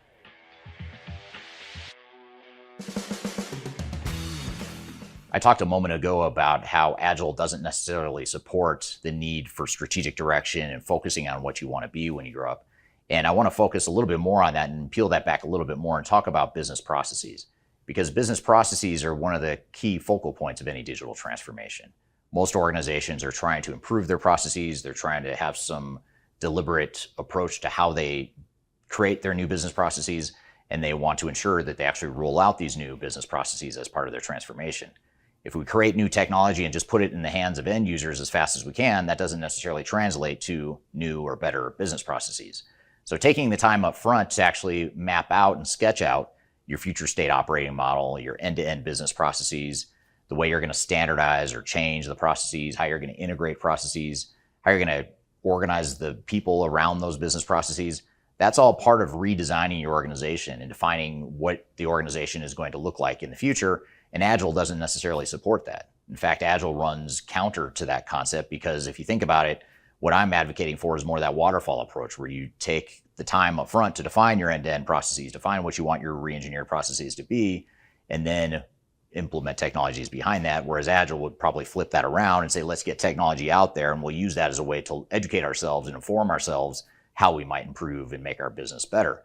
I talked a moment ago about how Agile doesn't necessarily support the need for strategic direction and focusing on what you want to be when you grow up. And I want to focus a little bit more on that and peel that back a little bit more and talk about business processes, because business processes are one of the key focal points of any digital transformation. Most organizations are trying to improve their processes. They're trying to have some deliberate approach to how they create their new business processes, and they want to ensure that they actually roll out these new business processes as part of their transformation. If we create new technology and just put it in the hands of end users as fast as we can, that doesn't necessarily translate to new or better business processes. So taking the time up front to actually map out and sketch out your future state operating model, your end-to-end business processes, the way you're going to standardize or change the processes, how you're going to integrate processes, how you're going to organize the people around those business processes, That's all part of redesigning your organization and defining what the organization is going to look like in the future. And Agile doesn't necessarily support that. In fact, Agile runs counter to that concept, because if you think about it, what I'm advocating for is more that waterfall approach, where you take the time up front to define your end-to-end processes, define what you want your re-engineered processes to be, and then implement technologies behind that. Whereas Agile would probably flip that around and say, let's get technology out there, and we'll use that as a way to educate ourselves and inform ourselves how we might improve and make our business better.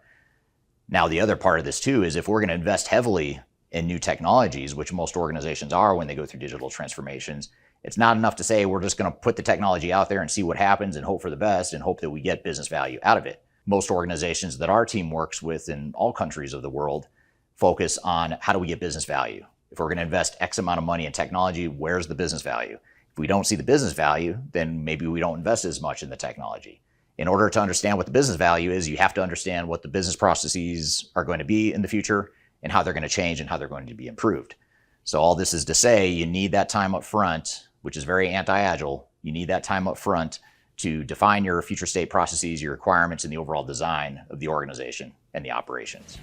Now, the other part of this too is if we're going to invest heavily in new technologies, which most organizations are when they go through digital transformations, it's not enough to say we're just going to put the technology out there and see what happens and hope for the best and hope that we get business value out of it. Most organizations that our team works with in all countries of the world focus on how do we get business value. If we're going to invest X amount of money in technology, where's the business value? If we don't see the business value, then maybe we don't invest as much in the technology. In order to understand what the business value is, you have to understand what the business processes are going to be in the future and how they're going to change and how they're going to be improved. So all this is to say, you need that time up front, which is very anti-Agile. You need that time up front to define your future state processes, your requirements, and the overall design of the organization and the operations.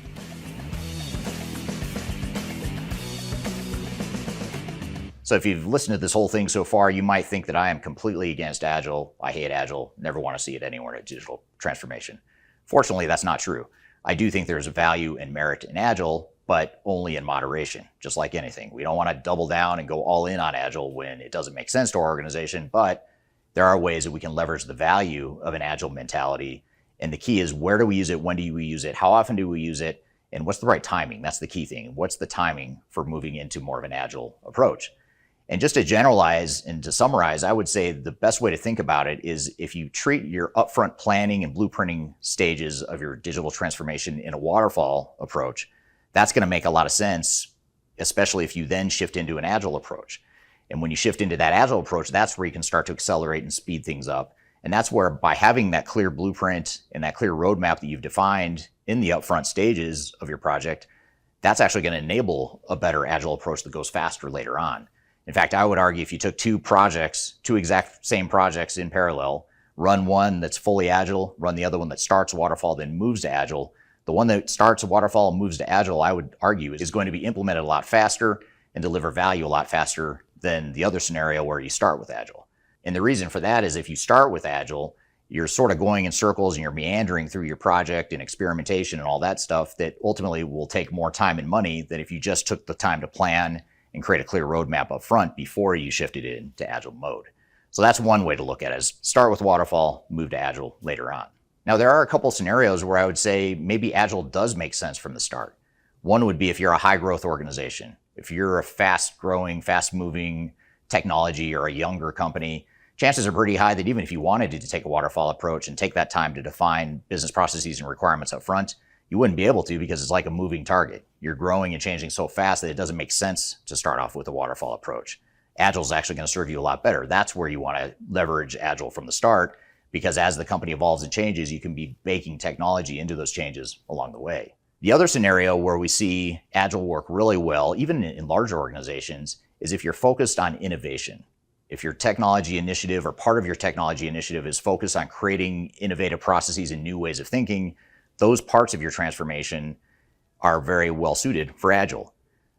So if you've listened to this whole thing so far, you might think that I am completely against Agile. I hate Agile, never want to see it anywhere in digital transformation. Fortunately, that's not true. I do think there's value and merit in Agile, but only in moderation, just like anything. We don't want to double down and go all in on Agile when it doesn't make sense to our organization, but there are ways that we can leverage the value of an Agile mentality. And the key is, where do we use it? When do we use it? How often do we use it? And what's the right timing? That's the key thing. What's the timing for moving into more of an Agile approach? And just to generalize and to summarize, I would say the best way to think about it is if you treat your upfront planning and blueprinting stages of your digital transformation in a waterfall approach, that's going to make a lot of sense, especially if you then shift into an Agile approach. And when you shift into that Agile approach, that's where you can start to accelerate and speed things up. And that's where, by having that clear blueprint and that clear roadmap that you've defined in the upfront stages of your project, that's actually going to enable a better Agile approach that goes faster later on. In fact, I would argue if you took two exact same projects in parallel, run one that's fully Agile, run the other one that starts waterfall, then moves to Agile, the one that starts waterfall and moves to Agile, I would argue, is going to be implemented a lot faster and deliver value a lot faster than the other scenario where you start with Agile. And the reason for that is if you start with Agile, you're sort of going in circles and you're meandering through your project and experimentation and all that stuff that ultimately will take more time and money than if you just took the time to plan and create a clear roadmap up front before you shifted into Agile mode. So that's one way to look at it, is start with waterfall, move to Agile later on. Now, there are a couple scenarios where I would say maybe Agile does make sense from the start. One would be if you're a high growth organization. If you're a fast growing, fast moving technology or a younger company, chances are pretty high that even if you wanted to take a waterfall approach and take that time to define business processes and requirements up front, you wouldn't be able to, because it's like a moving target. You're growing and changing so fast that it doesn't make sense to start off with a waterfall approach. Agile is actually going to serve you a lot better. That's where you want to leverage Agile from the start, because as the company evolves and changes, you can be baking technology into those changes along the way. The other scenario where we see Agile work really well, even in larger organizations, is if you're focused on innovation. If your technology initiative or part of your technology initiative is focused on creating innovative processes and new ways of thinking, those parts of your transformation are very well suited for Agile.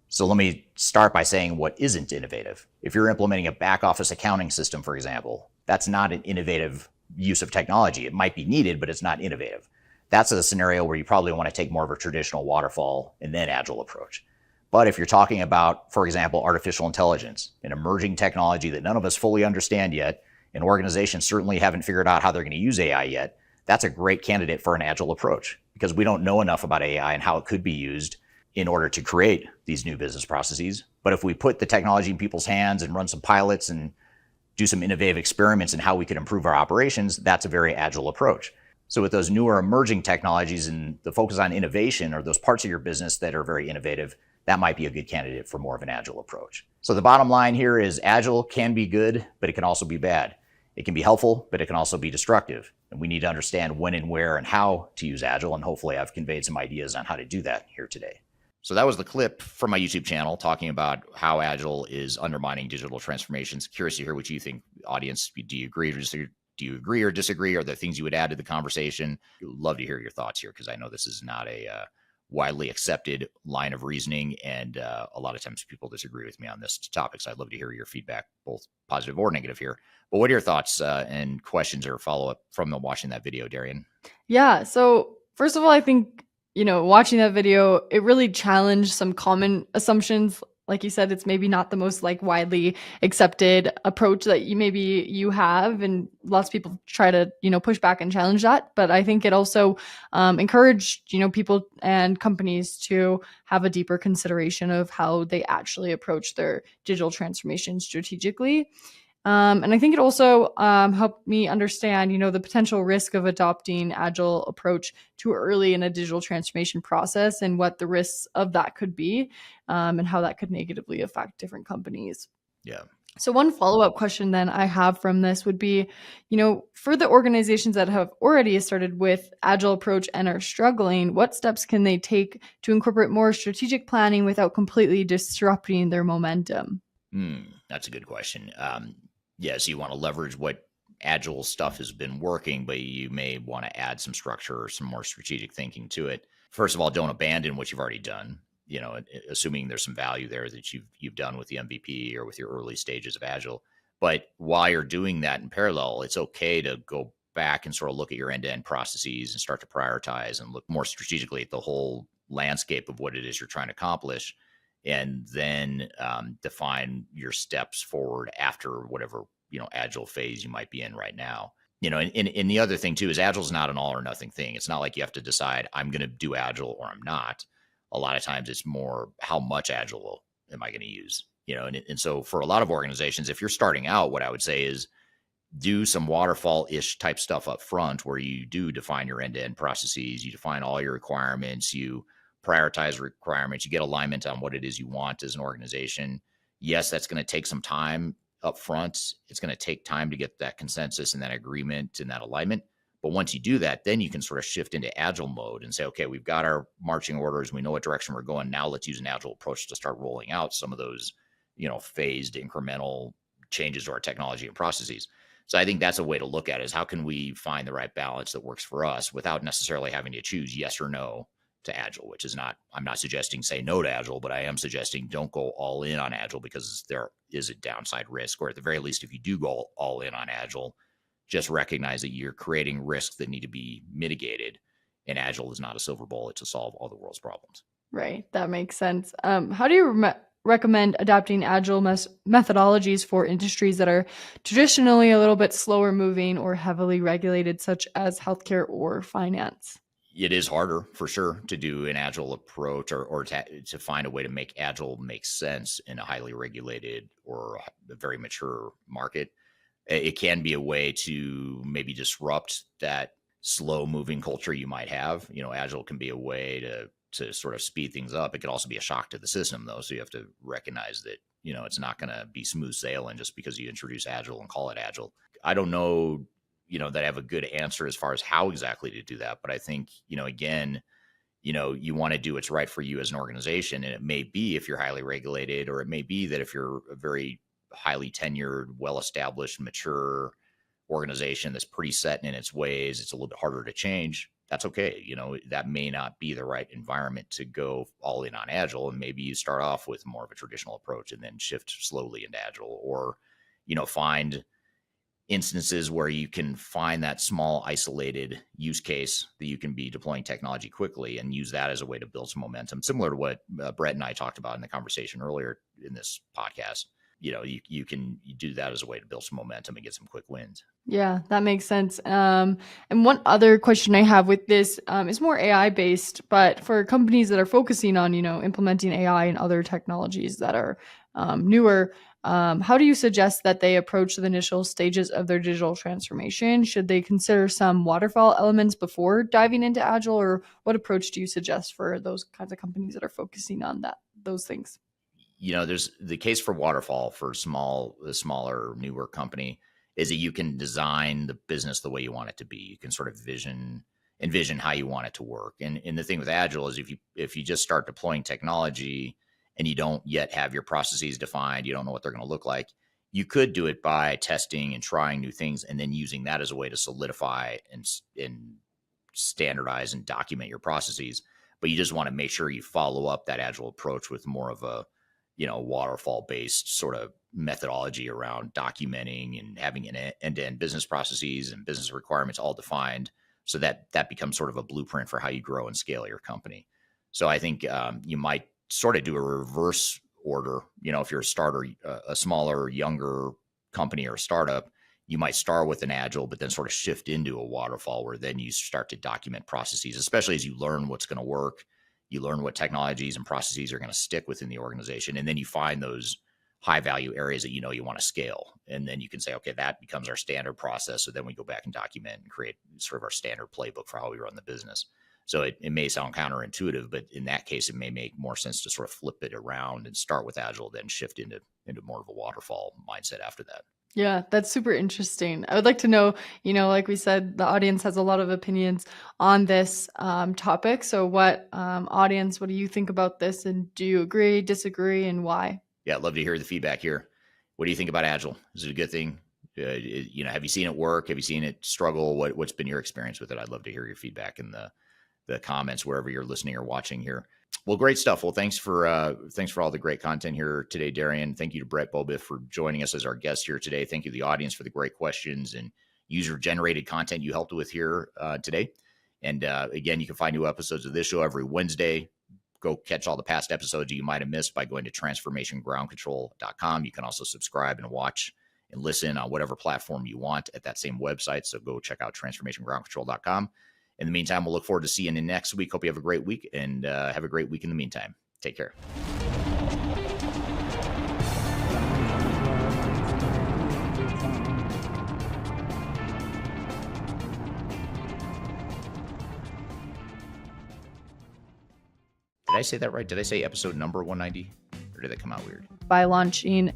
So let me start by saying what isn't innovative. If you're implementing a back office accounting system, for example, that's not an innovative use of technology. It might be needed, but it's not innovative. That's a scenario where you probably want to take more of a traditional waterfall and then Agile approach. But if you're talking about, for example, artificial intelligence, an emerging technology that none of us fully understand yet, and organizations certainly haven't figured out how they're going to use AI yet, that's a great candidate for an Agile approach, because we don't know enough about AI and how it could be used in order to create these new business processes. But if we put the technology in people's hands and run some pilots and do some innovative experiments in how we could improve our operations, that's a very Agile approach. So with those newer emerging technologies and the focus on innovation, or those parts of your business that are very innovative, that might be a good candidate for more of an Agile approach. So the bottom line here is Agile can be good, but it can also be bad. It can be helpful, but it can also be destructive. And we need to understand when and where and how to use Agile. And hopefully I've conveyed some ideas on how to do that here today. So that was the clip from my YouTube channel talking about how Agile is undermining digital transformations. Curious to hear what you think, audience. Do you agree or Do you agree or disagree? Are there things you would add to the conversation? Love to hear your thoughts here, because I know this is not a widely accepted line of reasoning, and a lot of times people disagree with me on this topic. So I'd love to hear your feedback, both positive or negative here. But what are your thoughts and questions or follow-up from watching that video, Darian? Yeah. So first of all, I think, watching that video, it really challenged some common assumptions. Like you said, it's maybe not the most like widely accepted approach that you have, and lots of people try to push back and challenge that. But I think it also encouraged people and companies to have a deeper consideration of how they actually approach their digital transformation strategically. And I think it also helped me understand, the potential risk of adopting Agile approach too early in a digital transformation process, and what the risks of that could be, and how that could negatively affect different companies. Yeah. So one follow-up question then I have from this would be, for the organizations that have already started with Agile approach and are struggling, what steps can they take to incorporate more strategic planning without completely disrupting their momentum? That's a good question. Yes, you want to leverage what Agile stuff has been working, but you may want to add some structure or some more strategic thinking to it. First of all, don't abandon what you've already done. Assuming there's some value there that you've done with the MVP or with your early stages of Agile. But while you're doing that in parallel, it's okay to go back and sort of look at your end-to-end processes and start to prioritize and look more strategically at the whole landscape of what it is you're trying to accomplish, and then define your steps forward after whatever Agile phase you might be in right now. And the other thing too is Agile is not an all or nothing thing. It's not like you have to decide I'm going to do Agile or I'm not. A lot of times it's more how much Agile am I going to use. And so for a lot of organizations, if you're starting out, what I would say is do some waterfall-ish type stuff up front, where you do define your end-to-end processes, you define all your requirements, you prioritize requirements, you get alignment on what it is you want as an organization. Yes, that's going to take some time up front. It's going to take time to get that consensus and that agreement and that alignment. But once you do that, then you can sort of shift into Agile mode and say, okay, we've got our marching orders. We know what direction we're going. Now let's use an Agile approach to start rolling out some of those, phased incremental changes to our technology and processes. So I think that's a way to look at it, is how can we find the right balance that works for us without necessarily having to choose yes or no to Agile, which is not, I'm not suggesting say no to Agile, but I am suggesting don't go all in on Agile, because there is a downside risk, or at the very least, if you do go all in on Agile, just recognize that you're creating risks that need to be mitigated. And Agile is not a silver bullet to solve all the world's problems. Right. That makes sense. How do you recommend adapting Agile methodologies for industries that are traditionally a little bit slower moving or heavily regulated, such as healthcare or finance? It is harder for sure to do an Agile approach, or to find a way to make Agile make sense in a highly regulated or a very mature market. It can be a way to maybe disrupt that slow moving culture you might have. Agile can be a way to sort of speed things up. It could also be a shock to the system though. So you have to recognize that, it's not going to be smooth sailing just because you introduce Agile and call it Agile. I don't know, that I have a good answer as far as how exactly to do that. But I think, again, you want to do what's right for you as an organization. And it may be if you're highly regulated, or it may be that if you're a very highly tenured, well-established, mature organization that's pretty set in its ways, it's a little bit harder to change. That's okay. That may not be the right environment to go all in on Agile. And maybe you start off with more of a traditional approach and then shift slowly into Agile, or, find instances where you can find that small isolated use case that you can be deploying technology quickly and use that as a way to build some momentum, similar to what Brett and I talked about in the conversation earlier in this podcast. You can do that as a way to build some momentum and get some quick wins. Yeah, that makes sense. And one other question I have with this is more AI based, but for companies that are focusing on, implementing AI and other technologies that are newer, how do you suggest that they approach the initial stages of their digital transformation? Should they consider some waterfall elements before diving into Agile, or what approach do you suggest for those kinds of companies that are focusing on those things? There's the case for waterfall for a smaller, newer company is that you can design the business the way you want it to be. You can sort of envision how you want it to work. And the thing with Agile is if you just start deploying technology and you don't yet have your processes defined, you don't know what they're going to look like, You could do it by testing and trying new things and then using that as a way to solidify and standardize and document your processes. But you just want to make sure you follow up that agile approach with more of a, waterfall based sort of methodology around documenting and having an end-to-end business processes and business requirements all defined, so that becomes sort of a blueprint for how you grow and scale your company. So I think you might sort of do a reverse order. If you're a starter, a smaller, younger company or a startup, you might start with an agile, but then sort of shift into a waterfall, where then you start to document processes, especially as you learn what's going to work. You learn what technologies and processes are going to stick within the organization. And then you find those high value areas that you want to scale. And then you can say, okay, that becomes our standard process. So then we go back and document and create sort of our standard playbook for how we run the business. So it may sound counterintuitive, but in that case, it may make more sense to sort of flip it around and start with agile, then shift into more of a waterfall mindset after that. Yeah, that's super interesting. I would like to know, like we said, the audience has a lot of opinions on this topic. So audience, what do you think about this? And do you agree, disagree, and why? Yeah, I'd love to hear the feedback here. What do you think about agile? Is it a good thing? Have you seen it work? Have you seen it struggle? What's been your experience with it? I'd love to hear your feedback in the comments wherever you're listening or watching here. Well, great stuff. Well, thanks for all the great content here today, Darian. Thank you to Brett Beaubouef for joining us as our guest here today. Thank you to the audience for the great questions and user-generated content you helped with here today. And again, you can find new episodes of this show every Wednesday. Go catch all the past episodes you might have missed by going to transformationgroundcontrol.com. You can also subscribe and watch and listen on whatever platform you want at that same website. So go check out transformationgroundcontrol.com. In the meantime, we'll look forward to seeing you next week. Hope you have a great week, and have a great week in the meantime. Take care. Did I say that right? Did I say episode number 190? Or did that come out weird? By launching